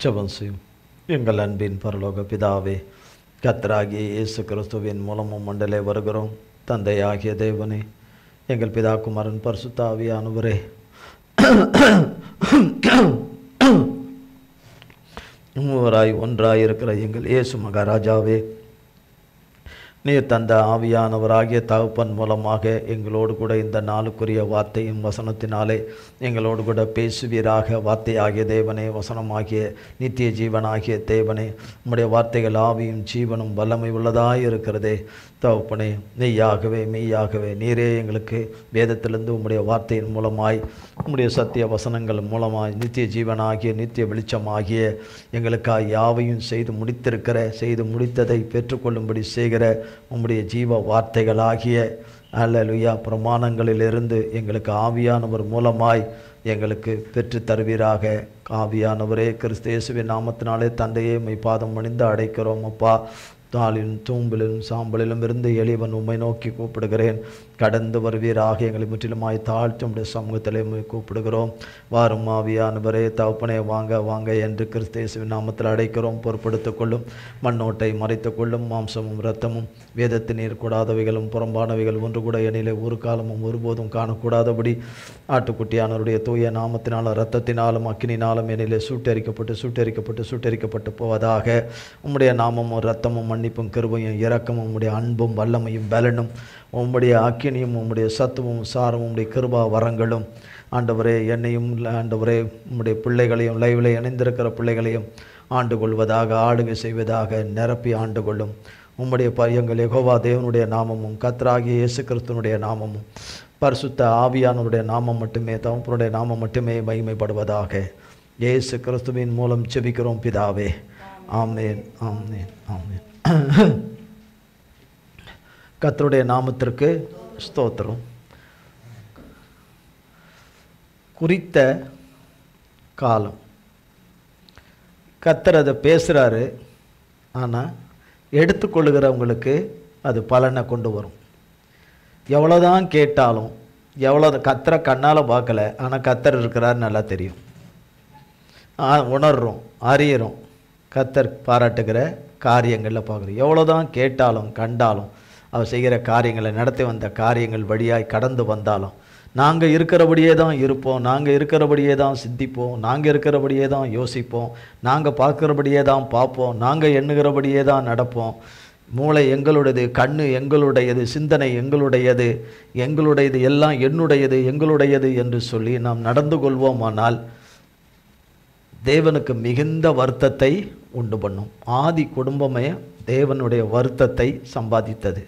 ஜெபம் செய்யும். எங்கள் அன்பின் பரலோக பிதாவே, கர்த்தராகிய இயேசு கிறிஸ்துவின் மூலமும் மண்டலே வருகிறோம். தந்தையாகிய தேவனே, எங்கள் பிதா குமாரன் பரிசுத்த ஆவியானவரே, மூவராய் ஒன்றாய் இருக்கிற எங்கள் இயேசு மகாராஜாவே, நீர் தந்த ஆவியானவராகிய தகப்பன் மூலமாக எங்களோடு கூட இந்த நாளுக்குரிய வார்த்தையும் வசனத்தினாலே எங்களோடு கூட பேசுவீராக. வார்த்தையாகிய தேவனே, வசனமாகிய நித்திய ஜீவனாகிய தேவனே, உம்முடைய வார்த்தைகள் ஆவியும் ஜீவனும் வல்லமை உள்ளதாய் இருக்கிறதே தகப்பனே. மெய்யாகவே நீரே எங்களுக்கு வேதத்திலிருந்து உம்முடைய வார்த்தையின் மூலமாய், உம்முடைய சத்திய வசனங்கள் மூலமாய் நித்திய ஜீவனாகிய நித்திய வெளிச்சமாகிய எங்களுக்காக யாவையும் செய்து முடித்ததை பெற்றுக்கொள்ளும்படி செய்கிற உம்முடைய ஜீவ வார்த்தைகளாகிய அல்லேலூயா பிரமாணங்களிலிருந்து எங்களுக்கு ஆவியானவர் மூலமாய் எங்களுக்கு பெற்று தருவீராக. ஆவியானவரே, கிறிஸ்து இயேசுவின் நாமத்தினாலே தந்தையே மெய் பாதம் பணிந்து அடைக்கிறோம். அப்பா, தாளிலும் தூம்பிலும் சாம்பலிலும் இருந்து எளிவன் உம்மை நோக்கி கூப்பிடுகிறேன். கடந்து வருவீராக. எங்களை முற்றிலுமாய் தாழ்த்தி உம்முடைய சமூகத்திலே கூப்பிடுகிறோம். வாரும் ஆவியானவரே, தகப்பனே, வாங்க என்று கிறிஸ்து இயேசுவின் நாமத்தில் அடைக்கிறோம். பொறுப்படுத்திக் கொள்ளும். மண்ணோட்டை மறைத்துக் கொள்ளும். மாம்சமும் இரத்தமும் வேதத்தில் நீர் கூடாதவைகளும் புறம்பானவைகள் ஒன்று கூட எண்ணிலே ஒரு காலமும் ஒருபோதும் காணக்கூடாதபடி ஆட்டுக்குட்டியானவருடைய தூய நாமத்தினாலும் இரத்தத்தினாலும் அக்கினினாலும் எண்ணிலே சுட்டெரிக்கப்பட்டு போவதாக. உம்முடைய நாமமும் இரத்தமும் மன்னிப்பும் கிருபையும் இரக்கமும் உம்முடைய அன்பும் வல்லமையும் பலனும் உம்முடைய அக்கினியும் உம்முடைய சத்துவம் சாரமும் உம்முடைய கிருபா வரங்களும் ஆண்டவரே, என்னையும் ஆண்டவரே உம்முடைய பிள்ளைகளையும் லைவில் இணைந்திருக்கிற பிள்ளைகளையும் ஆண்டு கொள்வதாக, ஆளுகை செய்வதாக நிரப்பி ஆண்டு கொள்ளும். உம்முடைய எங்கள் யெகோவா தேவனுடைய நாமமும் கர்த்தராகிய இயேசு கிறிஸ்துவனுடைய நாமமும் பரிசுத்த ஆவியானவருடைய நாமம் மட்டுமே, தகப்பனுடைய நாமம் மட்டுமே மகிமைப்படுவதாக. இயேசு கிறிஸ்துவின் மூலம் ஜெபிக்கிறோம் பிதாவே. ஆமென், ஆமென், ஆமென். கர்த்தருடைய நாமத்திற்கு ஸ்தோத்திரம். குறித்த காலம் கர்த்தர் அதை பேசுகிறாரு. ஆனால் எடுத்துக்கொள்ளுகிறவங்களுக்கு அது பலனை கொண்டு வரும். எவ்வளோதான் கேட்டாலும், எவ்வளோ கர்த்தரை கண்ணால் பார்க்கல, ஆனால் கர்த்தர் இருக்கிறார் நல்லா தெரியும், உணர்றோம், அறியறோம். கர்த்தர் பாராட்டுகிற காரியங்களில் பார்க்குறோம். எவ்வளோதான் கேட்டாலும் கண்டாலும், அவர் செய்கிற காரியங்களை, நடத்தி வந்த காரியங்கள் வழியாய் கடந்து வந்தாலும், நாங்கள் இருக்கிறபடியே தான் இருப்போம், நாங்கள் இருக்கிறபடியே தான் சிந்திப்போம், நாங்கள் இருக்கிறபடியே தான் யோசிப்போம், நாங்கள் பார்க்குறபடியே தான் பார்ப்போம், நாங்கள் எண்ணுகிறபடியே தான் நடப்போம். மூளை எங்களுடையது, கண்ணு எங்களுடையது, சிந்தனை எங்களுடையது எல்லாம் எங்களுடையது என்று சொல்லி நாம் நடந்து கொள்வோமானால் தேவனுக்கு மிகுந்த வருத்தத்தை உண்டு பண்ணும். ஆதி குடும்பமே தேவனுடைய வருத்தத்தை சம்பாதித்தது.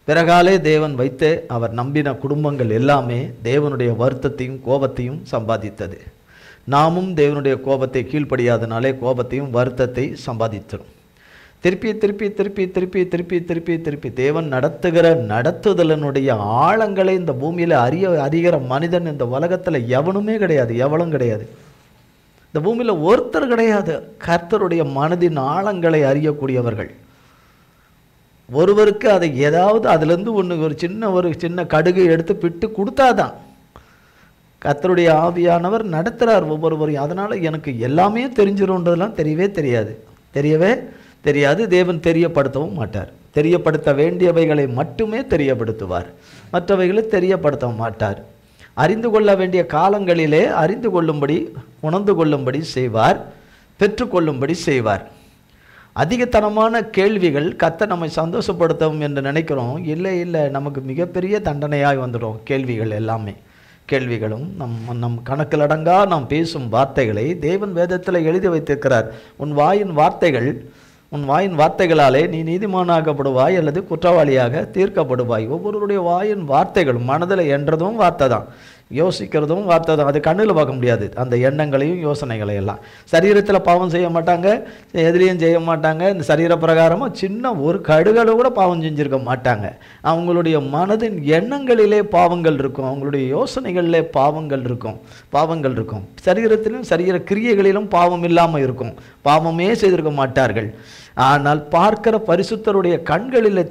பிறகாலே தேவன் வைத்து அவர் நம்பின குடும்பங்கள் எல்லாமே தேவனுடைய வருத்தத்தையும் கோபத்தையும் சம்பாதித்தது. நாமும் தேவனுடைய கோபத்தை கீழ்ப்படியாதனாலே கோபத்தையும் வருத்தத்தை சம்பாதித்தோம். திருப்பி தேவன் நடத்துகிற நடத்துதலனுடைய ஆழங்களை இந்த பூமியில் அறிகிற மனிதன் இந்த உலகத்தில் எவனுமே கிடையாது, எவளும் கிடையாது. இந்த பூமியில் ஒருத்தர் கிடையாது கர்த்தருடைய மனதின் ஆழங்களை அறியக்கூடியவர்கள். ஒருவருக்கு அதை ஏதாவது அதிலிருந்து ஒரு சின்ன கடுகு எடுத்து பிட்டு கொடுத்தாதான். கர்த்தருடைய ஆவியானவர் நடத்துகிறார் ஒவ்வொருவரையும். அதனால் எனக்கு எல்லாமே தெரிஞ்சிருன்றதெல்லாம் தெரியவே தெரியாது. தேவன் தெரியப்படுத்தவும் மாட்டார். தெரியப்படுத்த வேண்டியவைகளை மட்டுமே தெரியப்படுத்துவார், மற்றவைகளை தெரியப்படுத்த மாட்டார். அறிந்து கொள்ள வேண்டிய காலங்களிலே அறிந்து கொள்ளும்படி, உணர்ந்து கொள்ளும்படி செய்வார், பெற்றுக்கொள்ளும்படி செய்வார். அதிகத்தனமான கேள்விகள் கர்த்தர் நம்மை சந்தோஷப்படுத்தவும் என்று நினைக்கிறோம். இல்லை, நமக்கு மிகப்பெரிய தண்டனையாய் வந்துடும். கேள்விகளும் நம் கணக்கில் அடங்கா நாம் பேசும் வார்த்தைகளை தேவன் வேதத்தில் எழுதி வைத்திருக்கிறார். உன் வாயின் வார்த்தைகளாலே நீ நீதிமானாக்கப்படுவாய் அல்லது குற்றவாளியாக தீர்க்கப்படுவாய். ஒவ்வொருவருடைய வாயின் வார்த்தைகளும் மனதில் என்றதும் வார்த்தை தான், யோசிக்கிறதும் வார்த்தை தான். அது கண்ணில் பார்க்க முடியாது. அந்த எண்ணங்களையும் யோசனைகளையும் எல்லாம் சரீரத்தில் பாவம் செய்ய மாட்டாங்க, எதிலையும் செய்ய மாட்டாங்க. இந்த சரீர பிரகாரமாக சின்ன ஒரு கடுகளை கூட பாவம் செஞ்சுருக்க மாட்டாங்க. அவங்களுடைய மனதின் எண்ணங்களிலே பாவங்கள் இருக்கும், அவங்களுடைய யோசனைகளிலே பாவங்கள் இருக்கும். சரீரத்திலும் சரீர கிரியைகளிலும் பாவம் இல்லாமல் இருக்கும், பாவமே செய்திருக்க மாட்டார்கள். ஆனால் பார்க்கிற பரிசுத்தருடைய கண்களில்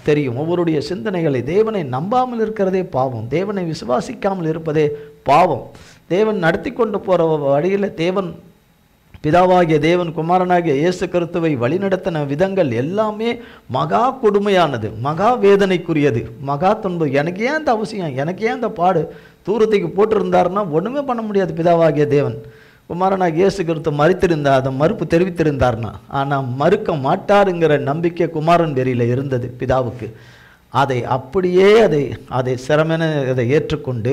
தெரியும் ஒவ்வொருடைய சிந்தனைகளை. தேவனை நம்பாமல் இருக்கிறதே பாவம், தேவனை விசுவாசிக்காமல் இருப்பதே பாவம். தேவன் நடத்தி கொண்டு போகிற வழியில் தேவன் பிதாவாகிய தேவன் குமாரனாகிய இயேசு கிறிஸ்துவை வழிநடத்தின விதங்கள் எல்லாமே மகா கொடுமையானது, மகா வேதனைக்குரியது, மகா துன்பம். எனக்கு ஏன் இந்த அவசியம், எனக்கு ஏன் இந்த பாடு? தூரத்துக்கு போட்டிருந்தாருன்னா ஒன்றுமே பண்ண முடியாது. பிதாவாகிய தேவன் குமாரனாகிய இயேசு கிறிஸ்து மறுத்திருந்தார், அதை மறுப்பு தெரிவித்திருந்தார்னா. ஆனால் மறுக்க மாட்டாருங்கிற நம்பிக்கை குமாரன் பேரில் இருந்தது பிதாவுக்கு. அதை அப்படியே அதை சிரமென அதை ஏற்றுக்கொண்டு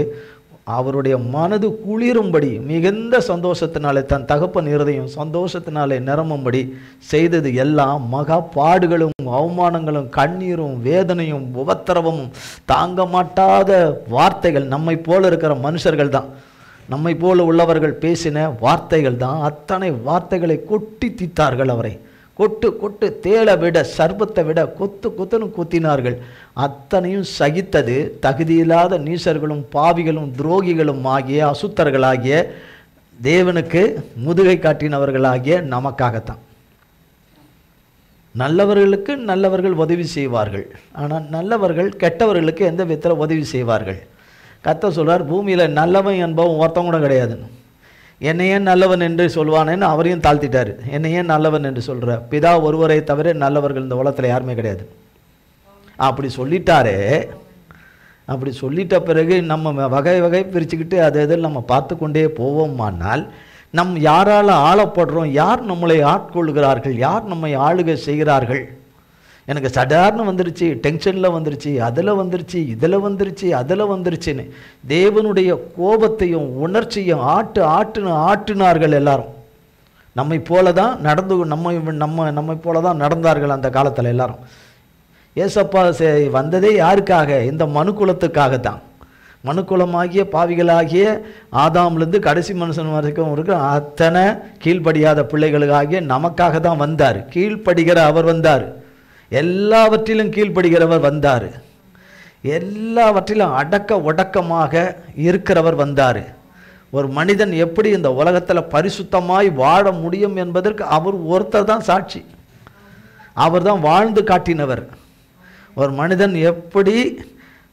அவருடைய மனது குளிரும்படி மிகுந்த சந்தோஷத்தினாலே தன் தகப்பன் இருதயம் சந்தோஷத்தினாலே நிரம்பும்படி செய்தது எல்லாம் மகா பாடுகளும் அவமானங்களும் கண்ணீரும் வேதனையும் உபத்திரவமும் தாங்க மாட்டாத வார்த்தைகள். நம்மை போல இருக்கிற மனுஷர்கள் தான், நம்மை போல உள்ளவர்கள் பேசின வார்த்தைகள் தான். அத்தனை வார்த்தைகளை கொட்டி தீத்தார்கள் அவரை. கொட்டு தேளை விட சர்பத்தை விட கொத்துன்னு குத்தினார்கள். அத்தனையும் சகித்தது தகுதியில்லாத நீசர்களும் பாவிகளும் துரோகிகளும் ஆகிய அசுத்தர்களாகிய தேவனுக்கு முதுகை காட்டினவர்களாகிய நமக்காகத்தான். நல்லவர்களுக்கு நல்லவர்கள் உதவி செய்வார்கள், ஆனால் நல்லவர்கள் கெட்டவர்களுக்கு எந்த விதத்தில் உதவி செய்வார்கள்? கர்த்தர் சொல்றார், பூமியில் நல்லவன் என்பவன் ஒருத்தன் கூட கிடையாதுன்னு. என்னையே நல்லவன் என்று சொல்வானேன்னு அவரையும் தாழ்த்திட்டார். என்னையே நல்லவன் என்று சொல்கிற பிதா ஒருவரை தவிர நல்லவர்கள் இந்த உலகத்தில் யாருமே கிடையாது. அப்படி சொல்லிட்டாரே. அப்படி சொல்லிட்ட பிறகு நம்ம வகை பிரிச்சுக்கிட்டு அதை எதில் நம்ம பார்த்து கொண்டே போவோமானால் நம் யாரால் ஆளப்படுறோம், யார் நம்மளை ஆட்கொள்கிறார்கள், யார் நம்மை ஆளுகை செய்கிறார்கள்? எனக்கு சடார்னு வந்துருச்சு, டென்ஷனில் வந்துருச்சு, அதில் வந்துருச்சு, இதில் வந்துருச்சு, அதில் வந்துருச்சுன்னு தேவனுடைய கோபத்தையும் உணர்ச்சியும் ஆட்டினார்கள் எல்லாரும். நம்மை போல தான் நம்மை போல தான் நடந்தார்கள் அந்த காலத்தில் எல்லாரும். ஏசப்பா வந்ததே யாருக்காக? இந்த மனுக்குலத்துக்காகத்தான். மனுக்குலமாகிய பாவிகளாகிய ஆதாம்லேருந்து கடைசி மனுஷன் வரைக்கும் இருக்கிற அத்தனை கீழ்ப்படியாத பிள்ளைகளுக்காகிய நமக்காக தான் வந்தார். கீழ்ப்படுகிற அவர் வந்தார், எல்லாவற்றிலும் கீழ்ப்படுகிறவர் வந்தார், எல்லாவற்றிலும் அடக்க ஒடக்கமாக இருக்கிறவர் வந்தார். ஒரு மனிதன் எப்படி இந்த உலகத்தில் பரிசுத்தமாய் வாழ முடியும் என்பதற்கு அவர் ஒருத்தர் தான் சாட்சி. அவர் தான் வாழ்ந்து காட்டினவர். ஒரு மனிதன் எப்படி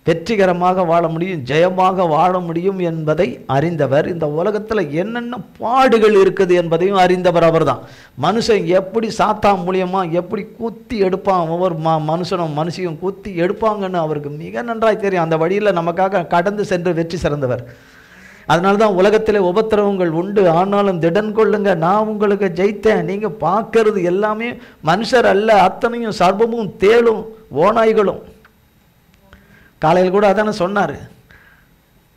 வெற்றிகரமாக வாழ முடியும், ஜெயமாக வாழ முடியும் என்பதை அறிந்தவர். இந்த உலகத்தில் என்னென்ன பாடுகள் இருக்குது என்பதையும் அறிந்தவர் அவர் தான். மனுஷன் எப்படி சாத்தான் மூலியமாக எப்படி குத்தி எடுப்பான், ஒவ்வொரு மனுஷனையும் குத்தி எடுப்பாங்கன்னு அவருக்கு மிக நன்றாய் தெரியும். அந்த வழியில் நமக்காக கடந்து சென்று வெற்றி சிறந்தவர். அதனால தான் உலகத்தில் உபத்திரவங்கள் உண்டு, ஆனாலும் திடன் கொள்ளுங்க, நான் உங்களுக்கு ஜெயித்தேன். நீங்கள் பார்க்கறது எல்லாமே மனுஷர் அல்ல, அத்தனையும் சர்ப்பமும் தேளும் ஓநாய்களும். காலையில் கூட அதானே சொன்னார்.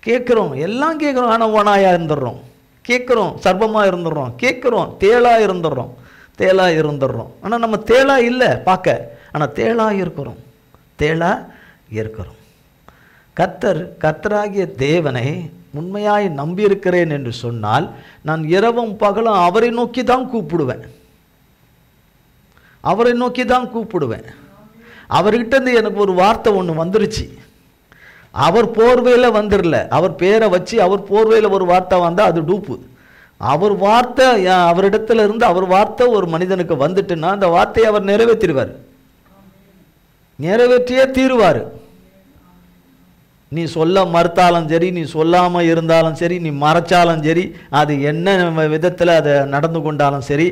கேட்குறோம், எல்லாம் கேட்குறோம், ஆனால் ஓனாயாக இருந்துடுறோம். கேட்குறோம், சர்ப்பமாக இருந்துடுறோம். கேட்குறோம், தேளாக இருந்துடுறோம். ஆனால் நம்ம தேளாக இல்லை பார்க்க, ஆனால் தேளாக இருக்கிறோம். கர்த்தராகிய தேவனை உண்மையாய் நம்பியிருக்கிறேன் என்று சொன்னால் நான் இரவும் பகலும் அவரை நோக்கி தான் கூப்பிடுவேன். அவர்கிட்ட இருந்து எனக்கு ஒரு வார்த்தை ஒன்று வந்துருச்சு. அவர் போர்வையில் வந்துடல, அவர் பேரை வச்சு அவர் போர்வையில் ஒரு வார்த்தை வந்தால் அது டூப்பு. அவர் வார்த்தை அவரிடத்துல இருந்து அவர் வார்த்தை ஒரு மனிதனுக்கு வந்துட்டுன்னா அந்த வார்த்தையை அவர் நிறைவேற்றியே தீருவார். நீ சொல்ல மறுத்தாலும் சரி, நீ சொல்லாமல் இருந்தாலும் சரி, நீ மறைச்சாலும் சரி, அது என்ன விதத்தில் அதை நடந்து கொண்டாலும் சரி,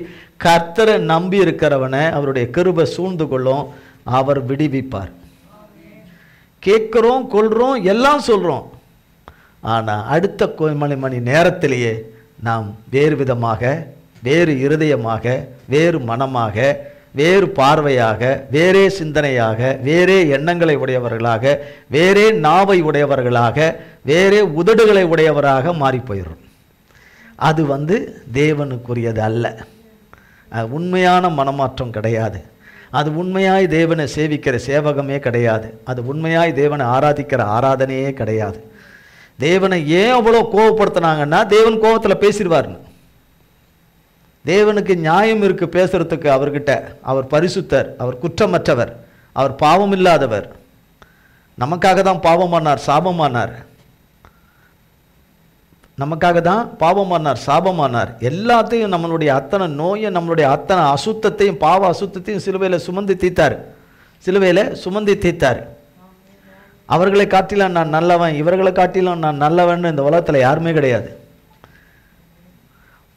கர்த்தரை நம்பி இருக்கிறவனை அவருடைய கிருபை சூழ்ந்து கொள்ளும், அவர் விடுவிப்பார். கேட்குறோம், கொள்கிறோம், எல்லாம் சொல்கிறோம், ஆனால் அடுத்த மணி நேரத்திலேயே நாம் வேறு விதமாக, வேறு இருதயமாக, வேறு மனமாக, வேறு பார்வையாக, வேறே சிந்தனையாக, வேறே எண்ணங்களை உடையவர்களாக, வேறே நாவை உடையவர்களாக, வேறே உதடுகளை உடையவராக மாறி போயிடும். அது தேவனுக்குரியது அல்ல. உண்மையான மனமாற்றம் கிடையாது. அது உண்மையாய் தேவனை சேவிக்கிற சேவகமே கிடையாது. அது உண்மையாய் தேவனை ஆராதிக்கிற ஆராதனையே கிடையாது. தேவனை ஏன் அவ்வளோ கோபப்படுத்தினாங்கன்னா தேவன் கோபத்தில் பேசிடுவார்னு. தேவனுக்கு நியாயம் இருக்கு பேசுறதுக்கு அவர்கிட்ட. அவர் பரிசுத்தர், அவர் குற்றமற்றவர், அவர் பாவம் இல்லாதவர். நமக்காக தான் பாவமானார், சாபமானார். நமக்காக தான் பாவமானார், சாபமானார். எல்லாத்தையும் நம்மளுடைய அத்தனை நோயை, நம்மளுடைய அத்தனை அசுத்தத்தையும், பாவ அசுத்தத்தையும் சிலுவையில் சுமந்து தீர்த்தார். அவர்களை காட்டிலும் நான் நல்லவன், இவர்களை காட்டிலும் நான் நல்லவன் இந்த உலகத்தில் யாருமே கிடையாது.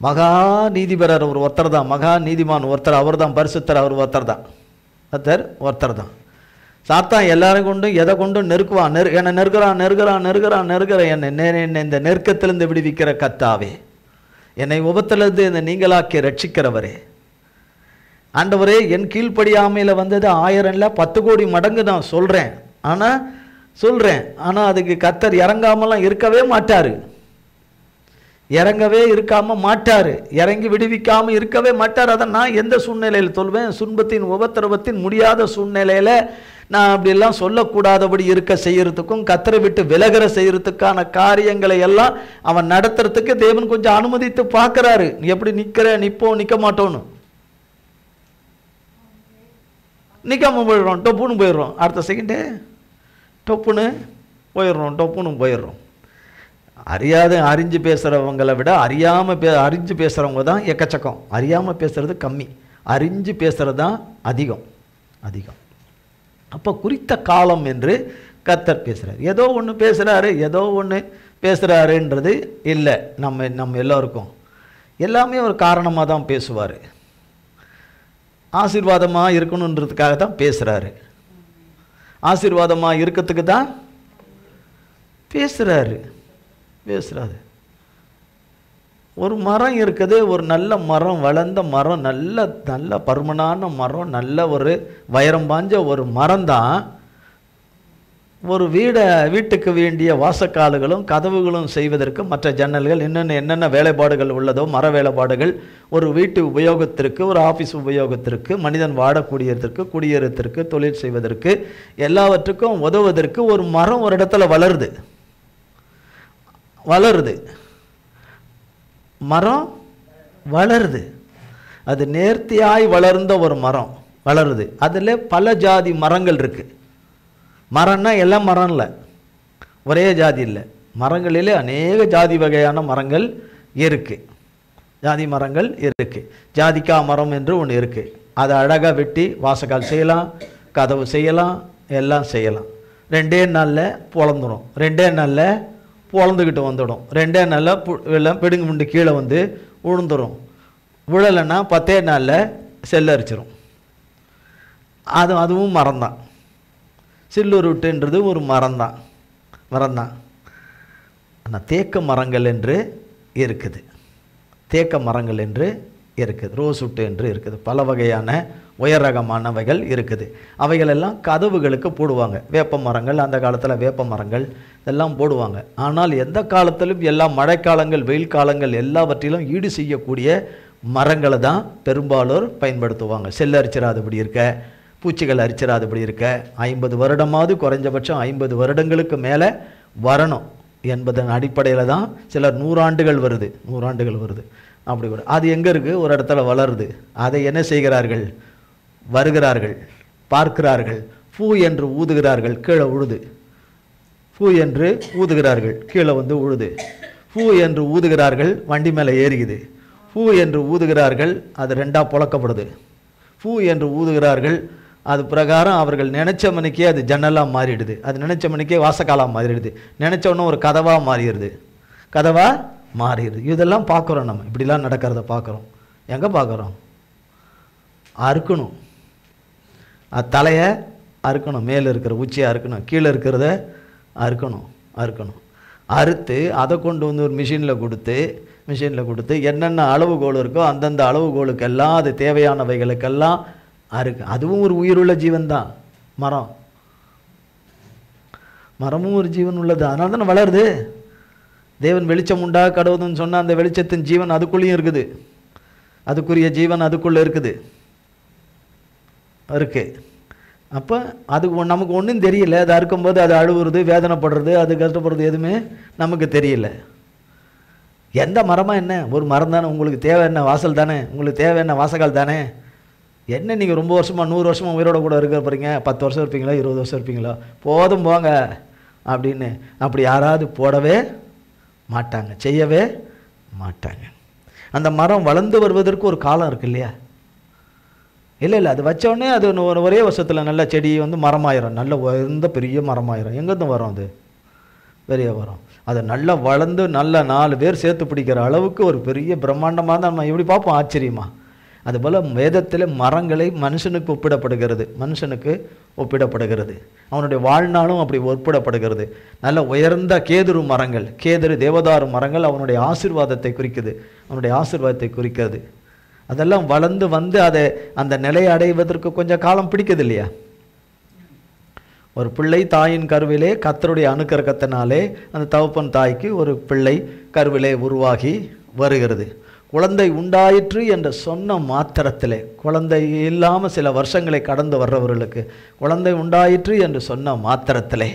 மகா நீதிபரர் ஒரு ஒருத்தர் தான், மகா நீதிமான் ஒருத்தர், அவர் தான் பரிசுத்தர், அவர் ஒருத்தர் தான், ஒருத்தர் தான். சாத்தான் எல்லாரும் கொண்டும் எதை கொண்டும் நெருக்குவான், என்னை நெருக்கிறான் என்னை இந்த நெருக்கத்திலிருந்து விடுவிக்கிற கர்த்தாவே, என்னை விபத்திலிருந்து இந்த நீங்களாக்கி ரட்சிக்கிறவரே, ஆண்டவரே, என் கீழ்ப்படியாமையில் வந்தது 1000 இல்லை 10 கோடி மடங்கு நான் சொல்கிறேன், ஆனால் அதுக்கு கர்த்தர் இறங்காமலாம் இருக்கவே மாட்டார், இறங்கி விடுவிக்காமல் இருக்கவே மாட்டார். அதை நான் எந்த சூழ்நிலையில் சொல்வேன்? துன்பத்தின் உபத்திரவத்தின் முடியாத சூழ்நிலையில் நான் அப்படியெல்லாம் சொல்லக்கூடாதபடி இருக்க செய்யறதுக்கும் கர்த்தரை விட்டு விலகிற செய்யறதுக்கான காரியங்களை எல்லாம் அவன் நடத்துறதுக்கு தேவன் கொஞ்சம் அனுமதித்து பார்க்குறாரு. நீ எப்படி நிற்க மாட்டோன்னு, நிற்காம போயிடுறோம், டொப்புன்னு போயிடுறோம், அடுத்த செகண்டே டொப்புன்னு போயிடுறோம். அறிஞ்சு பேசுகிறவங்களை விட அறிஞ்சு பேசுகிறவங்க தான் எக்கச்சக்கம், அறியாமல் பேசுகிறது கம்மி, அறிஞ்சு பேசுகிறது தான் அதிகம். அப்போ குறித்த காலம் என்று கர்த்தர் பேசுகிறார். ஏதோ ஒன்று பேசுகிறாருன்றது இல்லை. நம்ம எல்லோருக்கும் எல்லாமே ஒரு காரணமாக தான் பேசுவார். ஆசீர்வாதமாக இருக்கணுன்றதுக்காக தான் பேசுகிறாரு, ஆசீர்வாதமாக இருக்கிறதுக்கு தான் பேசுகிறாரு. ஒரு மரம் இருக்குது, ஒரு நல்ல மரம், வளர்ந்த மரம், நல்ல பருமனான மரம், நல்ல ஒரு வைரம் பாஞ்ச ஒரு மரம் தான் ஒரு வீட்டுக்கு வேண்டிய வாசக்காலுகளும் கதவுகளும் செய்வதற்கு, மற்ற ஜன்னல்கள், என்னென்ன வேலைப்பாடுகள் உள்ளதோ, மர வேலைப்பாடுகள், ஒரு வீட்டு உபயோகத்திற்கு, ஒரு ஆஃபீஸ் உபயோகத்திற்கு, மனிதன் வாடக்கூடியதற்கு, குடியேறத்திற்கு, தொழில் செய்வதற்கு, எல்லாவற்றுக்கும் உதவுவதற்கு ஒரு மரம் ஒரு இடத்துல வளருது. மரம் வளருது, அது நேர்த்தியாய் வளர்ந்த ஒரு மரம் வளருது. அதில் பல ஜாதி மரங்கள் இருக்குது. மரம்னா எல்லாம் மரம் இல்லை, ஒரே ஜாதி இல்லை, மரங்களிலே அநேக ஜாதி வகையான மரங்கள் இருக்குது. ஜாதிக்கா மரம் என்று ஒன்று இருக்குது. அதை அழகாக வெட்டி வாசக்கால் செய்யலாம், கதவு செய்யலாம், எல்லாம் செய்யலாம். 2 நாளில் பொழந்துடும், 2 நாளில் பொழந்துக்கிட்டு வந்துடும், 2 நாளில் எல்லாம் பிடுங்கு முண்டு கீழே வந்து விழுந்துடும். விழலைன்னா 10 நாளில் செல்லரிச்சிடும். அதுவும் மரம்தான். சில்லுருட்டுன்றது ஒரு மரம்தான். ஆனால் தேக்க மரங்கள் என்று இருக்குது, ரோஸ் உட்டு என்று இருக்குது, பல வகையான உயர் ரகமானவைகள் இருக்குது. அவைகளெல்லாம் கதவுகளுக்கு போடுவாங்க. வேப்ப மரங்கள், அந்த காலத்தில் வேப்ப மரங்கள் இதெல்லாம் போடுவாங்க. ஆனால் எந்த காலத்திலும் எல்லா மழைக்காலங்கள், வெயில் காலங்கள் எல்லாவற்றிலும் ஈடு செய்யக்கூடிய மரங்களை தான் பெரும்பாலோர் பயன்படுத்துவாங்க. செல்லரிச்சிடாதபடி இருக்க, பூச்சிகள் அரிச்சிடாதபடி இருக்க, 50 வருடமாவது, குறைஞ்சபட்சம் 50 வருடங்களுக்கு மேலே வரணும் என்பதன் அடிப்படையில் தான் சிலர் 100 ஆண்டுகள் வருது அப்படி கூட. அது எங்கே இருக்குது? ஒரு இடத்துல வளருது. அதை என்ன செய்கிறார்கள்? வருகிறார்கள், பார்க்கிறார்கள், பூ என்று ஊதுகிறார்கள், கீழே உழுது. பூ என்று ஊதுகிறார்கள், கீழே வந்து உழுது. பூ என்று ஊதுகிறார்கள், வண்டி மேலே ஏறிக்குது. பூ என்று ஊதுகிறார்கள், அது 2ஆக புழக்கப்படுது. பூ என்று ஊதுகிறார்கள், அது பிரகாரம் அவர்கள் நினச்ச மணிக்கே அது ஜன்னலாக மாறிடுது, அது நினச்ச மணிக்கே வாசக்காலாக மாறிடுது, நினச்சோன்னே ஒரு கதவாக மாறிடுது. இதெல்லாம் பார்க்குறோம், நம்ம இப்படிலாம் நடக்கிறத பார்க்குறோம். எங்கே பார்க்குறோம்? அறுக்கணும், அது தலையை அறுக்கணும், மேலே இருக்கிற உச்சியை அறுக்கணும், கீழே இருக்கிறத அறுக்கணும். அறுத்து அதை கொண்டு வந்து ஒரு மிஷினில் கொடுத்து என்னென்ன அளவுகோல் இருக்கோ அந்தந்த அளவுகோலுக்கெல்லாம், அது தேவையானவைகளுக்கெல்லாம் அதுவும் ஒரு உயிருள்ள ஜீவன் தான். மரமும் ஒரு ஜீவன் உள்ளது, அதனால தானே வளருது. தேவன் வெளிச்சம் உண்டா கடவுதுன்னு சொன்னால் அந்த வெளிச்சத்தின் ஜீவன் அதுக்குள்ளேயும் இருக்குது, அதுக்குரிய ஜீவன் அதுக்குள்ளே இருக்குது. அப்போ அது நமக்கு ஒன்றும் தெரியல. அது அறுக்கும்போது அது அழுவுறது, வேதனைப்படுறது, அது கஷ்டப்படுறது எதுவுமே நமக்கு தெரியல. எந்த மரமாக என்ன? ஒரு மரம் தானே. உங்களுக்கு தேவை என்ன? வாசல் தானே. உங்களுக்கு தேவை என்ன? வாசகால் தானே. என்ன நீங்கள் ரொம்ப வருஷமாக 100 வருஷமாக உயிரோட கூட இருக்க போகிறீங்க? 10 வருஷம் இருப்பீங்களா? 20 வருஷம் இருப்பீங்களா? போதும் போங்க அப்படின்னு அப்படி யாராவது போடவே மாட்டாங்க, செய்யவே மாட்டாங்க. அந்த மரம் வளர்ந்து வருவதற்கு ஒரு காலம் இருக்கு இல்லையா? இல்லை, அது வச்சோடனே அது ஒரே வருஷத்தில் நல்ல செடி வந்து மரமாயிரும், நல்ல உயர்ந்த பெரிய மரமாயிரும். எங்கேருந்து வரும்? அது பெரிய வரும். அது நல்லா வளர்ந்து நல்ல 4 பேர் சேர்த்து பிடிக்கிற அளவுக்கு ஒரு பெரிய பிரம்மாண்டமாக தான் நம்ம எப்படி பார்ப்போம், ஆச்சரியமா. அதுபோல் வேதத்தில் மரங்களை மனுஷனுக்கு ஒப்பிடப்படுகிறது. அவனுடைய வாழ்நாளும் அப்படி ஒப்பிடப்படுகிறது. நல்ல உயர்ந்த கேதுரு மரங்கள், கேதுரு தேவதாரு மரங்கள் அவனுடைய ஆசீர்வாதத்தை குறிக்கிறது. அதெல்லாம் வளர்ந்து வந்து அதை அந்த நிலையை அடைவதற்கு கொஞ்சம் காலம் பிடிக்குது இல்லையா? ஒரு பிள்ளை தாயின் கருவிலே கர்த்தருடைய அனுக்கிரகத்தினாலே அந்த தகப்பன் தாய்க்கு ஒரு பிள்ளை கருவிலே உருவாகி வருகிறது. குழந்தை உண்டாயிற்று என்று சொன்ன மாத்திரத்திலே, குழந்தை இல்லாமல் சில வருஷங்களை கடந்து வர்றவர்களுக்கு குழந்தை உண்டாயிற்று என்று சொன்ன மாத்திரத்திலே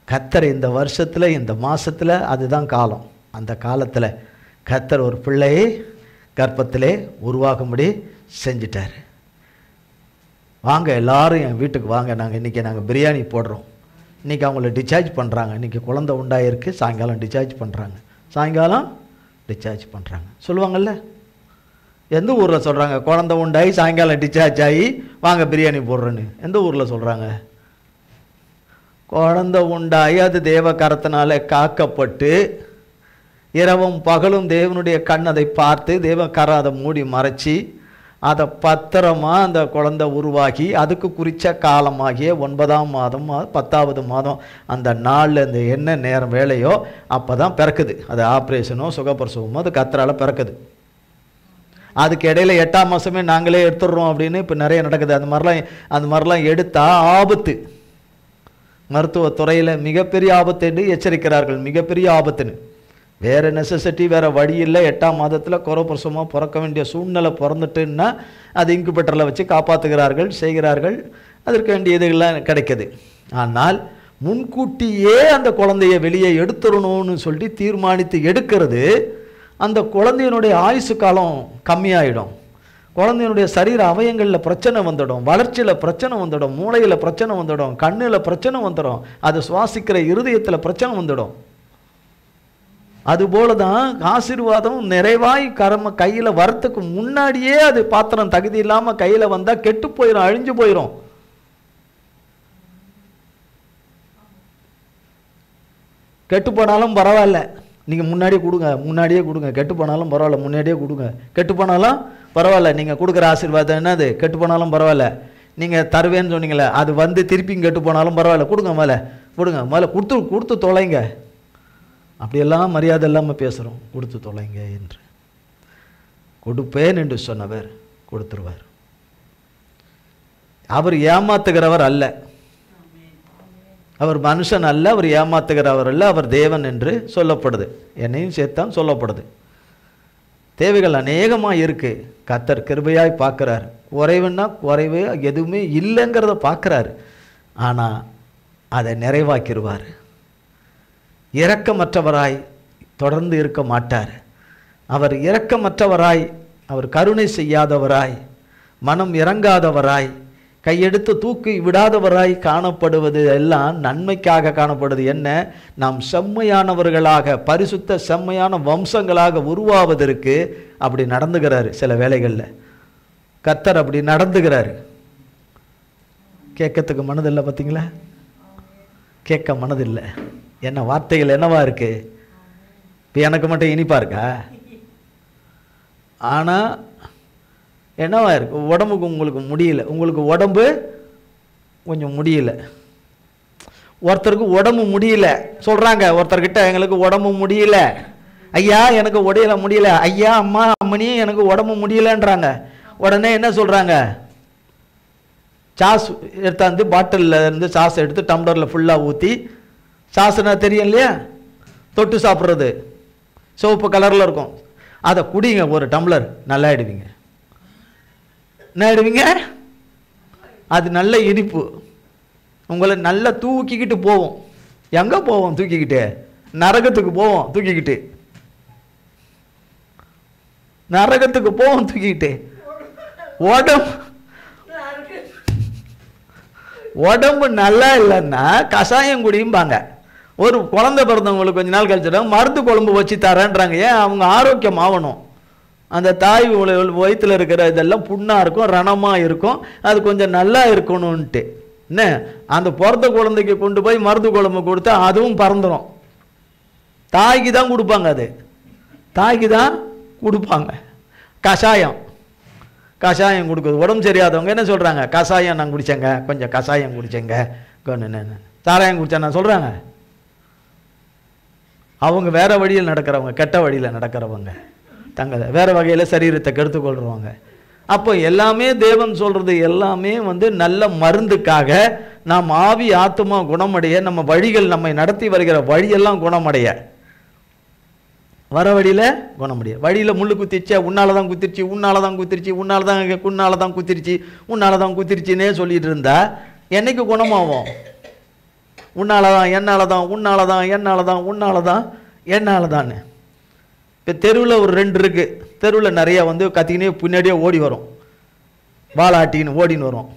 கர்த்தர் இந்த வருஷத்தில் இந்த மாதத்தில் அதுதான் காலம். அந்த காலத்தில் கர்த்தர் ஒரு பிள்ளையை கர்ப்பத்திலே உருவாகும்படி செஞ்சிட்டார். வாங்க எல்லாரும் என் வீட்டுக்கு வாங்க, இன்றைக்கி நாங்கள் பிரியாணி போடுறோம். இன்றைக்கி அவங்கள டிஸ்சார்ஜ் பண்ணுறாங்க. இன்றைக்கி குழந்தை உண்டாயிருக்கு, சாயங்காலம் டிஸ்சார்ஜ் பண்ணுறாங்க. சொல்லுவாங்கள்ல, எந்த ஊரில் சொல்கிறாங்க குழந்தை உண்டாகி சாயங்காலம் டிஸ்சார்ஜ் ஆகி வாங்க பிரியாணி போடுறேன்னு? எந்த ஊரில் சொல்கிறாங்க? குழந்தை உண்டாகி அது தேவ கரத்தினால காக்கப்பட்டு இரவும் பகலும் தேவனுடைய கண் அதை பார்த்து தேவ கரம் அதை மூடி மறைச்சி அதை பத்திரமா அந்த குழந்தை உருவாகி அதுக்கு குறித்த காலமாகிய 9ஆம் மாதம் 10வது மாதம் அந்த நாளில் இந்த என்ன நேரம் வேலையோ அப்போ தான் பிறக்குது. அது ஆப்ரேஷனோ சுகப்பிரசவமோ அது கர்த்தரால் பிறக்குது. அதுக்கு இடையில 8ஆம் மாதமே நாங்களே எடுத்துடுறோம் அப்படின்னு இப்போ நிறைய நடக்குது. அந்த மாதிரிலாம் எடுத்தால் ஆபத்து. மருத்துவத்துறையில் மிகப்பெரிய ஆபத்து என்று எச்சரிக்கிறார்கள். மிகப்பெரிய ஆபத்துன்னு. வேறு நெசசிட்டி, வேறு வழி இல்லை. 8ஆம் மாதத்தில் குறப்பிரசவமாக பிறக்க வேண்டிய சூழ்நிலை பிறந்துட்டுன்னா அது இன்குபேட்டரில் வச்சு காப்பாற்றுகிறார்கள், செய்கிறார்கள். அதற்கு வேண்டிய இதுகள்லாம் கிடைக்கிது. ஆனால் முன்கூட்டியே அந்த குழந்தைய வெளியே எடுத்துடணும்னு சொல்லி தீர்மானித்து எடுக்கிறது அந்த குழந்தையினுடைய ஆயுசு காலம் கம்மியாயிடும். குழந்தையினுடைய சரீர அவயங்களில் பிரச்சனை வந்துடும், வளர்ச்சியில் பிரச்சனை வந்துடும், மூளையில் பிரச்சனை வந்துடும், கண்ணில் பிரச்சனை வந்துடும், அது சுவாசிக்கிற இருதயத்தில் பிரச்சனை வந்துடும். அதுபோல தான் ஆசீர்வாதம் நிறைவாய் கையில் வரத்துக்கு முன்னாடியே அது பாத்திரம் தகுதி இல்லாமல் கையில் வந்தால் கெட்டு போயிடும், அழிஞ்சு போயிடும். கெட்டு போனாலும் பரவாயில்ல, நீங்கள் முன்னாடியே கொடுங்க. கெட்டு போனாலும் பரவாயில்ல, முன்னாடியே கொடுங்க. கெட்டு போனாலும் பரவாயில்ல, நீங்கள் கொடுக்குற ஆசீர்வாதம் என்னது? கெட்டு போனாலும் பரவாயில்ல, நீங்கள் தருவேன்னு சொன்னீங்களே அது வந்து திருப்பியும் கெட்டு போனாலும் பரவாயில்ல, கொடுங்க முதல்ல கொடுத்து தொலைங்க. அப்படியெல்லாம் மரியாதை இல்லாமல் பேசுகிறோம். கொடுத்து தொலைங்க என்று. கொடுப்பேன் என்று சொன்னவர் கொடுத்துருவார். அவர் ஏமாத்துகிறவர் அல்ல, அவர் மனுஷன் அல்ல, அவர் ஏமாத்துகிறவர் அல்ல, அவர் தேவன் என்று சொல்லப்படுது. என்னையும் சேர்த்தான் சொல்லப்படுது. தேவைகள் அநேகமாக இருக்குது. கர்த்தர் கிருபையாய் பார்க்குறார். குறைவுன்னா குறைவு எதுவுமே இல்லைங்கிறத பார்க்குறாரு. ஆனால் அதை நிறைவாக்கிடுவார். இரக்கமற்றவராய் தொடர்ந்து இருக்க மாட்டார். அவர் இரக்கமற்றவராய், அவர் கருணை செய்யாதவராய், மனம் இறங்காதவராய், கையெடுத்து தூக்கி விடாதவராய் காணப்படுவது எல்லாம் நன்மைக்காக காணப்படுது. என்ன? நாம் செம்மையானவர்களாக, பரிசுத்த செம்மையான வம்சங்களாக உருவாவதற்கு அப்படி நடந்துகிறாரு. சில வேளைகளில் கர்த்தர் அப்படி நடந்துகிறாரு. கேட்கறதுக்கு மனதில்லை. பார்த்தீங்களா? கேட்க மனதில்லை. என்ன வார்த்தைகள் என்னவா இருக்கு? இப்போ எனக்கு மட்டும் இனிப்பா இருக்கா? ஆனால் என்னவா இருக்கு? உடம்புக்கு உங்களுக்கு முடியல. உங்களுக்கு உடம்பு கொஞ்சம் முடியல. ஒருத்தருக்கு உடம்பு முடியல சொல்கிறாங்க. ஒருத்தர்கிட்ட எங்களுக்கு உடம்பு முடியல ஐயா, எனக்கு முடியல ஐயா, அம்மனியே எனக்கு உடம்பு முடியலன்றாங்க. உடனே என்ன சொல்கிறாங்க? சாஸ் எடுத்தாந்து பாட்டிலில் இருந்து சாஸ் எடுத்து டம்ளரில் ஃபுல்லாக ஊற்றி, சாஸ்னா தெரியும் இல்லையா, தொட்டு சாப்பிட்றது, சிவப்பு கலரில் இருக்கும், அதை குடிங்க ஒரு டம்ளர், நல்லா ஆயிடுவீங்க. என்ன ஆயிடுவீங்க? அது நல்ல இனிப்பு, உங்களை நல்லா தூக்கிக்கிட்டு போவோம். எங்கே போவோம் தூக்கிக்கிட்டு? நரகத்துக்கு போவோம் தூக்கிக்கிட்டு. நரகத்துக்கு போவோம் தூக்கிக்கிட்டு. உடம்பு நல்லா இல்லைன்னா கஷாயம் குடியும்பாங்க. ஒரு குழந்தை பிறந்தவங்களுக்கு கொஞ்ச நாள் கழிச்சிட்டாங்க மருந்து குழம்பு வச்சு தரேன்றாங்க. ஏன்? அவங்க ஆரோக்கியம் ஆகணும். அந்த தாய் வயிற்றில் இருக்கிற இதெல்லாம் புண்ணாக இருக்கும், ரணமாக இருக்கும், அது கொஞ்சம் நல்லா இருக்கணும்ன்ட்டு. என்ன, அந்த பிறந்த குழந்தைக்கு கொண்டு போய் மருந்து குழம்பு கொடுத்தா அதுவும் பறந்துடும். தாய்க்கு தான் கொடுப்பாங்க, அது தாய்க்கு தான் கொடுப்பாங்க. கஷாயம் கஷாயம் கொடுக்குது. உடம்பு சரியாதவங்க என்ன சொல்கிறாங்க? கஷாயம் நான் குடித்தேங்க, கொஞ்சம் கஷாயம் குடித்தேங்க. சாராயம் குடித்தேன் நான் சொல்கிறாங்க. அவங்க வேற வழியில் நடக்கிறவங்க, கெட்ட வழியில் நடக்கிறவங்க, தங்க வேற வகையில் சரீரத்தை கெடுத்துக்கொள்றவங்க. அப்போ எல்லாமே தேவன் சொல்கிறது எல்லாமே நல்ல மருந்துக்காக நாம் ஆவி ஆத்துமா குணமடைய, நம்ம வழிகள் நம்மை நடத்தி வருகிற வழியெல்லாம் குணமடைய, வர வழியில் குணமடைய. வழியில் முள்ளு குத்திருச்சு, உன்னால தான் குத்திருச்சு, உன்னால தான் குத்திருச்சு, உன்னால தான் உன்னால தான் குத்திருச்சு, உன்னால தான் குத்திருச்சுன்னே சொல்லிட்டு இருந்தா என்னைக்கு குணமாகும்? உன்னால தான், என்னால தான், உன்னால தான், என்னால தான், உன்னால தான், என்னால தான். இப்போ தெருவில் ஒரு 2 இருக்கு. தெருவில் நிறைய கத்திக்கினே பின்னாடியே ஓடி வரும், வாலாட்டின்னு ஓடின்னு வரும்.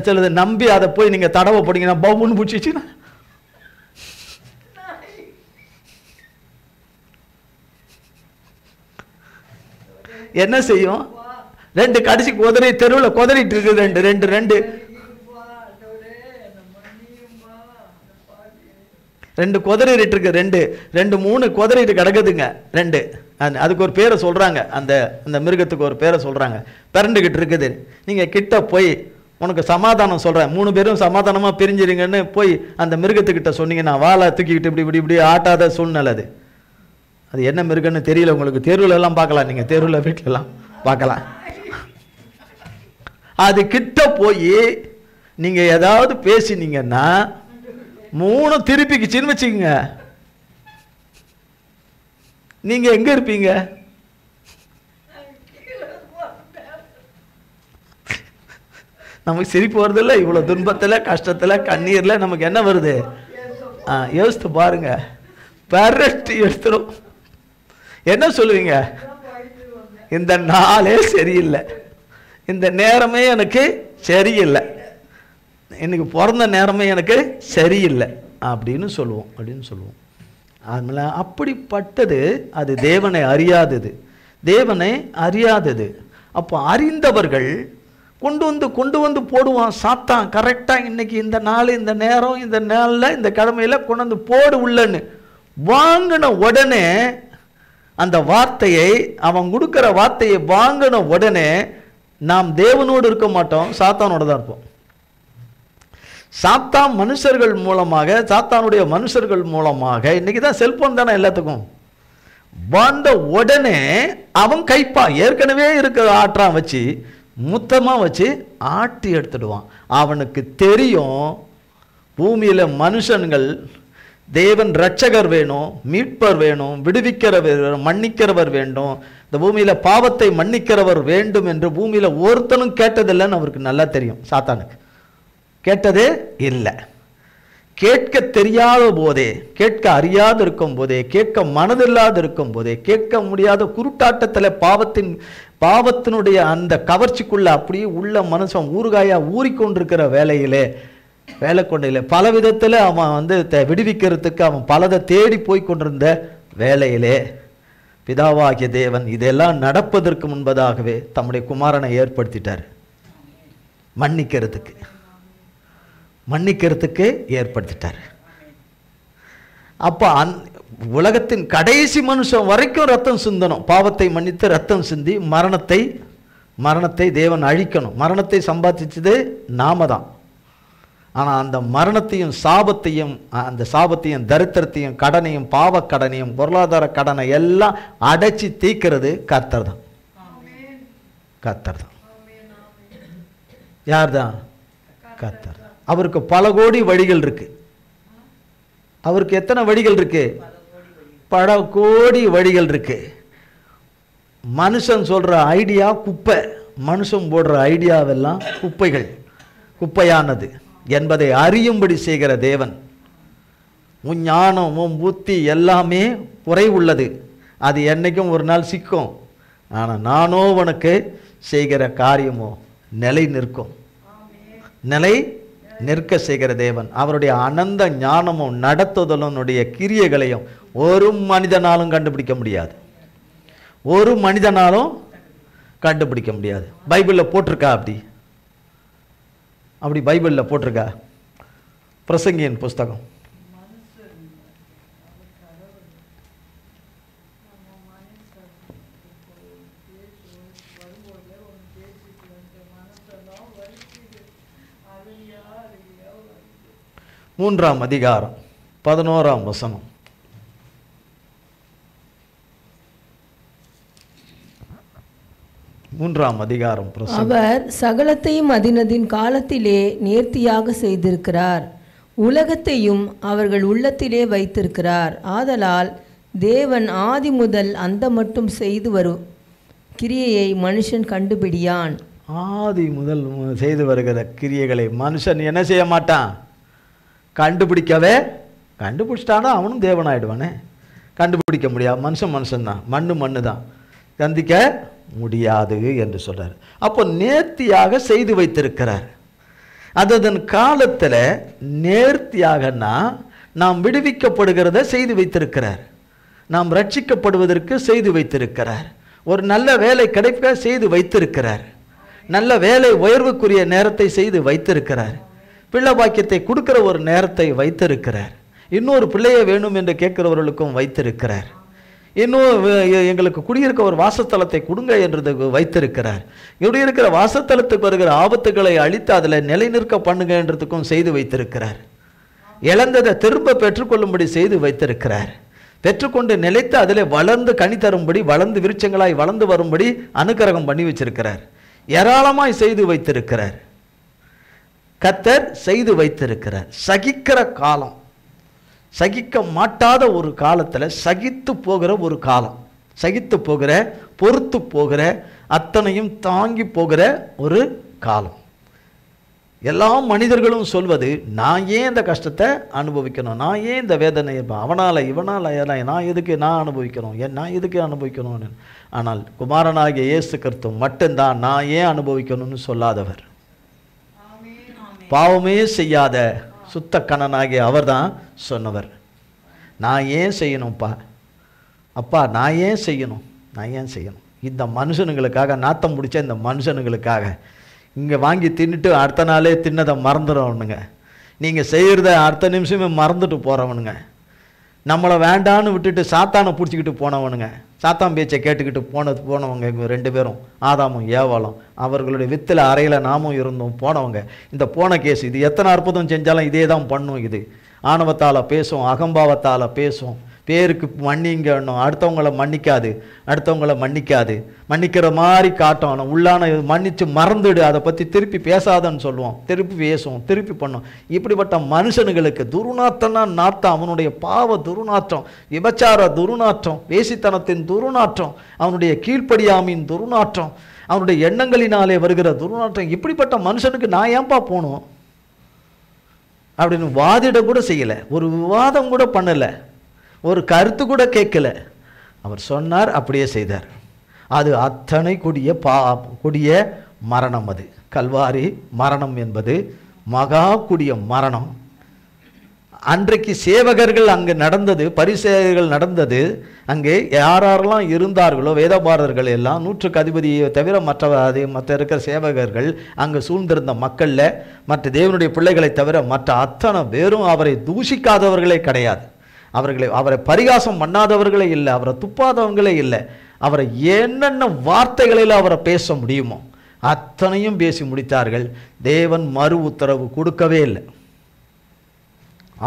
சிலது நம்பி அதை போய் நீங்கள் தடவை போட்டிங்கன்னா பவுன்னு பிடிச்சிச்சுன்னா என்ன செய்யும்? 2 கடைசி குதிரை தெருவில் குதிரிட்டு இருக்குது. 2 குதிரிட்டு இருக்கு. 2-3 குதிரிட்டு கிடக்குதுங்க. 2 அதுக்கு ஒரு பேரை சொல்றாங்க. அந்த மிருகத்துக்கு ஒரு பேரை சொல்றாங்க. பிறண்டுகிட்டு இருக்குது. நீங்க கிட்ட போய் உனக்கு சமாதானம் சொல்றேன், 3 பேரும் சமாதானமா பிரிஞ்சிருங்கன்னு போய் அந்த மிருகத்துக்கிட்ட சொன்னீங்கன்னா வாழை தூக்கிக்கிட்டு இப்படி இப்படி ஆட்டாத சூழ்நிலை அது. அது என்ன மிருகன்னு தெரியல உங்களுக்கு. தெருவில் எல்லாம் பார்க்கலாம், நீங்க தெருவில் வீட்டுல எல்லாம் பார்க்கலாம். அது கிட்ட போய் நீங்க ஏதாவது பேசினீங்கன்னா 3 திருப்பிக்குச்சின்னு வச்சுக்கோங்க, நீங்க எங்க இருப்பீங்க? நமக்கு சிரிப்பு வருதில்ல? இவ்வளவு துன்பத்துல, கஷ்டத்துல, கண்ணீர்ல நமக்கு என்ன வருது? யோசித்து பாருங்க. பெரட்டி எடுத்துரும். என்ன சொல்லுவீங்க? இந்த நாளே சரியில்லை, இந்த நேரமே எனக்கு சரியில்லை, இன்னைக்கு பிறந்த நேரமே எனக்கு சரியில்லை அப்படின்னு சொல்லுவோம். அதனால அப்படிப்பட்டது அது தேவனை அறியாதது, தேவனை அறியாதது. அப்போ அறிந்தவர்கள் கொண்டு வந்து போடுவான் சாத்தான். கரெக்டாக இன்னைக்கு இந்த நாள், இந்த நேரம், இந்த நாளில், இந்த கிழமையில் கொண்டு வந்து போடு உள்ளன்னு வாங்கின உடனே அந்த வார்த்தையை, அவன் கொடுக்குற வார்த்தையை வாங்கின உடனே நாம் தேவனோடு இருக்க மாட்டோம், சாத்தானோட தான் இருப்போம். சாத்தான் மனுஷர்கள் மூலமாக, சாத்தானுடைய மனுஷர்கள் மூலமாக, இன்னைக்கு தான் செல்போன் தானே எல்லாத்துக்கும், வந்த உடனே அவன் கைப்பா ஏற்கனவே இருக்கிற ஆற்றான் வச்சு முத்தமாக வச்சு ஆட்டி எடுத்துடுவான். அவனுக்கு தெரியும் பூமியில் மனுஷன்கள் தேவன் ரட்சகர் வேணும், மீட்பர் வேணும், விடுவிக்கிறவர் வேணும், மன்னிக்கிறவர் வேண்டும், இந்த பூமியில் பாவத்தை மன்னிக்கிறவர் வேண்டும் என்று பூமியில் ஒருத்தனும் கேட்டதில்லைன்னு அவருக்கு நல்லா தெரியும். சாத்தானுக்கு கேட்டதே இல்லை. கேட்க தெரியாத போதே, கேட்க அறியாது இருக்கும் போதே, கேட்க மனதில்லாது இருக்கும் போதே, கேட்க முடியாத குருட்டாட்டத்தில் பாவத்தினுடைய அந்த கவர்ச்சிக்குள்ள அப்படியே உள்ள மனுஷன் ஊறுகாயா ஊறிக்கொண்டிருக்கிற வேலை கொண்டில்லை பல விதத்தில் அவன் விடுவிக்கிறதுக்கு அவன் பலதை தேடி போய் கொண்டிருந்த வேலையிலே பிதாவாகிய தேவன் இதெல்லாம் நடப்பதற்கு முன்பதாகவே தம்முடைய குமாரனை ஏற்படுத்திட்டார். மன்னிக்கிறதுக்கு ஏற்படுத்திட்டார். அப்போ உலகத்தின் கடைசி மனுஷன் வரைக்கும் ரத்தம் சிந்தணும். பாவத்தை மன்னித்து ரத்தம் சிந்தி மரணத்தை தேவன் அழிக்கணும். மரணத்தை சம்பாதிச்சது நாம தான். ஆனால் அந்த மரணத்தையும் சாபத்தையும் தரித்திரத்தையும் கடனையும் பாவக்கடனையும் பொருளாதார கடனை எல்லாம் அடைச்சி தீக்கிறது கர்த்தர் தான். யார் தான்? கர்த்தர். அவருக்கு பல கோடி வழிகள் இருக்கு. அவருக்கு எத்தனை வழிகள் இருக்கு? பல கோடி வழிகள் இருக்கு. மனுஷன் சொல்ற ஐடியா குப்பை, மனுஷன் போடுற ஐடியாவெல்லாம் குப்பையானது என்பதை அறியும்படி செய்கிற தேவன். உன் ஞானம், உன் புத்தி எல்லாமே குறைவுள்ளது, அது என்னைக்கும் ஒரு நாள் சிக்கும். ஆனால் நானோ உனக்கு செய்கிற காரியமோ நிலை நிற்க செய்கிற தேவன். அவருடைய அனந்த ஞானமும் நடத்துதலும் கிரியைகளையும் ஒரு மனிதனாலும் கண்டுபிடிக்க முடியாது. பைபிளில் போட்டிருக்கா? அப்படி பைபிளில் போட்டிருக்கா? பிரசங்கியின் புஸ்தகம் 3ஆம் அதிகாரம் 11ஆம் வசனம். அவர் சகலத்தையும் அதினதின் காலத்திலே நேர்த்தியாக செய்திருக்கிறார், உலகத்தையும் அவர்கள் உள்ளத்திலே வைத்திருக்கிறார். ஆதலால் தேவன் ஆதி முதல் அந்த மட்டும் செய்து வரும் கிரியையை மனுஷன் கண்டுபிடியான். ஆதி முதல் செய்து வருகிற கிரியைகளை மனுஷன் என்ன செய்ய மாட்டான்? கண்டுபிடிக்கவே. கண்டுபிடிச்சிட்டானா அவனும் தேவனாயிடுவானே. கண்டுபிடிக்க முடியாது. மனுஷன்தான், மண்ணு தான், கந்திக்க முடியாது என்று சொல்றார். அப்போ நேர்த்தியாக செய்து வைத்திருக்கிறார். அதன் காலத்தில் நேர்த்தியாகனா நாம் விடுவிக்கப்படுகிறத செய்து வைத்திருக்கிறார், நாம் ரட்சிக்கப்படுவதற்கு செய்து வைத்திருக்கிறார், ஒரு நல்ல வேலை கிடைக்க செய்து வைத்திருக்கிறார், நல்ல வேலை உயர்வுக்குரிய நேரத்தை செய்து வைத்திருக்கிறார், பிள்ளை பாக்கியத்தை கொடுக்கிற ஒரு நேரத்தை வைத்திருக்கிறார், இன்னொரு பிள்ளையை வேணும் என்று கேட்கிறவர்களுக்கும் வைத்திருக்கிறார், இன்னும் எங்களுக்கு குடியிருக்க ஒரு வாசத்தலத்தை கொடுங்க என்றது வைத்திருக்கிறார், குடியிருக்கிற வாசத்தலத்துக்கு வருகிற ஆபத்துகளை அழித்து அதில் நிலை நிற்க பண்ணுங்க என்றதுக்கும் செய்து வைத்திருக்கிறார், இழந்ததை திரும்ப பெற்றுக்கொள்ளும்படி செய்து வைத்திருக்கிறார், பெற்றுக்கொண்டு நிலைத்து அதில் வளர்ந்து கனி தரும்படி வளர்ந்து விருட்சங்களாய் வளர்ந்து வரும்படி அனுக்கிரகம் பண்ணி வச்சிருக்கிறார், ஏராளமாய் செய்து வைத்திருக்கிறார். கர்த்தர் செய்து வைத்திருக்கிறார். சகிக்கிற காலம், சகிக்க மாட்டாத ஒரு காலத்தில் சகித்து போகிற ஒரு காலம், சகித்து போகிற, பொறுத்து போகிற, அத்தனையும் தாங்கி போகிற ஒரு காலம். எல்லா மனிதர்களும் சொல்வது, நான் ஏன் இந்த கஷ்டத்தை அனுபவிக்கணும், நான் ஏன் இந்த வேதனை, அவனால் இவனால் நான் எதுக்கு நான் அனுபவிக்கணும், நான் எதுக்கு அனுபவிக்கணும்னு. ஆனால் குமாரனாகிய இயேசு கிறிஸ்து மட்டும்தான் நான் ஏன் அனுபவிக்கணும்னு சொல்லாதவர். பாவமே செய்யாத சுத்த கணனாகிய அவர் தான் சொன்னவர். நான் ஏன் செய்யணும்ப்பா, அப்பா நான் ஏன் செய்யணும், நான் ஏன் செய்யணும், இந்த மனுஷனுங்களுக்காக, நாத்தம் முடிச்ச இந்த மனுஷனுங்களுக்காக. இங்கே வாங்கி தின்னுட்டு அடுத்த நாளே தின்னதை மறந்துடுறவனுங்க, நீங்கள் செய்கிறத அடுத்த நிமிஷமே மறந்துட்டு போகிறவனுங்க, நம்மளை வேண்டான்னு விட்டுட்டு சாத்தானை பிடிச்சிக்கிட்டு போனவனுங்க, சாத்தான் பேச்சை கேட்டுக்கிட்டு போனவங்க இவங்க 2 பேரும், ஆதாமும் ஏவாளும். அவர்களுடைய வித்தில் அறையில் நாமும் இருந்தோம் போனவங்க. இந்த போன கேஸ் இது எத்தனை அற்புதம் செஞ்சாலும் இதே தான் பண்ணும். இது ஆணவத்தால் பேசும், அகம்பாவத்தால் பேசும், பேருக்கு மன்னிங்கணும், அடுத்தவங்களை மன்னிக்காது, அடுத்தவங்களை மன்னிக்காது, மன்னிக்கிற மாதிரி காட்டும், ஆனால் உள்ளான மன்னித்து மறந்துடு, அதை பற்றி திருப்பி பேசாதன்னு சொல்லுவோம், திருப்பி பேசுவோம், திருப்பி பண்ணோம். இப்படிப்பட்ட மனுஷனுங்களுக்கு துர்நாற்றம்னா நாத்தம், அவனுடைய பாவ துர்நாற்றம், விபச்சார துர்நாற்றம், வேசித்தனத்தின் துர்நாற்றம், அவனுடைய கீழ்ப்படியாமையின் துர்நாற்றம், அவனுடைய எண்ணங்களினாலே வருகிற துர்நாற்றம். இப்படிப்பட்ட மனுஷனுக்கு நான் ஏன்பா போகணும் அப்படின்னு வாதிட கூட செய்யலை, ஒரு விவாதம் கூட பண்ணலை, ஒரு கருத்து கூட கேட்கல. அவர் சொன்னார், அப்படியே செய்தார். அது அத்தனை கொடிய மரணம். அது கல்வாரி மரணம் என்பது மகா கொடிய மரணம். அன்றைக்கு சேவகர்கள் அங்கே நடந்தது, பரிசேயர்கள் நடந்தது, அங்கே யாரெல்லாம் இருந்தார்களோ வேதபாரர்கள் எல்லாம், 100க்கு அதிபதியை தவிர மற்ற இருக்கிற சேவகர்கள், அங்கே சூழ்ந்திருந்த மக்களில் மற்ற தேவனுடைய பிள்ளைகளை தவிர மற்ற அத்தனை பேரும் அவரை தூஷிக்காதவர்களே கிடையாது, அவரை பரிகாசம் பண்ணாதவர்களே இல்லை, அவரை துப்பாதவங்களே இல்லை. அவரை என்னென்ன வார்த்தைகளில் அவரை பேச முடியுமோ அத்தனையும் பேசி முடித்தார்கள். தேவன் மறு உத்தரவு கொடுக்கவே இல்லை,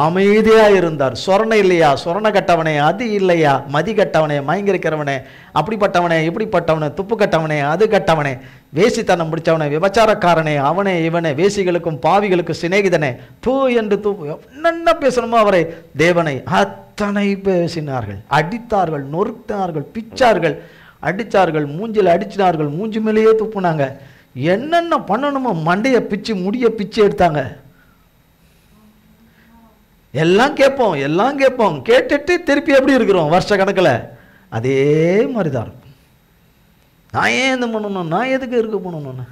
அமைதியாக இருந்தார். சொரணை இல்லையா, சொரணை கட்டவனே, அது இல்லையா, மதி கட்டவனே, மயங்கிருக்கிறவனே, அப்படிப்பட்டவனே, இப்படிப்பட்டவனே, துப்பு கட்டவனே, அது கட்டவனே, வேசித்தனம் பிடிச்சவனே, விபச்சாரக்காரனே, அவனே இவனே, வேசிகளுக்கும் பாவிகளுக்கும் சிநேகிதனே, தூ என்று என்னென்ன பேசணுமோ அவரை, தேவனை அத்தனை பேசினார்கள். அடித்தார்கள், நொறுத்தார்கள், பிச்சார்கள், அடித்தார்கள், மூஞ்சில் அடிச்சினார்கள், மூஞ்சி மேலேயே துப்புனாங்க, என்னென்ன பண்ணணுமோ மண்டையை பிச்சு முடிய பிச்சு எடுத்தாங்க. எல்லாம் கேட்போம், கேட்டுட்டு திருப்பி எப்படி இருக்கிறோம் வருஷ கணக்கில், அதே மாதிரி தான் இருக்கும். நான் ஏன் இந்த பண்ணணும், நான் எதுக்கு இருக்க பண்ணணும்னு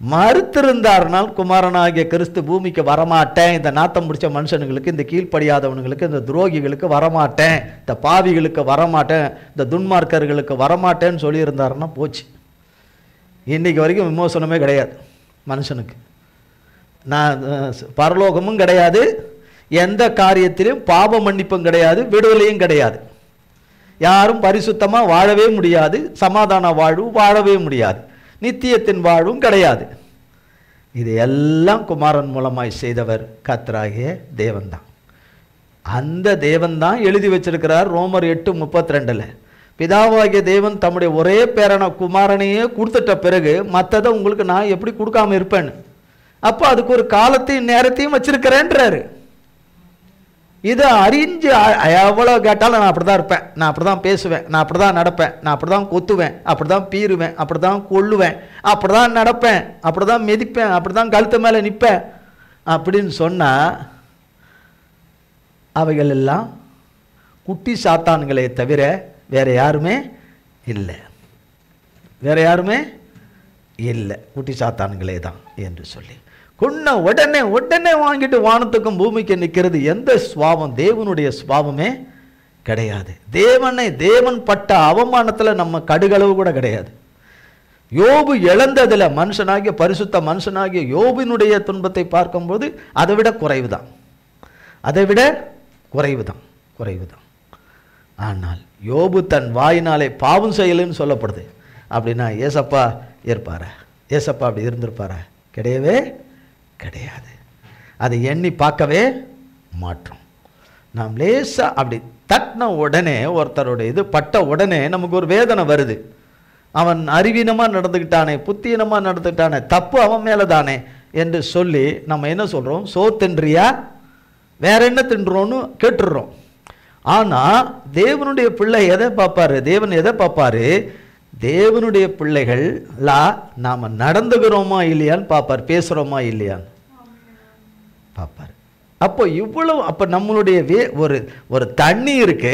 மறுத்திருந்தார்னால் குமாரனாகிய கிறிஸ்து பூமிக்கு வரமாட்டேன், இந்த நாத்தம் முடிச்ச மனுஷனுங்களுக்கு, இந்த கீழ்ப்படியாதவனுங்களுக்கு, இந்த துரோகிகளுக்கு வரமாட்டேன், இந்த பாவிகளுக்கு வரமாட்டேன், இந்த துன்மார்க்கர்களுக்கு வரமாட்டேன்னு சொல்லியிருந்தாருன்னா போச்சு. இன்னைக்கு வரைக்கும் விமோசனமே கிடையாது மனுஷனுக்கு, நான் பரலோகமும் கிடையாது, எந்த காரியத்திலும் பாவ மன்னிப்பும் கிடையாது, விடுதலையும் கிடையாது, யாரும் பரிசுத்தமாக வாழவே முடியாது, சமாதான வாழ்வு வாழவே முடியாது, நித்தியத்தின் வாழ்வும் கிடையாது. இது எல்லாம் குமாரன் மூலமாய் செய்தவர் கர்த்தராகிய தேவன்தான். அந்த தேவன்தான் எழுதி வச்சிருக்கிறார் ரோமர் 8:32. பிதாவாகிய தேவன் தம்முடைய ஒரே பேரான குமாரனையே கொடுத்துட்ட பிறகு மற்றதை உங்களுக்கு நான் எப்படி கொடுக்காம இருப்பேன்னு. அப்போ அதுக்கு ஒரு காலத்தையும் நேரத்தையும் வச்சிருக்கிறேன்றாரு. இதை அறிஞ்சு எவ்வளோ கேட்டாலும் நான் அப்படி தான் இருப்பேன், நான் அப்படி தான் பேசுவேன், நான் அப்படி தான் நடப்பேன், நான் அப்படி தான் கொத்துவேன், அப்படி தான் பீறுவேன், அப்படி தான் கொள்ளுவேன், அப்படி தான் நடப்பேன், அப்படி தான் மிதிப்பேன், அப்படி தான் கழுத்து மேலே நிற்பேன் அப்படின்னு சொன்னால் அவைகள் எல்லாம் குட்டி சாத்தான்களே தவிர வேற யாருமே இல்லை, வேற யாருமே இல்லை, குட்டி சாத்தான்களே தான் என்று சொல்லி கொன்ன உடனே உடனே வாங்கிட்டு வானத்துக்கும் பூமிக்கு நிற்கிறது எந்த சுவாபம்? தேவனுடைய சுவாபமே கிடையாது. தேவன் பட்ட அவமானத்தில் நம்ம கடுகளவு கூட கிடையாது. யோபு இழந்ததில் மனுஷனாகிய பரிசுத்த மனுஷனாகிய யோபினுடைய துன்பத்தை பார்க்கும்போது அதை விட குறைவு தான், அதை விட குறைவு தான். ஆனால் யோபு தன் வாயினாலே பாவம் செய்யலன்னு சொல்லப்படுது. அப்படின்னா ஏசப்பா இருப்பாரா? ஏசப்பா அப்படி இருந்திருப்பாரா? கிடையவே கிடையாது. அதை எண்ணி பார்க்கவே மாட்டோம். நாம் லேசாக அப்படி தட்டின உடனே ஒருத்தருடைய இது பட்ட உடனே நமக்கு ஒரு வேதனை வருது. அவன் அறிவீனமாக நடந்துக்கிட்டானே, புத்தீனமாக நடந்துக்கிட்டானே, தப்பு அவன் மேலே தானே என்று சொல்லி நம்ம என்ன சொல்கிறோம்? தின்றியா வேற என்ன தின்றோன்னு கேட்டுடுறோம். ஆனால் தேவனுடைய பிள்ளை எதை பார்ப்பாரு? தேவன் எதை பார்ப்பாரு? தேவனுடைய பிள்ளைகளா நாம் நடந்துக்கிறோமா இல்லையான்னு பார்ப்பார், பேசுகிறோமா இல்லையான்னு பார்ப்பார். அப்போ இவ்வளவு அப்போ நம்மளுடைய ஒரு தண்ணி இருக்கு,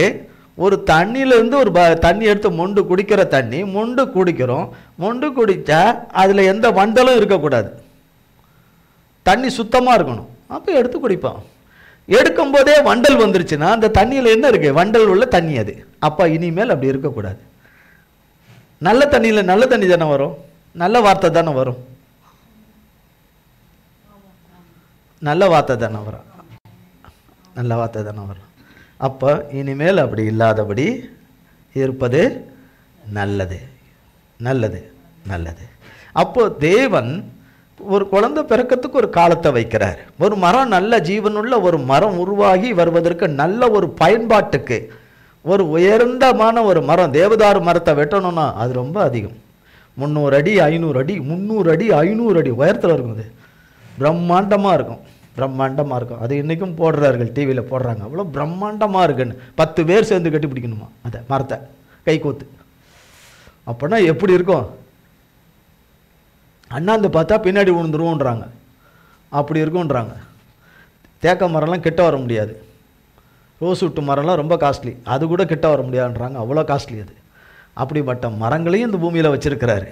ஒரு தண்ணியிலேருந்து ஒரு தண்ணி எடுத்து மொண்டு குடிக்கிற தண்ணி மொண்டு குடிக்கிறோம். மொண்டு குடித்தா அதில் எந்த வண்டலும் இருக்கக்கூடாது, தண்ணி சுத்தமாக இருக்கணும். அப்போ எடுத்து குடிப்போம். எடுக்கும்போதே வண்டல் வந்துருச்சுன்னா அந்த தண்ணியில் என்ன இருக்கு? வண்டல் உள்ள தண்ணி அது. அப்போ இனிமேல் அப்படி இருக்கக்கூடாது. நல்ல தண்ணியில் நல்ல தண்ணி தானே வரும், நல்ல வார்த்தை தானே வரும், நல்ல வார்த்தை தானே வரும், நல்ல வார்த்தை தானே வரும். அப்போ இனிமேல் அப்படி இல்லாதபடி இருப்பது நல்லது, நல்லது, நல்லது. அப்போ தேவன் ஒரு குழந்தை பிறக்கிறதுக்கு ஒரு காலத்தை வைக்கிறார். ஒரு மரம் நல்ல ஜீவனுள்ள ஒரு மரம் உருவாகி வருவதற்கு நல்ல ஒரு பயன்பாட்டுக்கு ஒரு உயர்ந்தமான ஒரு மரம், தேவதாரு மரத்தை வெட்டணும்னா அது ரொம்ப அதிகம். 300 அடி 500 அடி 300 அடி 500 அடி உயரத்தில் இருக்கும். அது பிரம்மாண்டமாக இருக்கும், பிரம்மாண்டமாக இருக்கும். அது இன்றைக்கும் போடுறார்கள், டிவியில் போடுறாங்க. அவ்வளோ பிரம்மாண்டமாக இருக்குன்னு 10 பேர் சேர்ந்து கட்டி பிடிக்கணுமா அதை மரத்தை கை கோத்து. அப்படின்னா எப்படி இருக்கும்? அண்ணாந்து பார்த்தா பின்னாடி விழுந்துருவோன்றாங்க, அப்படி இருக்குன்றாங்க. தேக்க மரம்லாம் கிட்ட வர முடியாது, ரோஸ் விட்டு மரம்லாம் ரொம்ப காஸ்ட்லி, அது கூட கிட்ட வர முடியாதுன்றாங்க, அவ்வளோ காஸ்ட்லி அது. அப்படிப்பட்ட மரங்களையும் இந்த பூமியில் வச்சுருக்கிறாரு.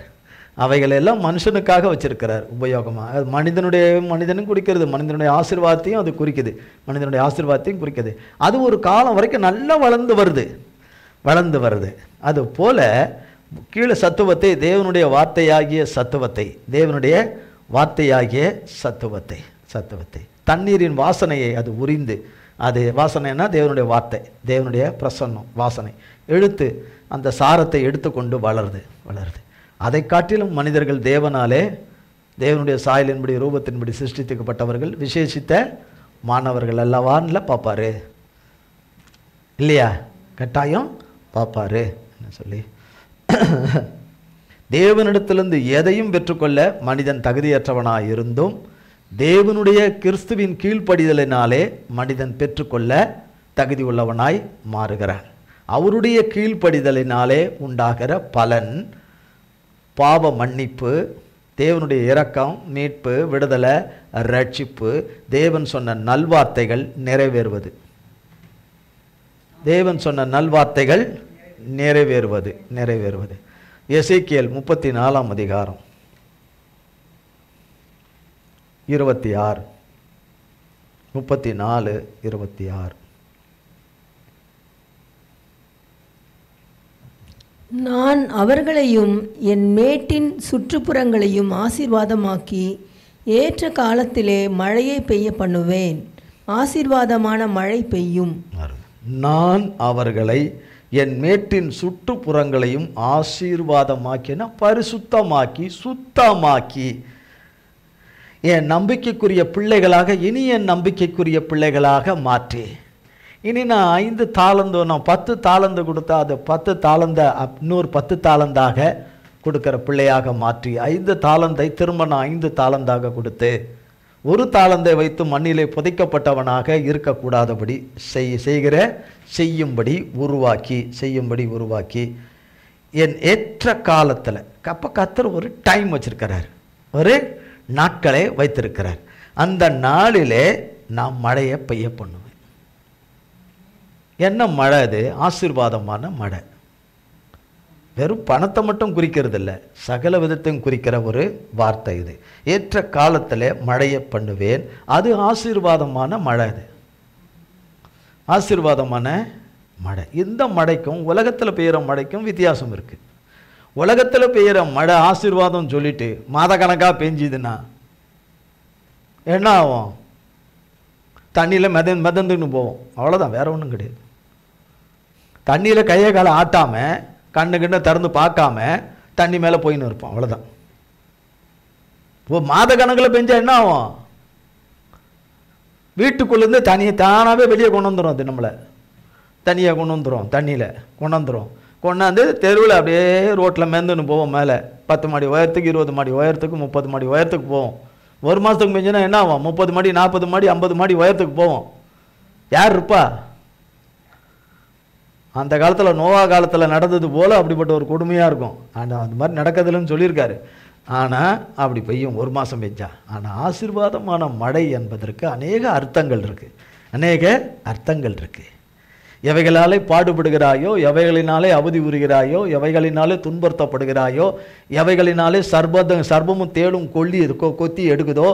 அவைகளெல்லாம் மனுஷனுக்காக வச்சுருக்கிறார் உபயோகமாக. அது மனிதனும் குறிக்கிறது, மனிதனுடைய ஆசீர்வாதத்தையும் அது குறிக்குது, மனிதனுடைய ஆசீர்வாதத்தையும் குறிக்குது. அது ஒரு காலம் வரைக்கும் நல்லா வளர்ந்து வருது. அது போல் கீழே சத்துவத்தை, தேவனுடைய வார்த்தையாகிய சத்துவத்தை, தேவனுடைய வார்த்தையாகிய சத்துவத்தை தண்ணீரின் வாசனையை அது உரிந்து, அது வாசனைன்னா தேவனுடைய வார்த்தை, தேவனுடைய பிரசன்னம் வாசனை எடுத்து அந்த சாரத்தை எடுத்துக்கொண்டு வளருது. அதை காட்டிலும் மனிதர்கள் தேவனாலே, தேவனுடைய சாயலின்படி ரூபத்தின்படி சிருஷ்டிக்கப்பட்டவர்கள், விசேஷித்த மாணவர்கள் அல்லவான்ல பார்ப்பாரு இல்லையா? கட்டாயம் பார்ப்பாரு என்ன சொல்லி தேவனிடத்திலிருந்து எதையும் பெற்றுக்கொள்ள மனிதன் தகுதியற்றவனாய் இருந்தும் தேவனுடைய கிறிஸ்துவின் கீழ்ப்படிதலினாலே மனிதன் பெற்றுக்கொள்ள தகுதி உள்ளவனாய் மாறுகிறான். அவருடைய கீழ்ப்படிதலினாலே உண்டாகிற பலன் பாவ மன்னிப்பு, தேவனுடைய இரக்கம், மீட்பு, விடுதலை, ரட்சிப்பு, தேவன் சொன்ன நல்வார்த்தைகள் நிறைவேறுவது, தேவன் சொன்ன நல்வார்த்தைகள் நிறைவேறுவது. எசேக்கியேல் 34 அதிகாரம் 26, 34, 26. நான் அவர்களையும் என் மேட்டின் சுற்றுப்புறங்களையும் ஆசீர்வாதமாக்கி ஏற்ற காலத்திலே மழையை பெய்ய பண்ணுவேன். ஆசீர்வாதமான மழை பெய்யும். நான் அவர்களை என் மேட்டின் சுற்றுப்புறங்களையும் ஆசீர்வாதமாக்கினா பரிசுத்தமாக்கி, சுத்தமாக்கி, என் நம்பிக்கைக்குரிய பிள்ளைகளாக, இனி என் நம்பிக்கைக்குரிய பிள்ளைகளாக மாற்றி, இனி நான் 5 தாலந்து, நான் 10 தாலந்து கொடுத்தா அது 10 தாலந்த இன்னொரு 10 தாலந்தாக கொடுக்குற பிள்ளையாக மாற்றி, 5 தாலந்தை திரும்ப நான் 5 தாலந்தாக கொடுத்து, 1 தாலந்தை வைத்து மண்ணிலே புதைக்கப்பட்டவனாக இருக்கக்கூடாதபடி செய்யும்படி உருவாக்கி என் ஏற்ற காலத்தில், அப்போ கர்த்தர் ஒரு டைம் வச்சிருக்கிறார், ஒரு நாட்களை வைத்திருக்கிறார். அந்த நாளிலே நான் மழையை பெய்ய பண்ணுவேன். என்ன மழை? அது ஆசீர்வாதமான மழை. வெறும் பணத்தை மட்டும் குறிக்கிறது இல்லை, சகல விதத்தையும் குறிக்கிற ஒரு வார்த்தை இது. ஏற்ற காலத்தில் மழையை பண்ணுவேன். அது ஆசீர்வாதமான மழை. அது ஆசீர்வாதமான மழை. இந்த மழைக்கும் உலகத்தில் பெய்கிற மழைக்கும் வித்தியாசம் இருக்குது. உலகத்தில் பெய்கிற மழை ஆசீர்வாதம் சொல்லிட்டு மாத கணக்காக பெஞ்சுதுன்னா என்ன ஆகும்? தண்ணியில் மிதந்துன்னு போவோம், அவ்வளோதான், வேற ஒன்றும் கிடையாது. தண்ணியில் கையை காலை ஆட்டாமல், கண்ணு கண்ணை திறந்து பார்க்காம தண்ணி மேலே போயின்னு இருப்போம், அவ்வளோதான். மாத கணக்கில் பெஞ்சா என்ன ஆகும்? வீட்டுக்குள்ளேருந்து தண்ணியை தானாகவே வெளியே கொண்டு வந்துடும். அது நம்மளை தண்ணியை கொண்டு வந்துடும், தண்ணியில் கொண்டாந்து தெருவில் அப்படியே ரோட்டில் மேந்துன்னு போவோம். மேலே 10 மாடி உயரத்துக்கு, 20 மாடி உயரத்துக்கு, 30 மாடி உயரத்துக்கு போவோம். ஒரு மாதத்துக்கு பெஞ்சுன்னா என்ன ஆகும்? 30 மாடி 40 மாடி 50 மாடி உயரத்துக்கு போவோம். யார் இருப்பா? அந்த காலத்தில் நோவா காலத்தில் நடந்தது போல் அப்படிப்பட்ட ஒரு கொடுமையாக இருக்கும். ஆனால் அந்த மாதிரி நடக்கிறதுலன்னு சொல்லியிருக்காரு. ஆனால் அப்படி பெய்யும், 1 மாதம் பெஞ்சா. ஆனால் ஆசீர்வாதமான மழை என்பதற்கு அநேக அர்த்தங்கள் இருக்குது. எவைகளாலே பாடுபடுகிறாயோ, எவைகளினாலே அவதி உறுகிறாயோ, எவைகளினாலே துன்புறுத்தப்படுகிறாயோ, எவைகளினாலே சர்பமும் தேடும் கொத்தி எடுக்குதோ,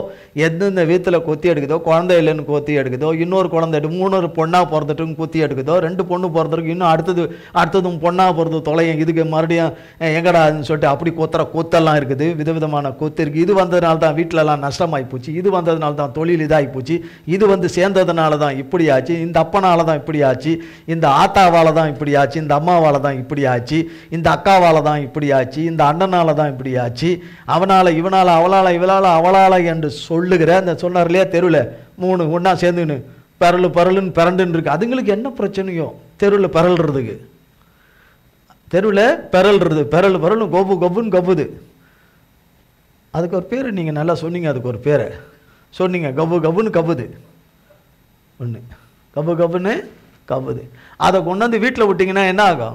எந்தெந்த வீட்டில் கொத்தி எடுக்குதோ, குழந்தை இல்லைன்னு கொத்தி எடுக்குதோ, இன்னொரு குழந்தை 3 பொண்ணாக பிறந்துட்டும் கொத்தி எடுக்குதோ, 2 பொண்ணு பிறந்திருக்கு, இன்னும் அடுத்ததும் பொண்ணாக பிறந்து தொலையும், இதுக்கு மறுபடியும் எங்கடான்னு சொல்லிட்டு அப்படி கொத்தெல்லாம் இருக்குது, விதவிதமான கொத்து இருக்குது. இது வந்ததுனால தான் வீட்டிலலாம் நஷ்டமாகி போச்சு, இது வந்ததுனால தான் தொழில் இதாகி போச்சு, இது சேர்ந்ததுனால தான் இப்படி ஆச்சு, இந்த அப்பனால தான் இப்படி ஆச்சு, இந்த ஆத்தாவால் தான் இப்படி ஆச்சு, இந்த அம்மாவால் தான் இப்படி ஆச்சு, இந்த அக்காவால் தான் இப்படி ஆச்சு, இந்த அண்ணனால தான் இப்படி ஆச்சு, அவனால் இவனால் அவளால் இவளால் அவளால் என்று சொல்லுகிற அந்த சொன்னார் இல்லையா, தெருவில் 3 ஒன்றா சேர்ந்துன்னு பரலுன்னு பிறண்டுன்னு இருக்கு. அதுங்களுக்கு என்ன பிரச்சனையோ தெருவில் பரல்றதுக்கு, தெருவில் பரலும் கொப்புன்னு கப்புது. அதுக்கு ஒரு பேர் நீங்கள் நல்லா சொன்னீங்க, அதுக்கு ஒரு பேரை சொன்னீங்க, கப்புன்னு கப்புது. ஒன்று கப்புன்னு கவுது. அதை கொண்டாந்து வீட்டில் விட்டிங்கன்னா என்ன ஆகும்?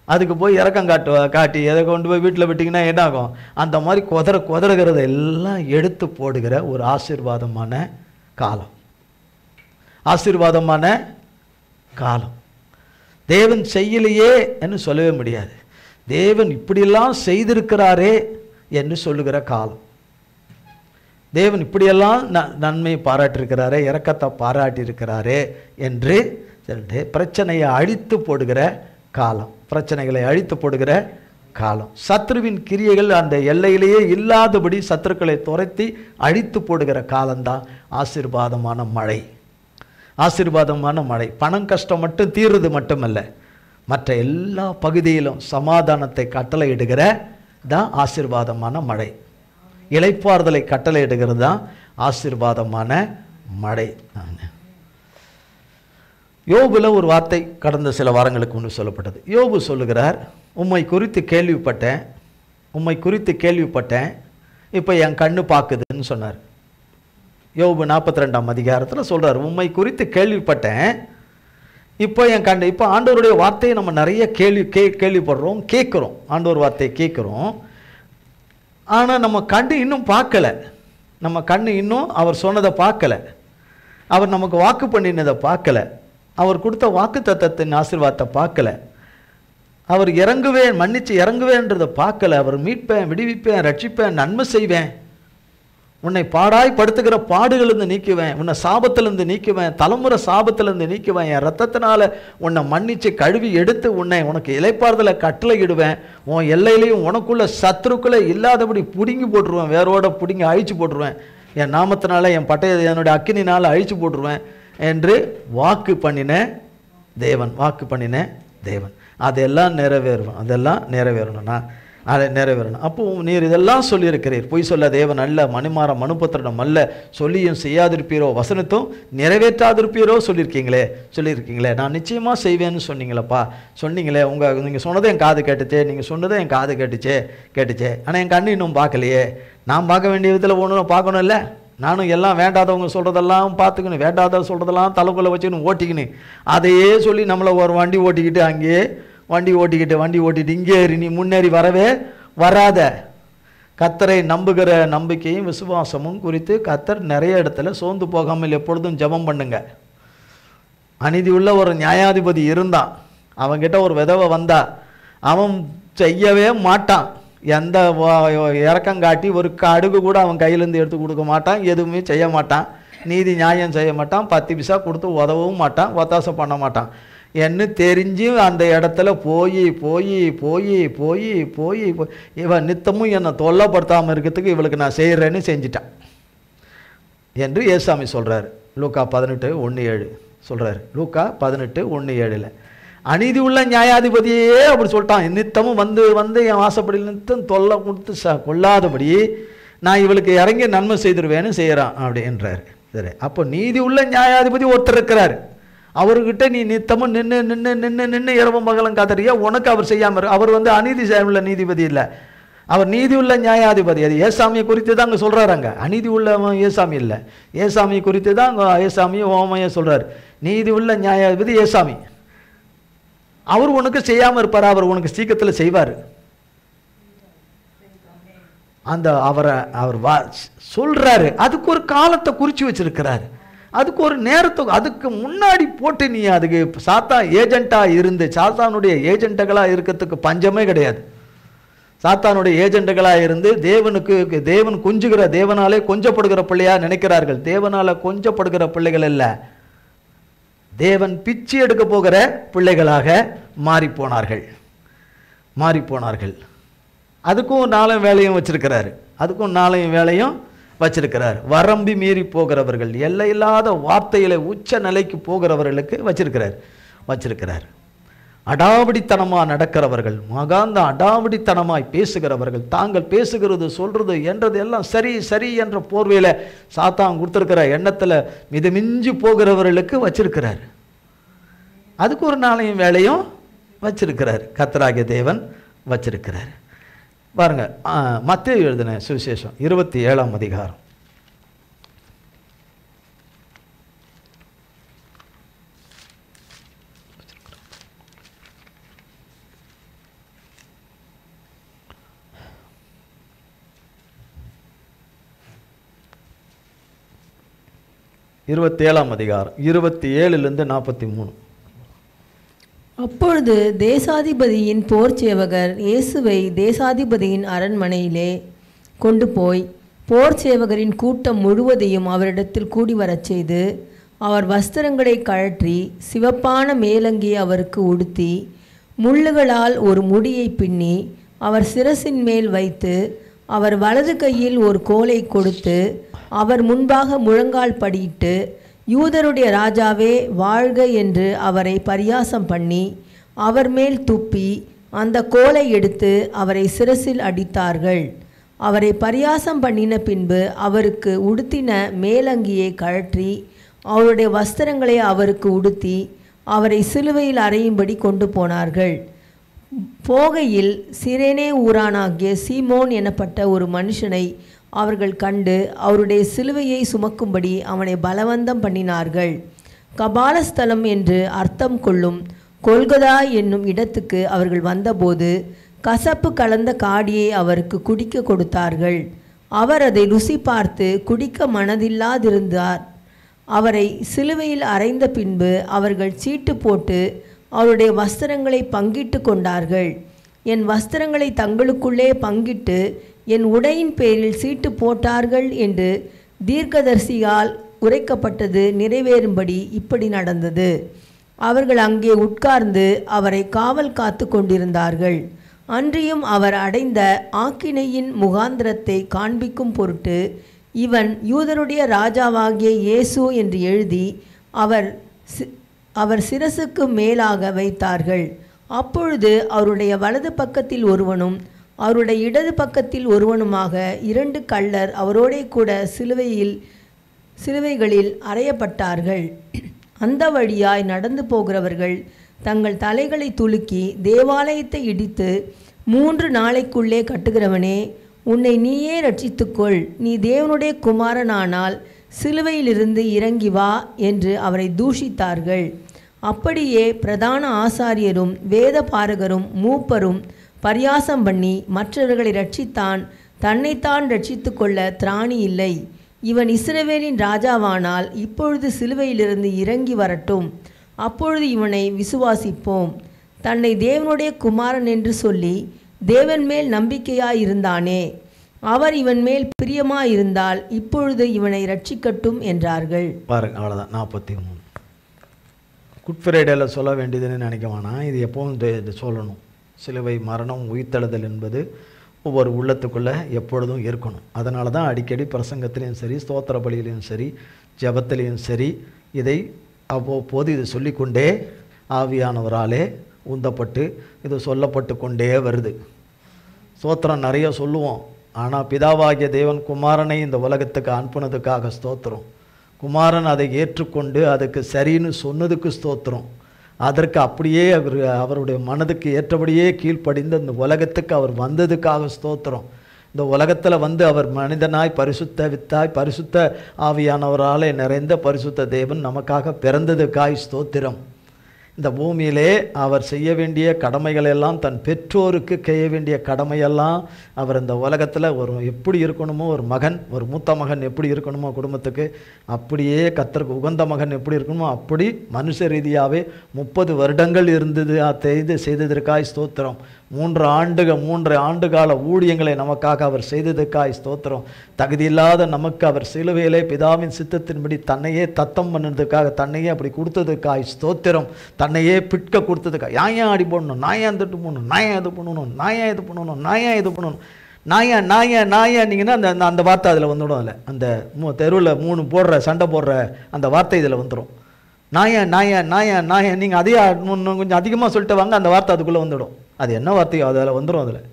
அதுக்கு போய் இறக்கம் காட்டி எதை கொண்டு போய் வீட்டில் விட்டிங்கன்னா என்ன ஆகும்? அந்த மாதிரி குதறுகிறத எல்லாம் எடுத்து போடுகிற ஒரு ஆசீர்வாதமான காலம். தேவன் செய்யலையே என்று சொல்லவே முடியாது. தேவன் இப்படியெல்லாம் செய்திருக்கிறாரே என்று சொல்லுகிற காலம். தேவன் இப்படியெல்லாம் நன்மையை பாராட்டியிருக்கிறாரே, இரக்கத்தை பாராட்டியிருக்கிறாரே என்று சொல்லிட்டு பிரச்சனையை அழித்து போடுகிற காலம். பிரச்சனைகளை அழித்து போடுகிற காலம். சத்ருவின் கிரியைகள் அந்த எல்லையிலேயே இல்லாதபடி சத்துருக்களை துரத்தி அழித்து போடுகிற காலம்தான் ஆசீர்வாதமான மழை. பணம் கஷ்டம் மட்டும் தீர்றது மட்டுமல்ல, மற்ற எல்லா பகுதியிலும் சமாதானத்தை கட்டளையிடுகிற தான் ஆசீர்வாதமான மழை. இளைப்பாறுதலை கட்டளையிடுகிறது தான் ஆசீர்வாதமான மழை. யோபுல ஒரு வார்த்தை கடந்த சில வாரங்களுக்கு முன்பு சொல்லப்பட்டது. யோபு சொல்லுகிறார், உம்மை குறித்து கேள்விப்பட்டேன், இப்போ என் கண்ணு பார்க்குதுன்னு சொன்னார். யோபு 42ஆம் அதிகாரத்தில் சொல்கிறார், உம்மை குறித்து கேள்விப்பட்டேன், இப்போ என் கண்ணு. இப்போ ஆண்டவருடைய வார்த்தையை நம்ம நிறைய கேள்விப்படுறோம், கேட்குறோம், ஆண்டவர் வார்த்தையை கேட்குறோம். ஆனால் நம்ம கண்ணு இன்னும் பார்க்கலை. நம்ம கண்ணு இன்னும் அவர் சொன்னதை பார்க்கலை. அவர் நமக்கு வாக்கு பண்ணினதை பார்க்கலை. அவர் கொடுத்த வாக்கு தத்தத்தின் ஆசீர்வாதத்தை பார்க்கலை. அவர் மன்னிச்சு இறங்குவேன்றதை பார்க்கலை. அவர் மீட்பேன், விடுவிப்பேன், ரட்சிப்பேன், நன்மை செய்வேன், உன்னை பாடாய்படுத்துகிற பாடுகளிலிருந்து நீக்குவேன், உன்னை சாபத்திலிருந்து நீக்குவேன், தலைமுறை சாபத்திலிருந்து நீக்குவேன், என் ரத்தத்தினால உன்னை மன்னிச்சு கழுவி எடுத்து உனக்கு இளைப்பாறுதலை கட்டளையிடுவேன், உன் எல்லையிலையும் உனக்குள்ள சத்துருக்களை இல்லாதபடி பிடுங்கி போட்டுருவேன், வேரோட பிடுங்கி அழிச்சு போட்டுருவேன், என் நாமத்தினால என் பட்டய என்னுடைய அக்கினினால் அழிச்சு போட்டுருவேன் என்று வாக்கு பண்ணின தேவன். அதெல்லாம் நிறைவேறணும்னா அதை நிறைவேறணும். அப்போ நீர் இதெல்லாம் சொல்லியிருக்கிறீர், பொய் சொல்ல தேவன் அல்ல, மணிமாற மனுபத்திரம் அல்ல, சொல்லியும் செய்யாதிருப்பீரோ, வசனத்தும் நிறைவேற்றாதிருப்பீரோ சொல்லியிருக்கீங்களே. நான் நிச்சயமாக செய்வேன்னு சொன்னீங்களப்பா, சொன்னீங்களே. நீங்கள் சொன்னதை என் காது கேட்டுச்சே, நீங்கள் சொன்னதை என் காது கேட்டுச்சே. ஆனால் என் கண்ணு இன்னும் பார்க்கலையே. நான் பார்க்க வேண்டிய விதத்தில் ஒன்றும் பார்க்கணும் இல்லை. நானும் எல்லாம் வேண்டாதவங்க சொல்கிறதெல்லாம் பார்த்துக்கணும், வேண்டாத சொல்கிறதெல்லாம் தலைக்குள்ளே வச்சுக்கணும், ஓட்டிக்கணும். அதையே சொல்லி நம்மளை ஒரு வண்டி ஓட்டிக்கிட்டு அங்கேயே வண்டி ஓட்டிக்கிட்டு இங்கே நீ முன்னேறி வரவே வராத. கர்த்தரை நம்புகிற நம்பிக்கையும் விசுவாசமும் குறித்து கர்த்தர் நிறைய இடத்துல சோர்ந்து போகாமல் எப்பொழுதும் ஜெபம் பண்ணுங்க. அநீதி உள்ள ஒரு நியாயாதிபதி இருந்தான், அவன்கிட்ட ஒரு விதவை வந்தா, அவன் செய்யவே மாட்டான். எந்த இறக்கம் காட்டி ஒரு கடுகு கூட அவன் கையிலேருந்து எடுத்து கொடுக்க மாட்டான், எதுவுமே செய்ய மாட்டான், நீதி நியாயம் செய்ய மாட்டான், 10 பைசா கொடுத்து உதவவும் மாட்டான், ஒத்தாசை பண்ண மாட்டான். என்ன தெரிஞ்சு அந்த இடத்துல போய் இவன் நித்தமும் என்னை தொல்லைப்படுத்தாமல் இருக்கிறதுக்கு இவளுக்கு நான் செய்கிறேன்னு செஞ்சிட்டான் என்று ஏசாமி சொல்கிறார். லூக்கா 18:1-7 சொல்கிறார். லூக்கா 18:1-7 அநீதி உள்ள நியாயாதிபதியே அப்படி சொல்லிட்டான். நித்தமும் வந்து என் வாசப்படி நித்தம் தொல்லை கொடுத்து கொள்ளாதபடி நான் இவளுக்கு இறங்கி நன்மை செய்திருவேன்னு செய்கிறான் அப்படின்றார். சரி, அப்போ நீதி உள்ள நியாயாதிபதி ஒருத்தர் இருக்கிறார். அவர்கிட்ட நீ நித்தமும் நின்று இரவு மகளும் காத்தறியா, உனக்கு அவர் செய்யாமல். அவர் அநீதி உள்ள நீதிபதி இல்லை, அவர் நீதி உள்ள நியாயாதிபதி. அது ஏசாமியை குறித்து தான் அங்கே சொல்கிறாங்க. அநீதி உள்ள ஏசாமி இல்லை, ஏசாமியை குறித்து தான் ஏசாமியும் ஓமையை சொல்கிறார். நீதி உள்ள நியாயாதிபதி ஏசாமி. அவர் உனக்கு செய்யாமல் இருப்பார், அவர் உனக்கு சீக்கிரத்தில் செய்வார். அந்த அவர் சொல்கிறாரு, அதுக்கு ஒரு காலத்தை குறித்து வச்சிருக்கிறாரு, அதுக்கு ஒரு நேரத்தை, அதுக்கு முன்னாடி போட்டு நீ அதுக்கு சாத்தான் ஏஜென்ட்டாக இருந்து சாத்தானுடைய ஏஜென்ட்டுகளாக இருக்கிறதுக்கு பஞ்சமே கிடையாது. சாத்தானுடைய ஏஜென்ட்டுகளாக இருந்து தேவன் கொஞ்சுகிற, தேவனாலே கொஞ்சப்படுகிற பிள்ளையாக நினைக்கிறார்கள். தேவனால் கொஞ்சப்படுகிற பிள்ளைகள் இல்லை, தேவன் பிச்சு எடுக்க போகிற பிள்ளைகளாக மாறிப்போனார்கள். அதுக்கும் நாளும் வேலையும் வச்சிருக்கிறார். வரம்பி மீறி போகிறவர்கள், எல்லையில்லாத வார்த்தையில உச்ச நிலைக்கு போகிறவர்களுக்கு வச்சிருக்கிறார். அடாவடித்தனமாக நடக்கிறவர்கள், மகாந்த அடாவடித்தனமாய் பேசுகிறவர்கள், தாங்கள் பேசுகிறது சொல்றது என்றது எல்லாம் சரி என்ற போர்வையில் சாத்தான் கொடுத்துருக்கிற எண்ணத்தில் மிதமிஞ்சி போகிறவர்களுக்கு வச்சிருக்கிறார். அதுக்கு ஒரு நாளையும் வேலையும் வச்சிருக்கிறார். கர்த்தராகிய தேவன் வச்சிருக்கிறார். பாருங்க, மத்தேயு எழுதின சுவிசேஷம் 27ஆம் அதிகாரம். அதிகாரம் 27 43. அப்பொழுது தேசாதிபதியின் போர் சேவகர் இயேசுவை தேசாதிபதியின் அரண்மனையிலே கொண்டு போய் போர் சேவகரின் கூட்டம் முழுவதையும் அவரிடத்தில் கூடி வரச் செய்து அவர் வஸ்திரங்களை கழற்றி சிவப்பான மேலங்கியை அவருக்கு உடுத்தி முள்ளுகளால் ஒரு முடியை பின்னி அவர் சிரசின் மேல் வைத்து அவர் வலது கையில் ஒரு கோலை கொடுத்து அவர் முன்பாக முழங்கால் படியிட்டு யூதருடைய ராஜாவே வாழ்க என்று அவரை பரியாசம் பண்ணி அவர் மேல் துப்பி அந்த கோலை எடுத்து அவரை சிரசில் அடித்தார்கள். அவரை பரியாசம் பண்ணின பின்பு அவருக்கு உடுத்தின மேலங்கியை கழற்றி அவருடைய வஸ்திரங்களை அவருக்கு உடுத்தி அவரை சிலுவையில் அறையும்படி கொண்டு போனார்கள். போகையில் சிரேனே ஊரானாகிய சீமோன் எனப்பட்ட ஒரு மனுஷனை அவர்கள் கண்டு அவருடைய சிலுவையை சுமக்கும்படி அவனை பலவந்தம் பண்ணினார்கள். கபாலஸ்தலம் என்று அர்த்தம் கொள்ளும் கொல்கதா என்னும் இடத்துக்கு அவர்கள் வந்தபோது கசப்பு கலந்த காடியை அவருக்கு குடிக்க கொடுத்தார்கள். அவர் அதை ருசி பார்த்து குடிக்க மனதில்லாதிருந்தார். அவரை சிலுவையில் அறைந்த பின்பு அவர்கள் சீட்டு போட்டு அவருடைய வஸ்திரங்களை பங்கிட்டு கொண்டார்கள். என் வஸ்திரங்களை தங்களுக்குள்ளே பங்கிட்டு என் உடையின் பேரில் சீட்டு போட்டார்கள் என்று தீர்க்கதரிசியால் உரைக்கப்பட்டது நிறைவேறும்படி இப்படி நடந்தது. அவர்கள் அங்கே உட்கார்ந்து அவரை காவல் காத்து கொண்டிருந்தார்கள். அன்றியும் அவர் அடைந்த ஆக்கினையின் முகாந்திரத்தை காண்பிக்கும் பொருட்டு இவன் யூதருடைய ராஜாவாகிய இயேசு என்று எழுதி அவர் சிரசுக்கு மேலாக வைத்தார்கள். அப்பொழுது அவருடைய வலது பக்கத்தில் ஒருவனும் அவருடைய இடது பக்கத்தில் ஒருவனுமாக 2 கள்ளர் அவரோடே கூட சிலுவைகளில் அறையப்பட்டார்கள். அந்த வழியாய் நடந்து போகிறவர்கள் தங்கள் தலைகளை துலுக்கி, தேவாலயத்தை இடித்து 3 நாளைக்குள்ளே கட்டுகிறவனே, உன்னை நீயே ரட்சித்துக்கொள், நீ தேவனுடைய குமாரனானால் சிலுவையிலிருந்து இறங்கி வா என்று அவரை தூஷித்தார்கள். அப்படியே பிரதான ஆசாரியரும் வேத பாரகரும் மூப்பரும் பரியாசம் பண்ணி, மற்றவர்களை ரட்சித்தான், தன்னைத்தான் ரட்சித்து கொள்ள திராணி இல்லை. இவன் இஸ்ரவேலின் ராஜாவானால் இப்பொழுது சிலுவையிலிருந்து இறங்கி வரட்டும், அப்பொழுது இவனை விசுவாசிப்போம். தன்னை தேவனுடைய குமாரன் என்று சொல்லி தேவன் மேல் நம்பிக்கையாயிருந்தானே, அவர் இவன் மேல் பிரியமாயிருந்தால் இப்பொழுது இவனை ரட்சிக்கட்டும் என்றார்கள். பாருங்க, அவ்வளோதான். 43 குட் ஃப்ரைடேயில் சொல்ல வேண்டியதுன்னு நினைக்க வேணாம். இது எப்போவும் சொல்லணும். சிலுவை மரணம் உயிர்த்தெழுதல் என்பது ஒவ்வொரு உள்ளத்துக்குள்ளே எப்பொழுதும் இருக்கணும். அதனால தான் அடிக்கடி பிரசங்கத்திலையும் சரி, ஸ்தோத்திர பலியிலையும் சரி, ஜபத்திலையும் சரி, இதை அவ்வப்போது இது சொல்லிக்கொண்டே ஆவியானவராலே உந்தப்பட்டு இது சொல்லப்பட்டு கொண்டே வருது. ஸ்தோத்திரம் நிறைய சொல்லுவோம். ஆனால் பிதாவாகிய தேவன் குமாரனை இந்த உலகத்துக்கு அனுப்புனதுக்காக ஸ்தோத்திரம். குமாரன் அதை ஏற்றுக்கொண்டு அதுக்கு சரின்னு சொன்னதுக்கு ஸ்தோத்திரம். அதற்கு அப்படியே அவருடைய மனதுக்கு ஏற்றபடியே கீழ்ப்படிந்து இந்த உலகத்துக்கு அவர் வந்ததுக்காக ஸ்தோத்திரம். இந்த உலகத்தில் வந்து அவர் மனிதனாய் பரிசுத்த வித்தாய் பரிசுத்த ஆவியானவராலே நிறைந்த பரிசுத்த தேவன் நமக்காக பிறந்ததுக்காய் ஸ்தோத்திரம். இந்த பூமியிலே அவர் செய்ய வேண்டிய கடமைகளெல்லாம், தன் பெற்றோருக்கு செய்ய வேண்டிய கடமையெல்லாம் அவர் இந்த உலகத்தில் எப்படி இருக்கணுமோ, ஒரு மகன், ஒரு மூத்த மகன் எப்படி இருக்கணுமோ குடும்பத்துக்கு, அப்படியே கர்த்தருக்கு உகந்த மகன் எப்படி இருக்கணுமோ அப்படி மனுஷ ரீதியாகவே 30 வருடங்கள் இருந்தது செய்ததற்காய் ஸ்தோத்திரம். 3 ஆண்டுகால ஊழியங்களை நமக்காக அவர் செய்ததுக்காய் ஸ்தோத்திரம். தகுதியில்லாத நமக்கு அவர் சிலுவையிலே பிதாவின் சித்தத்தின்படி தன்னையே தத்தம் பண்ணதுக்காக, தன்னையே அப்படி கொடுத்ததுக்காய் ஸ்தோத்திரம். தன்னையே பிட்க கொடுத்ததுக்காக. ஏன் அடி போடணும், நான் ஏன் திட்டு போடணும், நான் ஏன் இது பண்ணணும், நான் ஏன் இது பண்ணணும், நான் ஏன் இது பண்ணணும், நாயன்னிங்கன்னா அந்த வார்த்தை அதில் வந்துடும். அதில் அந்த தெருவில் 3 போடுற சண்டை போடுற அந்த வார்த்தை இதில் வந்துடும். நாயன் நீங்கள் அதையே கொஞ்சம் அதிகமாக சொல்லிட்டு வாங்க, அந்த வார்த்தை அதுக்குள்ளே வந்துடும். அது என்ன வார்த்தையோ அதில் வந்துடும். அதில்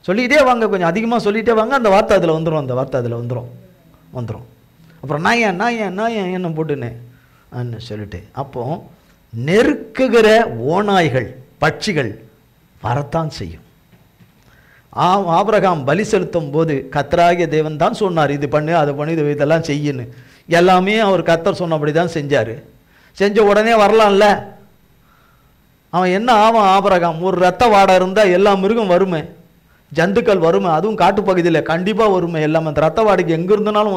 சொல்லிகிட்டே வாங்க, கொஞ்சம் அதிகமாக சொல்லிகிட்டே வாங்க, அந்த வார்த்தை அதில் வந்துடும். அந்த வார்த்தை அதில் வந்துடும். அப்புறம் நாயன் என்ன போட்டுன்னு சொல்லிட்டு, அப்போ நெருக்குகிற ஓநாய்கள் பட்சிகள் வரத்தான் செய்யும். ஆபிரகாம் பலி செலுத்தும் போது கர்த்தராகிய தேவன் தான் சொன்னார், இது பண்ணு, அதை பண்ணு, இதெல்லாம் செய்யுன்னு. எல்லாமே அவர் கர்த்தர் சொன்னபடி தான் செஞ்சார். செஞ்ச உடனே வரலாம்ல. அவன் என்ன ஆவான் ஆபிரகாம்? ஒரு ரத்த வாடை இருந்தால் எல்லா மிருகம் வருமே, ஜந்துக்கள் வருமே, அதுவும் காட்டுப்பகுதியில் கண்டிப்பாக வருமே. எல்லாமே அந்த ரத்த வாடைக்கு எங்கே இருந்தாலும்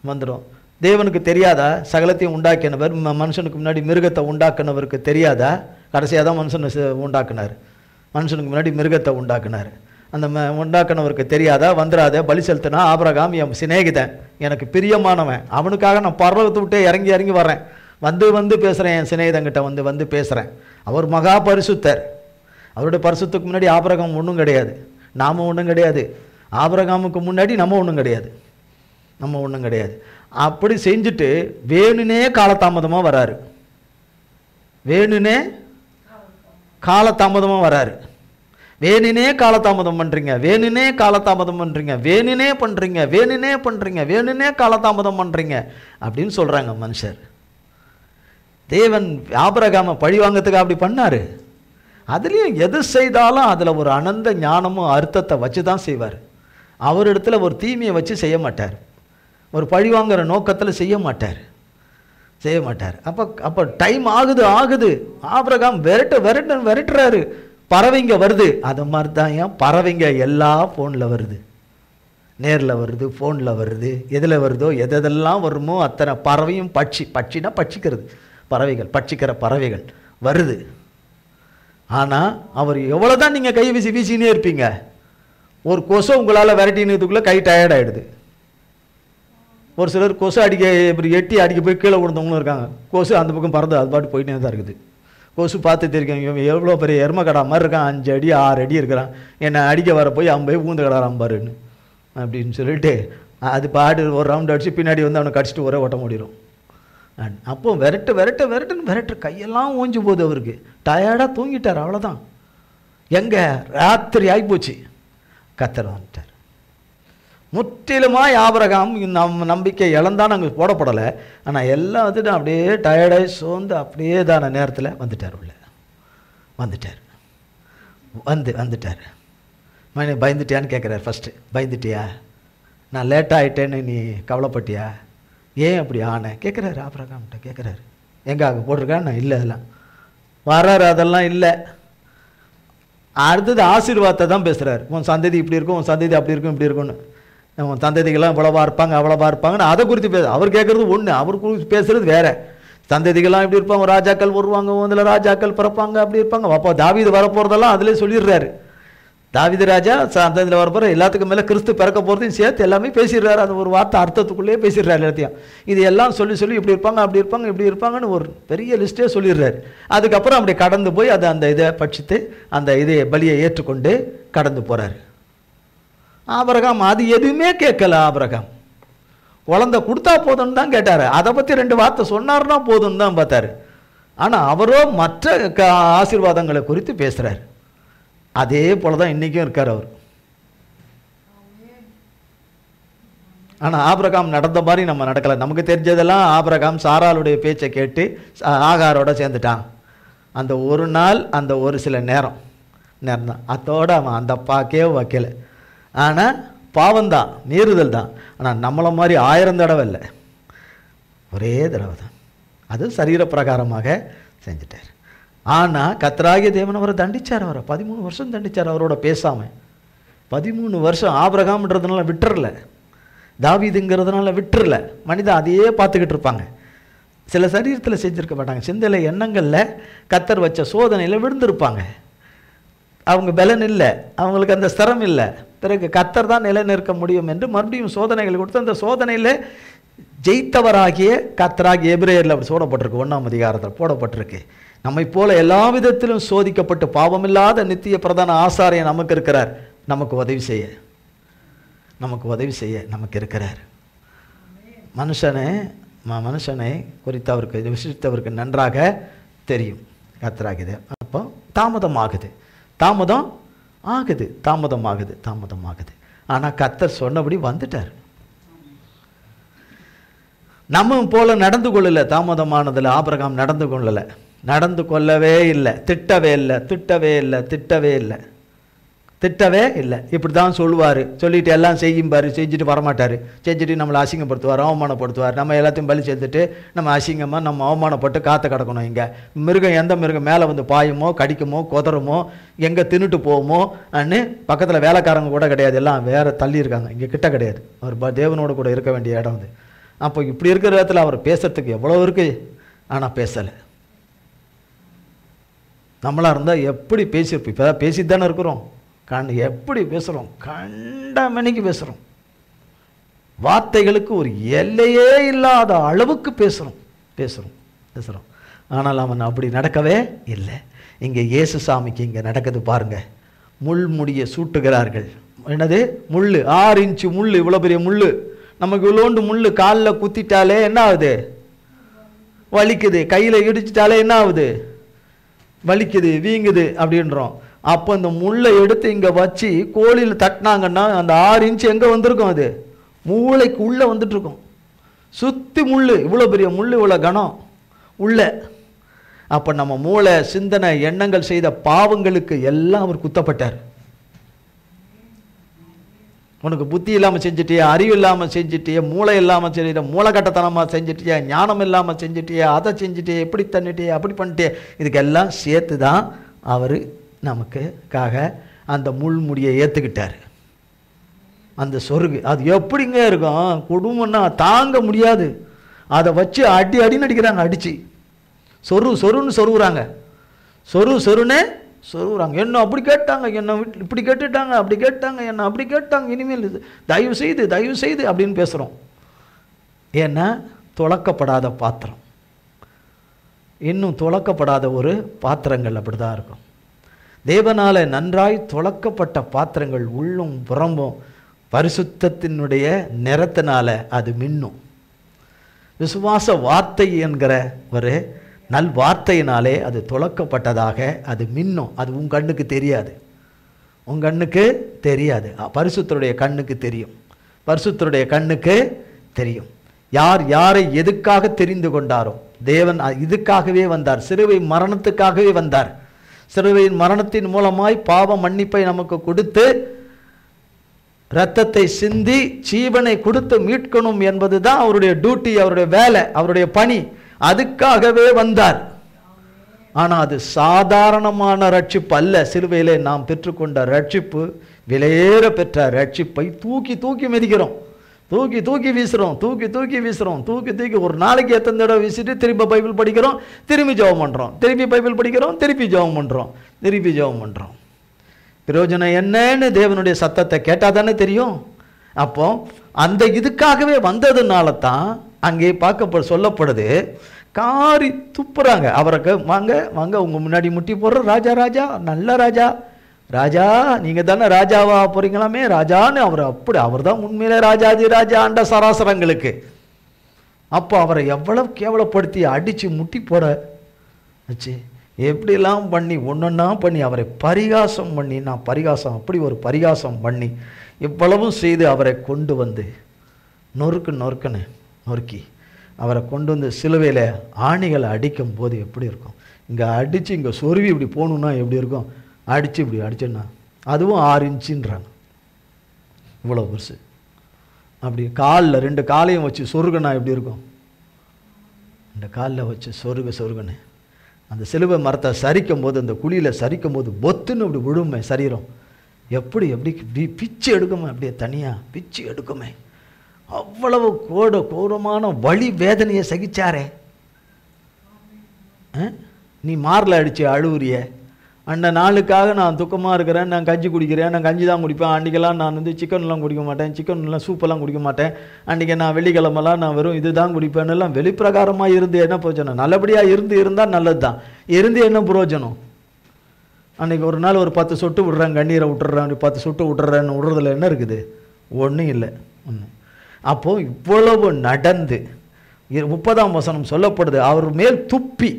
வந்துடும். தேவனுக்கு தெரியாதா? சகலத்தையும் உண்டாக்கினவர், மனுஷனுக்கு முன்னாடி மிருகத்தை உண்டாக்குனவருக்கு தெரியாதா? கடைசியாக தான் மனுஷனை உண்டாக்குனார். மனுஷனுக்கு முன்னாடி மிருகத்தை உண்டாக்குனார். அந்த உண்டாக்குனவருக்கு தெரியாதா? வந்துடாத, பலி செலுத்தினா ஆபிரகாம் என் சிநேகிதன், எனக்கு பிரியமானவன், அவனுக்காக நான் பர்வத்தை விட்டே இறங்கி வர்றேன், வந்து பேசுகிறேன், என் சிநேகிதங்கிட்ட வந்து பேசுகிறேன். அவர் மகா பரிசுத்தர். அவருடைய பரிசுத்துக்கு முன்னாடி ஆபிரகாம் ஒன்றும் கிடையாது, நாம் ஒன்றும் கிடையாது. ஆபிரகாமுக்கு முன்னாடி நம்ம ஒன்றும் கிடையாது. அப்படி செஞ்சுட்டு வேணுனே காலதாமதமாக வராரு. வேணுனே காலதாமதம் பண்ணுறீங்க, வேணுனே காலதாமதம் பண்ணுறீங்க அப்படின்னு சொல்கிறாங்க மனுஷர். தேவன் ஆபிரகாமை பழி வாங்கிறதுக்கு அப்படி பண்ணார். அதுலேயும் எது செய்தாலும் அதில் ஒரு அனந்த ஞானமும் அர்த்தத்தை வச்சு தான் செய்வார். அவரிடத்துல ஒரு தீமையை வச்சு செய்ய மாட்டார், ஒரு பழி வாங்குற நோக்கத்தில் செய்ய மாட்டார். அப்போ டைம் ஆகுது. ஆபிரகாம் விரட்டுறாரு, பறவைங்க வருது. அது மாதிரி தான் ஏன் பறவைங்க எல்லா ஃபோனில் வருது, நேரில் வருது, ஃபோனில் வருது, எதில் வருதோ எதெல்லாம் வருமோ அத்தனை பறவையும் பட்சினா பட்சிக்கிறது, பறவைகள், பட்சிக்கிற பறவைகள் வருது. ஆனால் அவர் எவ்வளோ தான் நீங்கள் கை வீசினே இருப்பீங்க, ஒரு கொசு உங்களால் விரட்டினதுக்குள்ளே கை டயர்டாகிடுது. ஒரு சிலர் கொசு இப்படி எட்டி அடிக்க போய் கீழே விழுந்தவங்களும் இருக்காங்க. கொசு அந்த பக்கம் பறந்து அது பாட்டு போயிட்டே தான் இருக்குது. கொசு பார்த்து தெரியும், எவ்வளோ பெரிய எருமக்கடா மாதிரி இருக்கான், 5 அடி 6 அடி இருக்கிறான், என்னை அடிக்க வர போய் அவன் போய் ஊந்து கிடாரான் பாருன்னு அப்படின்னு சொல்லிட்டு அது பாடு ஒரு ரவுண்ட் அடித்து பின்னாடி வந்து அவனை கடிச்சிட்டு ஒரே ஓட்ட முடியும். அப்போ விரட்டு கையெல்லாம் ஓஞ்சி போகுது. அவருக்கு டயர்டாக தூங்கிட்டார், அவ்வளோதான். எங்கே ராத்திரி ஆகிப்போச்சு, கர்த்தர் வந்துட்டார். முற்றிலுமாய் ஆபிரகாம் நம்பிக்கை இழந்தான் அங்கே போடப்படலை. ஆனால் எல்லாம் வந்துட்டு அப்படியே டயர்டாகி சோர்ந்து அப்படியே தான நேரத்தில் வந்துட்டார். உள்ள வந்துட்டார். வந்துட்டார். மணி பயந்துட்டியான்னு கேட்குறாரு. ஃபஸ்ட்டு பயந்துட்டியா, நான் லேட்டாக ஆகிட்டேன்னு நீ கவலைப்பட்டியா, ஏன் அப்படி ஆனேன் கேட்குறாரு. ஆபிரகாம்கிட்ட கேட்குறாரு. எங்கே அங்கே போட்டிருக்கான்னு நான் இல்லை, அதெல்லாம் வர்றாரு, அதெல்லாம் இல்லை. அடுத்தது ஆசீர்வாதத்தை தான் பேசுகிறார். உன் சந்ததி இப்படி இருக்கும், உன் சந்ததி அப்படி இருக்கும், இப்படி இருக்கும்னு. உன் சந்ததிகள்லாம் இவ்வளவா இருப்பாங்க, அவ்வளவா இருப்பாங்கன்னு அதை குறித்து அவர் கேட்குறது ஒன்று, அவர் குறித்து பேசுகிறது வேறு. சந்ததிகள்லாம் இப்படி இருப்பாங்க, ராஜாக்கள் வருவாங்க, அதில் ராஜாக்கள் பிறப்பாங்க, அப்படி இருப்பாங்க. அப்போ தாவீது வரப்போகிறதெல்லாம் அதிலே சொல்லிடுறாரு. தாவீது ராஜா சந்ததியில் வரப்போகிற எல்லாத்துக்கும் மேலே கிறிஸ்து பிறக்க போகிறதையும் சேர்த்து எல்லாமே பேசிடுறாரு. அந்த ஒரு வார்த்தை அர்த்தத்துக்குள்ளேயே பேசிடுறாரு எல்லாத்தையும். இது எல்லாம் சொல்லி இப்படி இருப்பாங்க, அப்படி இருப்பாங்க, இப்படி இருப்பாங்கன்னு ஒரு பெரிய லிஸ்ட்டே சொல்லிடுறாரு. அதுக்கப்புறம் அப்படி கடந்து போய் அந்த இதை பட்சித்து அந்த இதை பலியை ஏற்றுக்கொண்டு கடந்து போகிறாரு. ஆபிரகாம் அது எதுவுமே கேட்கல. ஆபிரகாம் குழந்தை கொடுத்தா போதும்னு தான் கேட்டார். அதை பற்றி 2 வார்த்தை சொன்னார்னா போதும்னு தான் பார்த்தாரு. ஆனால் அவரோ மற்ற ஆசீர்வாதங்களை குறித்து பேசுகிறார். அதே போல தான் இன்றைக்கும் இருக்கார் அவர். ஆனால் ஆபிரகாம் நடந்த மாதிரி நம்ம நடக்கலை. நமக்கு தெரிஞ்சதெல்லாம் ஆபிரகாம் சாராளுடைய பேச்சை கேட்டு ஆகாரோட சேர்ந்துட்டான். அந்த ஒரு நாள், அந்த ஒரு சில நேரம் தான். அதோடு அவன் அந்த பாக்கே வைக்கலை. ஆனால் பாவம்தான், மீறுதல் தான். ஆனால் நம்மளை மாதிரி 1000 தடவை இல்லை, ஒரே தடவை தான். அது சரீர பிரகாரமாக செஞ்சிட்டார். ஆனால் கர்த்தராகிய தேவன் அவரை தண்டிச்சார். அவரை 13 வருஷம் தண்டிச்சார் அவரோட பேசாமல். 13 வருஷம் ஆபிரகாம்ன்றதுனால விட்டுறல, தாவீதுங்கிறதுனால விட்டுறல. மனிதன் அதையே பார்த்துக்கிட்டு இருப்பாங்க. சில சரீரத்தில் செஞ்சுருக்க மாட்டாங்க, சிந்தையில எண்ணங்களில் கர்த்தர் வச்ச சோதனையில் விழுந்திருப்பாங்க. அவங்க பலன் இல்லை, அவங்களுக்கு அந்த ஸ்திரம் இல்லை. பிறகு கர்த்தர் தான் நிலைநிற்க முடியும் என்று மறுபடியும் சோதனைகள் கொடுத்து அந்த சோதனையில் ஜெயித்தவராகிய கர்த்தராகிய எபிரேயரில் அப்படி போடப்பட்டிருக்கு, 1ஆம் அதிகாரத்தில் போடப்பட்டிருக்கு. நம்மை போல எல்லா விதத்திலும் சோதிக்கப்பட்டு பாவமில்லாத நித்திய பிரதான ஆசாரியன் நமக்கு இருக்கிறார். நமக்கு உதவி செய்ய நமக்கு இருக்கிறார். மனுஷனை குறித்து அவருக்கு விசித்தவருக்கு நன்றாக தெரியும். கர்த்தராகியது. அப்போ தாமதம் ஆகுது. ஆனால் கர்த்தர் சொன்னபடி வந்துட்டார். நம்ம போல நடந்து கொள்ளலை. தாமதமானதில் ஆபிரகாம் நடந்து கொள்ளவே இல்லை. திட்டவே இல்லை. இப்படி தான் சொல்லுவார். சொல்லிட்டு எல்லாம் செய்யும்பார், செஞ்சுட்டு வரமாட்டார். செஞ்சுட்டு நம்மளை அசிங்கப்படுத்துவார், அவமானப்படுத்துவார். நம்ம எல்லாத்தையும் பலி சேர்த்துட்டு நம்ம அசிங்கமாக நம்ம அவமானப்பட்டு காற்று கிடக்கணும். இங்கே மிருகம், எந்த மிருகம் மேலே வந்து பாயுமோ, கடிக்குமோ, குதறுமோ, எங்கே தின்னுட்டு போவோமோ அன்னு பக்கத்தில் வேலைக்காரங்க கூட கிடையாது, எல்லாம் வேறு தள்ளி இருக்காங்க. இங்கே கிட்ட கிடையாது. அவர் தேவனோடு கூட இருக்க வேண்டிய இடம் அது. அப்போ இப்படி இருக்கிற இடத்துல அவர் பேசுறதுக்கு எவ்வளோ இருக்குது, ஆனால் பேசலை. நம்மளாக இருந்தால் எப்படி பேசியிருப்போம். இப்போ தான் பேசிட்டு தானே இருக்கிறோம். எப்படி பேசுகிறோம், கண்டமணிக்கு பேசுகிறோம். வார்த்தைகளுக்கு ஒரு எல்லையே இல்லாத அளவுக்கு பேசுகிறோம். ஆனால் அவன் அப்படி நடக்கவே இல்லை. இங்கே இயேசு சாமிக்கு இங்கே நடக்குது பாருங்க. முள்முடியை சூட்டுகிறார்கள். என்னது முள், 6 இன்ச்சு முள், இவ்வளோ பெரிய முள். நமக்கு இவ்வளோண்டு முள் காலில் குத்திட்டாலே என்ன ஆகுது, வலிக்குது. கையில் இடிச்சிட்டாலே என்ன ஆகுது, வலிக்குது, வீங்குது அப்படின்றோம். அப்போ இந்த முள்ளை எடுத்து இங்கே வச்சு கோழியில் தட்டினாங்கன்னா அந்த 6 இன்ச்சு எங்கே வந்திருக்கும், அது மூளைக்கு உள்ளே வந்துட்டுருக்கும். சுற்றி முள், இவ்வளோ பெரிய முள், இவ்வளோ கனம் உள்ள. அப்போ நம்ம மூளை, சிந்தனை, எண்ணங்கள் செய்த பாவங்களுக்கு எல்லாம் அவர் குத்தப்பட்டார். உனக்கு புத்தி இல்லாமல் செஞ்சிட்டியா, அறிவு இல்லாமல் செஞ்சிட்டியா, மூளை இல்லாமல் செஞ்சிட்டியா, மூளைக்கட்டத்தனமாக செஞ்சிட்டியா, ஞானம் இல்லாமல் செஞ்சிட்டியா, அதை செஞ்சிட்டியா, எப்படி தண்ணிட்டியா, அப்படி பண்ணிட்டியா, இதுக்கெல்லாம் சேர்த்து தான் அவர் நமக்குக்காக அந்த முள்முடியை ஏற்றுக்கிட்டார். அந்த சொருகு அது எப்படிங்க இருக்கும், குடும்பம்னா தாங்க முடியாது. அதை வச்சு அடின்னு அடிக்கிறாங்க. அடித்து சொருன்னு சொருகுறாங்க. சொருன்னு சொருகுறாங்க. என்ன அப்படி கேட்டாங்க, என்ன இப்படி கேட்டுட்டாங்க, அப்படி கேட்டாங்க, என்ன அப்படி கேட்டாங்க, இனிமேல் இது தயவு செய்து அப்படின்னு பேசுகிறோம். ஏன்னா துளக்கப்படாத பாத்திரம், இன்னும் துளக்கப்படாத ஒரு பாத்திரங்கள் அப்படி தான் இருக்கும். தேவனால் நன்றாய் துளக்கப்பட்ட பாத்திரங்கள் உள்ளும் புறம்பும் பரிசுத்தத்தினுடைய நிறத்தினால அது மின்னும். விசுவாச வார்த்தை என்கிற ஒரு நல் வார்த்தையினாலே அது துளக்கப்பட்டதாக அது மின்னும். அது உன் கண்ணுக்கு தெரியாது, உன் கண்ணுக்கு தெரியாது. பரிசுத்தருடைய கண்ணுக்கு தெரியும், பரிசுத்தருடைய கண்ணுக்கு தெரியும். யார் யாரை எதுக்காக தெரிந்து கொண்டாரோ, தேவன் இதுக்காகவே வந்தார், சிலுவை மரணத்துக்காகவே வந்தார். சிலுவையின் மரணத்தின் மூலமாய் பாவ மன்னிப்பை நமக்கு கொடுத்து இரத்தத்தை சிந்தி ஜீவனை கொடுத்து மீட்கணும் என்பதுதான் அவருடைய டியூட்டி, அவருடைய வேலை, அவருடைய பணி. அதுக்காகவே வந்தார். ஆனால் அது சாதாரணமான ரட்சிப்பு அல்ல. சிலுவையிலே நாம் பெற்றுக்கொண்ட ரட்சிப்பு, விலையேற பெற்ற ரட்சிப்பை தூக்கி தூக்கி மிதிக்கிறோம், தூக்கி தூக்கி வீசுகிறோம், தூக்கி தூக்கி வீசுகிறோம், தூக்கி தூக்கி ஒரு நாளைக்கு எத்தனை தடவை வீசிட்டு திரும்ப பைபிள் படிக்கிறோம், திரும்பி ஜெபம் பண்ணுறோம், திருப்பி பைபிள் படிக்கிறோம், திருப்பி ஜெபம் பண்ணுறோம், திருப்பி ஜெபம் பண்ணுறோம். பிரயோஜனம் என்னன்னு தேவனுடைய சத்தத்தை கேட்டால் தானே தெரியும். அப்போ அந்த இதுக்காகவே வந்ததுனால தான் அங்கே சொல்லப்படுது, காரி துப்புறாங்க அவருக்கு. வாங்க வாங்க உங்கள் முன்னாடி முட்டி போடுற ராஜா, ராஜா, நல்ல ராஜா, ராஜா நீங்கள் தானே ராஜாவா போறீங்களாமே, ராஜான்னு அவர் தான் உண்மையிலே ராஜாதி ராஜா ஆண்ட சராசரங்களுக்கு. அப்போ அவரை எவ்வளவு கேவலப்படுத்தி அடித்து முட்டி போட வச்சு எப்படிலாம் பண்ணி ஒன்றொன்னா பண்ணி அவரை பரிகாசம் பண்ணி, நான் பரிகாசம் அப்படி ஒரு பரிகாசம் பண்ணி இவ்வளவும் செய்து அவரை கொண்டு வந்து நொறுக்குன்னு நொறுக்கி அவரை கொண்டு வந்து சிலுவையில் ஆணிகளை அடிக்கும் போது எப்படி இருக்கும்? இங்கே அடித்து இங்கே சொருவி இப்படி போகணுன்னா எப்படி இருக்கும்? அடித்து இப்படி அடிச்சோன்னா அதுவும் 6 இன்ச்சுன்றாங்க, இவ்வளோ பெருசு. அப்படி காலில் 2 காலையும் வச்சு சொருகுனா எப்படி இருக்கும்? 2 காலில் வச்சு சொருகுன்னு அந்த சிலுவை மரத்தை சரிக்கும் போது, அந்த குழியில் சரிக்கும் போது பொத்துன்னு அப்படி விழுமே சரீரம். எப்படி பிச்சு எடுக்குமே, அப்படியே தனியாக பிச்சு எடுக்குமே. அவ்வளவு கோரமான வலி வேதனையை சகிச்சாரே. நீ மாரில் அடித்து அழுவுறிய, அந்த நாளுக்காக நான் துக்கமாக இருக்கிறேன், நான் கஞ்சி குடிக்கிறேன், நான் கஞ்சி தான் குடிப்பேன், அன்றைக்கெல்லாம் நான் சிக்கன்லாம் குடிக்க மாட்டேன், சிக்கன்லாம் சூப்பெல்லாம் குடிக்க மாட்டேன், அன்றைக்கி நான் வெள்ளிக்கிழமெல்லாம் நான் வெறும் இது தான் குடிப்பேன்னெல்லாம் வெளிப்பிரகாரமாக இருந்து என்ன பிரயோஜனம்? நல்லபடியாக இருந்தால் நல்லது தான், இருந்து என்ன பிரயோஜனம்? அன்றைக்கி ஒரு நாள் ஒரு 10 சொட்டு விட்றேன், கண்ணீரை விட்டுறேன், 10 சொட்டு விட்டுறேன்னு விடுறதுல என்ன இருக்குது? ஒன்றும் இல்லை. அப்போது இவ்வளவு நடந்து 30ஆம் வசனம் சொல்லப்படுது, அவர் மேல் துப்பி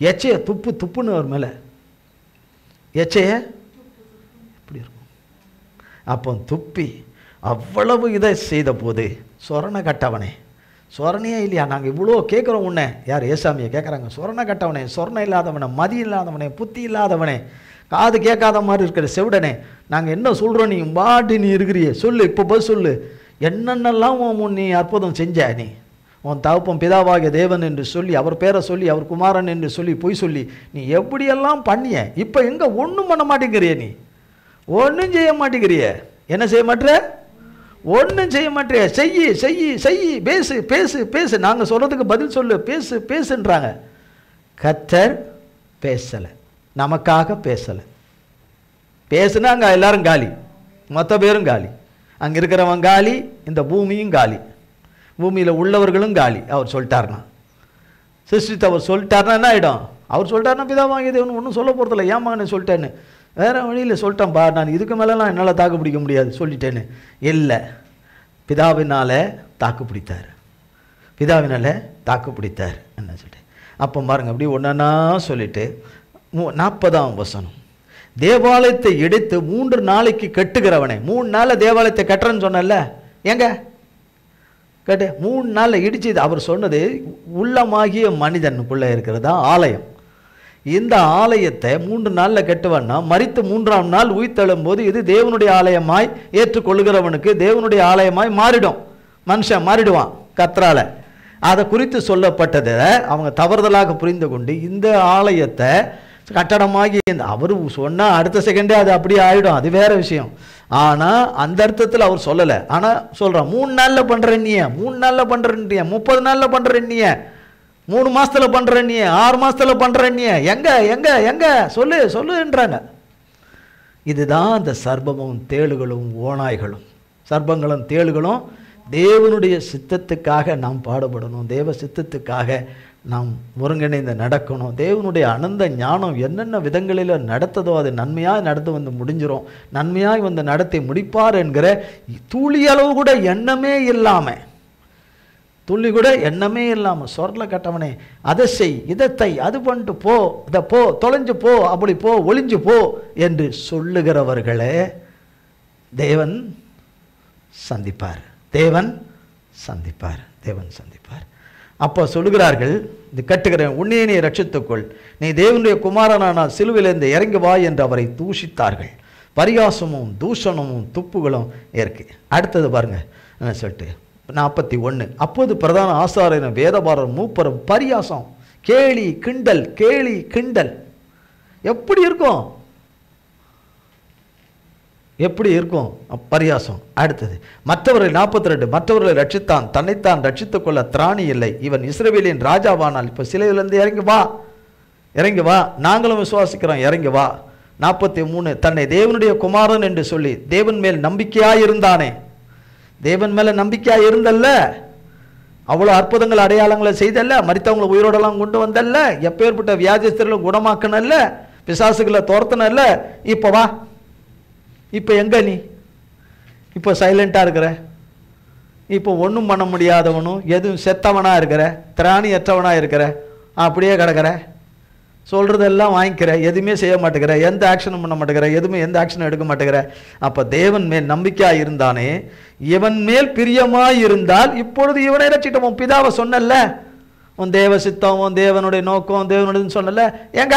எச்சைய துப்புன்னு அவர் மேலே எச்சைய எப்படி இருக்கும்? அப்போ துப்பி அவ்வளவு இதை செய்த போது, சொரண கட்டவனே, சொரணையே இல்லையா? நாங்கள் இவ்வளோ கேட்குறோம் உன்னை, யார் ஏசாமியை கேட்குறாங்க, சொரண கட்டவனே, சொரணை இல்லாதவனே, மதி இல்லாதவனே, புத்தி இல்லாதவனே, காது கேட்காத மாதிரி இருக்கிற செவிடனே, நாங்கள் என்ன சொல்கிறோம், நீ பாட்டி நீ இருக்கிறியே, சொல்லு, இப்போ போய் சொல்லு, என்னென்னலாம் நீ அற்புதம் செஞ்ச, நீ உன் தகப்பன் பிதாவாகிய தேவன் என்று சொல்லி, அவர் பேரை சொல்லி, அவர் குமாரன் என்று சொல்லி பொய் சொல்லி நீ எப்படியெல்லாம் பண்ணிய, இப்போ எங்கே ஒன்றும் பண்ண மாட்டேங்கிறிய, நீ ஒன்றும் செய்ய மாட்டேங்கிறிய. என்ன செய்ய மாட்டேற? ஒன்றும் செய்ய மாட்டேற. செய்யி, பேசு பேசு பேசு, நாங்கள் சொல்கிறதுக்கு பதில் சொல்லு, பேசுன்றாங்க. கர்த்தர் பேசலை, நமக்காக பேசலை. பேசுனா அங்கே எல்லாரும் காலி, மொத்த பேரும் காலி, அங்கே இருக்கிறவன் காலி, இந்த பூமியும் காலி, பூமியில் உள்ளவர்களும் காலி. அவர் சொல்லிட்டார்னா, சிருஷ்டித்து அவர் சொல்லிட்டார்னா என்ன ஆகிடும்? அவர் சொல்லிட்டார்னா பிதாவாகிய தேவன் ஒன்றும் சொல்ல போகிறதில்ல, ஏன் மகனை சொல்லிட்டேன்னு வேறு வழியில் சொல்லிட்டேன் பா, நான் இதுக்கு மேலெலாம் என்னால் தாக்கு பிடிக்க முடியாது சொல்லிட்டேன்னு. இல்லை, பிதாவினால் தாக்கு பிடித்தார், பிதாவினால் தாக்கு பிடித்தார் என்ன சொல்லிட்டேன். அப்போ பாருங்க, அப்படி ஒன்றா சொல்லிட்டு 40ஆம் வசனம், தேவாலயத்தை எடுத்து 3 நாளைக்கு கட்டுகிறவனே. 3 நாளில் தேவாலயத்தை கட்டுறேன்னு சொன்னல, எங்க கேட்டு 3 நாளில் இடிச்சு. அவர் சொன்னது உள்ளமாகிய மனிதனுக்குள்ளே இருக்கிறதா ஆலயம். இந்த ஆலயத்தை 3 நாளில் கட்டுவான்னா, மரித்து 3ஆம் நாள் உயிர்த்தெழும் போது இது தேவனுடைய ஆலயமாய் ஏற்றுக்கொள்கிறவனுக்கு தேவனுடைய ஆலயமாய் மாறிடும், மனுஷன் மாறிடுவான் கர்த்தரால. அதை குறித்து சொல்லப்பட்டதை அவங்க தவறுதலாக புரிந்து கொண்டு இந்த ஆலயத்தை கட்டடமாகி, அவர் சொன்னால் அடுத்த செகண்டே அது அப்படியே ஆகிடும், அது வேற விஷயம். ஆனால் அந்த அர்த்தத்தில் அவர் சொல்லலை. ஆனால் சொல்கிறான், 3 நாளில் பண்ணுறேன் நீ, 3 நாளில் பண்ணுறேன் நீ, 30 நாளில் பண்ணுறேன் நீ, 3 மாதத்தில் பண்ணுறேன் நீ, 6 மாதத்தில் பண்ணுறேன் நீ, எங்க சொல்லுன்றாங்க. இதுதான் அந்த சர்ப்பமும் தேளுகளும் ஓநாய்களும், சர்ப்பங்களும் தேளுகளும் தேவனுடைய சித்தத்துக்காக நாம் பாடுபடணும், தேவ சித்தத்துக்காக நாம் ஒருங்கிணைந்து நடக்கணும். தேவனுடைய அனந்த ஞானம் என்னென்ன விதங்களில் நடத்ததோ அது நன்மையாக நடந்து வந்து முடிஞ்சிடும், நன்மையாக வந்து நடத்தி முடிப்பார் என்கிற துளி அளவு கூட எண்ணமே இல்லாமல் துள்ளி கூட எண்ணமே இல்லாமல் சொர்ல கட்டவனே அதை செய் இதை அது பண்ணிட்டு போ, இதை போ, தொலைஞ்சு போ, அப்படி போ, ஒளிஞ்சு போ என்று சொல்லுகிறவர்களே தேவன் சந்திப்பார். தேவன் சந்திப்பார். தேவன் சந்திப்பார். அப்போ சொல்லுகிறார்கள், இது கட்டுகிறேன், உன்னையே நீ ரட்சித்துக்கொள், நீ தேவனுடைய குமாரனானால் சிலுவிலிருந்து இறங்கி வா என்று அவரை தூஷித்தார்கள். பரியாசமும் தூஷணமும் துப்புகளும் இருக்கு. அடுத்தது பாருங்க என்ன சொல்லிட்டு 41. அப்போது பிரதான ஆசாரியரும் வேதபாரரும் மூப்பரும் பரியாசம், கேலி கிண்டல், கேலி கிண்டல். எப்படி இருக்கும்? எப்படி இருக்கும் பரியாசம்? அடுத்தது மற்றவர்களை 42 மற்றவர்களை ரட்சித்தான், தன்னைத்தான் ரட்சித்துக் கொள்ள திராணி இல்லை, இவன் இஸ்ரவேலின் ராஜாவானால் இப்போ சிலையிலிருந்து இறங்கி வா, இறங்கி வா, நாங்களும் விசுவாசிக்கிறோம், இறங்கி வா. 43 தன்னை தேவனுடைய குமாரன் என்று சொல்லி தேவன் மேல் நம்பிக்கையாய் இருந்தானே, தேவன் மேல நம்பிக்கையாய் இருந்தல்ல, அவ்வளோ அற்புதங்கள் அடையாளங்களை செய்தல்ல, மரித்தவங்களை உயிரோடெல்லாம் கொண்டு வந்தல்ல, எப்பேற்பட்ட வியாதிஸ்தர்களும் குணமாக்கணல்ல, பிசாசுகளை துரத்தனல்ல, இப்போ வா, இப்போ எங்க நீ இப்போ சைலண்டாக இருக்கிற, இப்போ ஒன்றும் பண்ண முடியாதவனும் எதுவும் செத்தவனாக இருக்கிற, திராணியற்றவனாக இருக்கிற, அப்படியே கிடக்கிற, சொல்கிறதெல்லாம் வாங்கிக்கிற, எதுவுமே செய்ய மாட்டேங்கிற, எந்த ஆக்ஷனும் பண்ண மாட்டேங்கிற, எதுவுமே எந்த ஆக்ஷனும் எடுக்க மாட்டேங்கிற. அப்போ தேவன் மேல் நம்பிக்கையாக இருந்தானே, இவன் மேல் பிரியமாக இருந்தால் இப்பொழுது இவனை ரட்சிட்டோம். உன் பிதாவை சொன்னல, உன் தேவ சித்தம், உன் தேவனுடைய நோக்கம், தேவனுடையன்னு சொன்னல, எங்க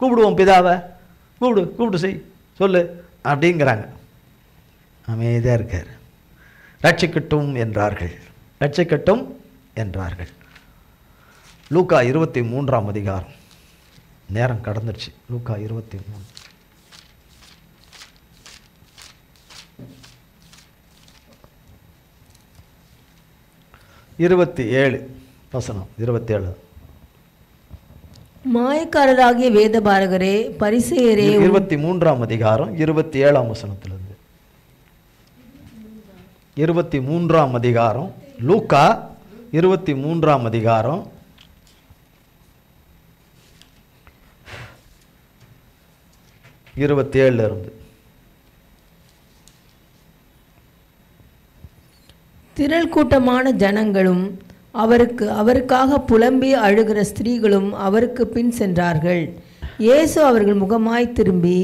கூப்பிடுவோம் பிதாவை, கூப்பிடு செய் சொல்லு அப்படிங்கிறாங்க. அமைதியாக இருக்கார். ரட்சிக்கட்டும் என்றார்கள், ரட்சிக்கட்டும் என்றார்கள். லூக்கா 23ஆம் அதிகாரம். நேரம் கடந்துருச்சு. லூக்கா 23. 27 வசனம் 27. மாயக்காரராகிய வேதபாரகரே, பரிசேயரே, 23ஆம் அதிகாரம் 27ஆம் வசனத்திலிருந்து 23ஆம் அதிகாரம், லூக்கா 23ஆம் அதிகாரம் 27 இருந்து. திரள் கூட்டமான ஜனங்களும் அவருக்காக புலம்பி அழுகிற ஸ்திரீகளும் அவருக்கு பின் சென்றார்கள். இயேசு அவர்கள் முகமாய் திரும்பி,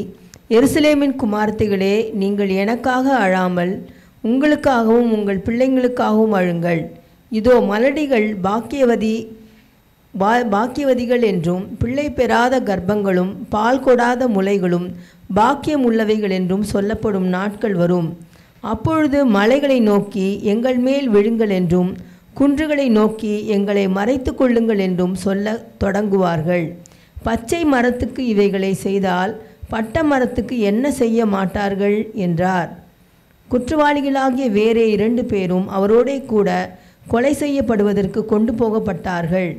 எருசலேமின் குமாரத்திகளே, நீங்கள் எனக்காக அழாமல் உங்களுக்காகவும் உங்கள் பிள்ளைங்களுக்காகவும் அழுங்கள். இதோ மலடிகள் பாக்கியவதிகள் என்றும் பிள்ளை பெறாத கர்ப்பங்களும் பால் கொடாத முலைகளும் பாக்கியம் உள்ளவைகள் என்றும் சொல்லப்படும் நாட்கள் வரும். அப்பொழுது மலைகளை நோக்கி எங்கள் மேல் விழுங்கள் என்றும் குன்றுகளை நோக்கி எங்களை மறைத்து கொள்ளுங்கள் என்றும் சொல்ல தொடங்குவார்கள். பச்சை மரத்துக்கு இவைகளை செய்தால் பட்ட மரத்துக்கு என்ன செய்ய மாட்டார்கள் என்றார். குற்றவாளிகளாகிய வேறே 2 பேரும் அவரோடே கூட கொலை செய்யப்படுவதற்கு கொண்டு போகப்பட்டார்கள்.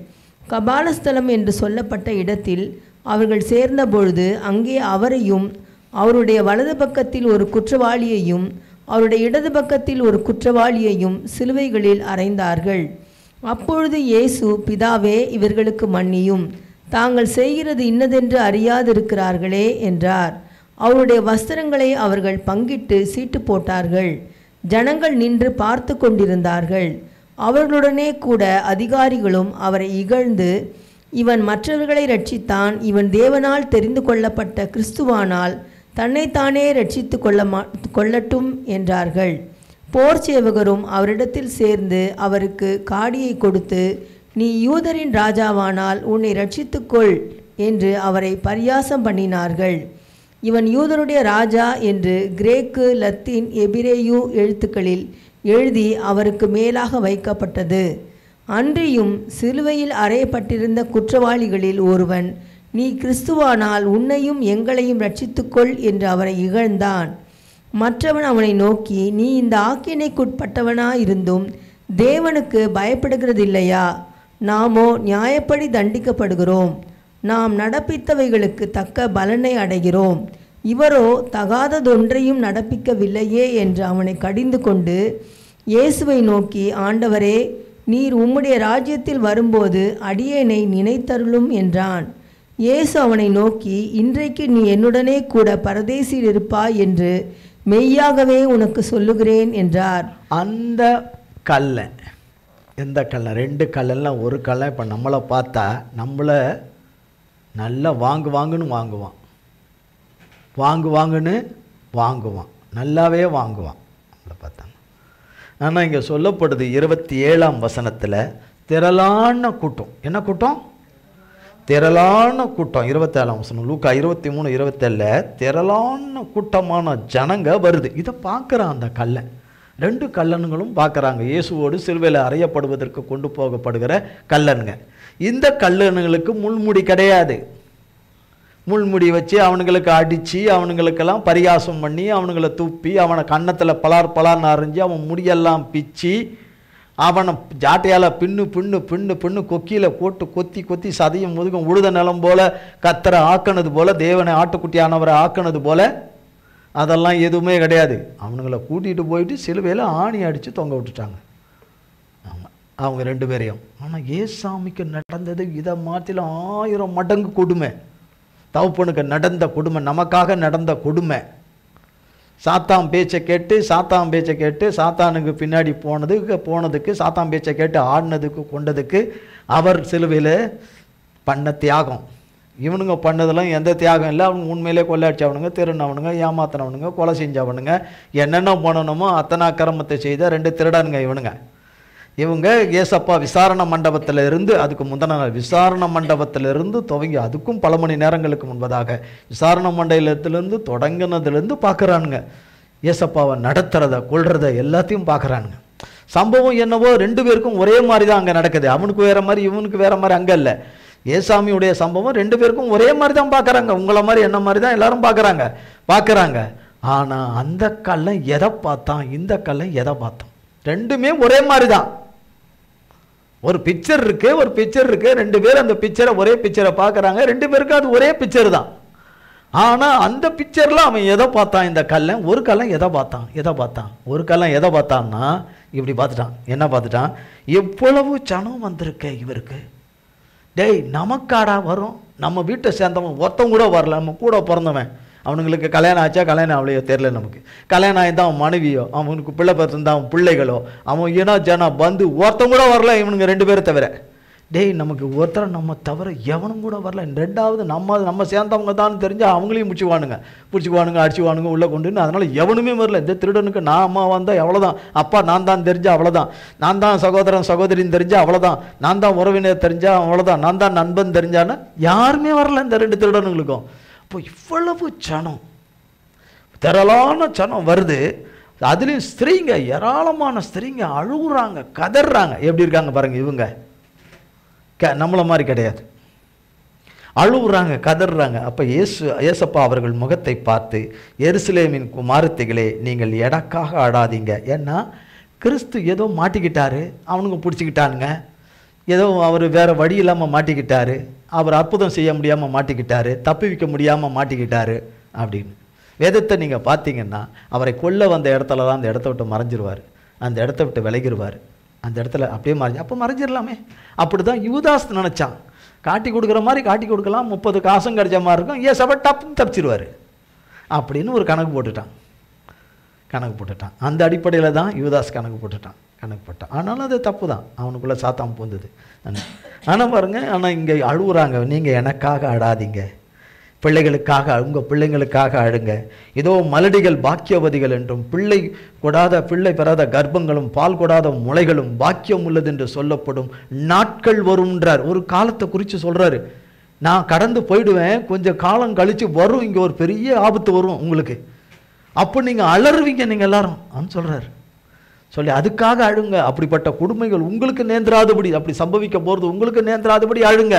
கபாலஸ்தலம் என்று சொல்லப்பட்ட இடத்தில் அவர்கள் சேர்ந்தபொழுது அங்கே அவரையும் அவருடைய வலது பக்கத்தில் ஒரு குற்றவாளியையும் அவருடைய இடது பக்கத்தில் ஒரு குற்றவாளியையும் சிலுவைகளில் அறைந்தார்கள். அப்பொழுது இயேசு, பிதாவே, இவர்களுக்கு மன்னியும், தாங்கள் செய்கிறது இன்னதென்று அறியாதிருக்கிறார்களே என்றார். அவருடைய வஸ்திரங்களை அவர்கள் பங்கிட்டு சீட்டு போட்டார்கள். ஜனங்கள் நின்று பார்த்து கொண்டிருந்தார்கள். அவர்களுடனே கூட அதிகாரிகளும் அவரை இகழ்ந்து, இவன் மற்றவர்களை ரட்சித்தான், இவன் தேவனால் தெரிந்து கொள்ளப்பட்ட கிறிஸ்துவானால் தன்னைத்தானே ரட்சித்து கொள்ளட்டும் என்றார்கள். போர் சேவகரும் அவரிடத்தில் சேர்ந்து அவருக்கு காடியை கொடுத்து, நீ யூதரின் ராஜாவானால் உன்னை ரட்சித்துக்கொள் என்று அவரை பரியாசம் பண்ணினார்கள். இவன் யூதருடைய ராஜா என்று கிரேக்கு, லத்தீன், எபிரேயு எழுத்துக்களில் எழுதி அவருக்கு மேலாக வைக்கப்பட்டது. அன்றியும் சிலுவையில் அறையப்பட்டிருந்த குற்றவாளிகளில் ஒருவன், நீ கிறிஸ்துவானால் உன்னையும் எங்களையும் ரட்சித்துக்கொள் என்று அவரை இகழ்ந்தான். மற்றவன் அவனை நோக்கி, நீ இந்த ஆக்கினைக்குட்பட்டவனாயிருந்தும் தேவனுக்கு பயப்படுகிறதில்லையா? நாமோ நியாயப்படி தண்டிக்கப்படுகிறோம், நாம் நடப்பித்தவைகளுக்கு தக்க பலனை அடைகிறோம். இவரோ தகாததொன்றையும் நடப்பிக்கவில்லையே என்று அவனை கடிந்து கொண்டு இயேசுவை நோக்கி, ஆண்டவரே, நீர் உம்முடைய ராஜ்யத்தில் வரும்போது அடியேனை நினைத்தருளும் என்றான். இயேசு அவனை நோக்கி, இன்றைக்கு நீ என்னுடனே கூட பரதேசில் இருப்பாய் என்று மெய்யாகவே உனக்கு சொல்லுகிறேன் என்றார். அந்த கல்லை எந்த கள்ளன்? 2 கள்ளெல்லாம் ஒரு கள்ளன் இப்போ நம்மளை பார்த்தா நம்மளை நல்லா வாங்குன்னு வாங்குவான், வாங்குன்னு வாங்குவான், நல்லாவே வாங்குவான் நம்மளை பார்த்தாங்க. ஆனால் இங்கே சொல்லப்படுது 27ஆம் வசனத்தில் திரளான கூட்டம். என்ன கூட்டம்? திரளான கூட்டம். 27ஆம் வசனம் லூக்கா 23:27 திரளான கூட்டமான ஜனங்க வருது. இதை பார்க்குறான் அந்த கள்ளன். 2 கள்ளன்களும் பார்க்குறாங்க. இயேசுவோடு சிலுவையில் அறையப்படுவதற்கு கொண்டு போகப்படுகிற கள்ளனுங்க. இந்த கள்ளனுங்களுக்கு முள்முடி கிடையாது. முள்முடி வச்சு அவனுங்களுக்கு அடித்து அவனுங்களுக்கெல்லாம் பரிகாசம் பண்ணி அவனுங்களை துப்பி அவனை கன்னத்தில் பலார்னு அரைஞ்சி அவன் முடியெல்லாம் பிச்சு அவனை ஜாட்டையால் பின்னு கொக்கியில் போட்டு கொத்தி சதையும் முதுகும் உழுத நிலம் போல் கத்தரை ஆக்கினது போல், தேவனை ஆட்டுக்குட்டியானவரை ஆக்கினது போல் அதெல்லாம் எதுவுமே கிடையாது. அவனுங்களை கூட்டிகிட்டு போயிட்டு சிலுவையில் ஆணி அடித்து தொங்க விட்டுட்டாங்க. ஆமாம், அவங்க 2 பேரையும். ஆனால் ஏசாமிக்கு நடந்தது இதை மாற்றில 1000 மடங்கு கொடுமை. தகப்பனுக்கு நடந்த கொடுமை, நமக்காக நடந்த கொடுமை. சாத்தான் பேச்சை கேட்டு சாத்தானுக்கு பின்னாடி போனதுக்கு சாத்தான் பேச்சை கேட்டு ஆடினதுக்கு கொண்டதுக்கு அவர் சிலுவையில் பண்ண தியாகம். இவனுங்க பண்ணதெல்லாம் எந்த தியாகம் இல்லை. அவனுங்க உண்மையிலே கொள்ளாடிச்சவனுங்க, திருநவனுங்க, ஏமாத்தினவனுங்க, கொலை செஞ்சவனுங்க, என்னென்ன பண்ணணுமோ அத்தனை அக்கிரமத்தை செய்த 2 திருடனுங்க இவனுங்க. இவங்க ஏசப்பா விசாரணை மண்டபத்தில் இருந்து, அதுக்கு முந்தின நாள் விசாரணை மண்டபத்தில் இருந்து துவங்கி அதுக்கும் பல மணி நேரங்களுக்கு முன்பதாக விசாரணை மண்டலத்திலேருந்து தொடங்கினதுலேருந்து பார்க்குறானுங்க. ஏசப்பாவை நடத்துறத கொள்றத எல்லாத்தையும் பார்க்குறானுங்க. சம்பவம் என்னவோ 2 பேருக்கும் ஒரே மாதிரி தான் அங்கே நடக்குது. அவனுக்கு வேறு மாதிரி இவனுக்கு வேறு மாதிரி அங்கே இல்லை. ஏசாமியுடைய சம்பவம் 2 பேருக்கும் ஒரே மாதிரி தான் பார்க்குறாங்க. உங்களை மாதிரி என்ன மாதிரி தான் எல்லாரும் பார்க்குறாங்க. ஆனால் அந்த கள்ளன் எதை பார்த்தான், இந்த கள்ளன் எதை பார்த்தான்? 2மே ஒரே மாதிரி தான். ஒரு பிக்சர் இருக்கு 2 பேர் அந்த பிக்சரை ஒரே பிக்சரை பார்க்குறாங்க. 2 பேருக்கு அது ஒரே பிக்சர் தான். ஆனால் அந்த பிக்சரில் அவன் எதை பார்த்தான்? இந்த கள்ளன் ஒரு கள்ளன் எதை பார்த்தான்? ஒரு கள்ளன் எதை பார்த்தான்னா இப்படி பார்த்துட்டான். என்ன பார்த்துட்டான்? எவ்வளவு ஜனம் வந்திருக்க இவருக்கு. டேய், நமக்காடா வரும்? நம்ம வீட்டை சேர்ந்தவன் ஒருத்தன் கூட வரல. நம்ம கூட பிறந்தவன். அவனுங்களுக்கு கல்யாணம் ஆச்சா கல்யாணம் அவளையோ தெரில. நமக்கு கல்யாணம் ஆகிதான் அவன் மனைவியோ, அவனுக்கு பிள்ளை பார்த்துருந்தா அவன் பிள்ளைகளோ, அவன் ஏன்னா ஜனா வந்து ஒருத்தன் கூட வரல. இவனுங்க 2 பேரை தவிர. டேய், நமக்கு ஒருத்தரை நம்ம தவிர எவனும் கூட வரல. 2வது நம்ம சேர்ந்தவங்க தான் தெரிஞ்சால் அவங்களையும் பிடிச்சிக்குவானுங்க, அடிச்சுவானுங்க, உள்ளே கொண்டுன்னு. அதனால் எவனுமே வரல. இந்த திருடனுக்கு நான் அம்மா வந்தால் எவ்வளோதான், அப்பா நான் தான் தெரிஞ்சால் அவ்வளோதான், நான் தான் சகோதரன் சகோதரின்னு தெரிஞ்சால் அவ்வளோதான், நான் தான் உறவினர் தெரிஞ்சால் அவ்வளோதான், நான் தான் நண்பன் தெரிஞ்சான்னு யாருமே வரல இந்த 2 திருடனுங்களுக்கும். இப்போ இவ்வளவு ஜனம், திரளான ஜனம் வருது. அதுலேயும் ஸ்திரீங்க, ஏராளமான ஸ்திரீங்க அழுகுறாங்க, கதறாங்க. எப்படி இருக்காங்க பாருங்க இவங்க. நம்மளை மாதிரி கிடையாது. அழுகுறாங்க, கதறாங்க. அப்போ ஏசப்பா அவர்கள் முகத்தை பார்த்து, எருசலேமின் குமாரத்திகளே, நீங்கள் எடக்காக ஆடாதீங்க. ஏன்னா கிறிஸ்து ஏதோ மாட்டிக்கிட்டாரு, அவனுங்க பிடிச்சிக்கிட்டானுங்க. ஏதோ அவர் வேறு வழி இல்லாமல் மாட்டிக்கிட்டாரு, அவர் அற்புதம் செய்ய முடியாமல் மாட்டிக்கிட்டாரு, தப்பி வைக்க முடியாமல் மாட்டிக்கிட்டாரு அப்படின்னு. வேதத்தை நீங்கள் பார்த்தீங்கன்னா அவரை கொல்ல வந்த இடத்துல தான் அந்த இடத்த விட்டு மறைஞ்சிருவார், அந்த இடத்த விட்டு விலகிடுவார். அந்த இடத்துல அப்படியே அப்போ மறைஞ்சிடலாமே. அப்படி தான் யூதாஸ் நினச்சான். காட்டி கொடுக்குற மாதிரி காட்டி கொடுக்கலாம், 30 காசும் கிடைச்ச மாதிரி இருக்கும், ஏசப்பா டப்புன்னு தப்பிச்சிருவார் அப்படின்னு ஒரு கணக்கு போட்டுட்டான். அந்த அடிப்படையில் தான் யூதாஸ் கணக்கு போட்டான். ஆனாலும் அது தப்பு தான், அவனுக்குள்ளே சாத்தாம் பூந்தது. ஆனால் பாருங்க, ஆனால் இங்கே அழுகுறாங்க. நீங்கள் எனக்காக அழாதீங்க, பிள்ளைகளுக்காக, உங்கள் பிள்ளைங்களுக்காக அழுங்க. இதோ மலடிகள் பாக்கியவதிகள் என்றும் பிள்ளை பெறாத கர்ப்பங்களும் பால் கொடாத முளைகளும் பாக்கியம் உள்ளது என்று சொல்லப்படும் நாட்கள் வரும்ன்றார். ஒரு காலத்தை குறித்து சொல்கிறாரு. நான் கடந்து போயிடுவேன், கொஞ்சம் காலம் கழித்து வரும், இங்கே ஒரு பெரிய ஆபத்து வரும் உங்களுக்கு, அப்போ நீங்கள் அலறுவீங்க நீங்கள் எல்லாரும் அப்படின்னு சொல்கிறார். சொல்லி அதுக்காக அழுங்க. அப்படிப்பட்ட கொடுமைகள் உங்களுக்கு நேர்ந்துராதபடி, அப்படி சம்பவிக்க போகிறது உங்களுக்கு நேர்ந்துராதபடி அழுங்க.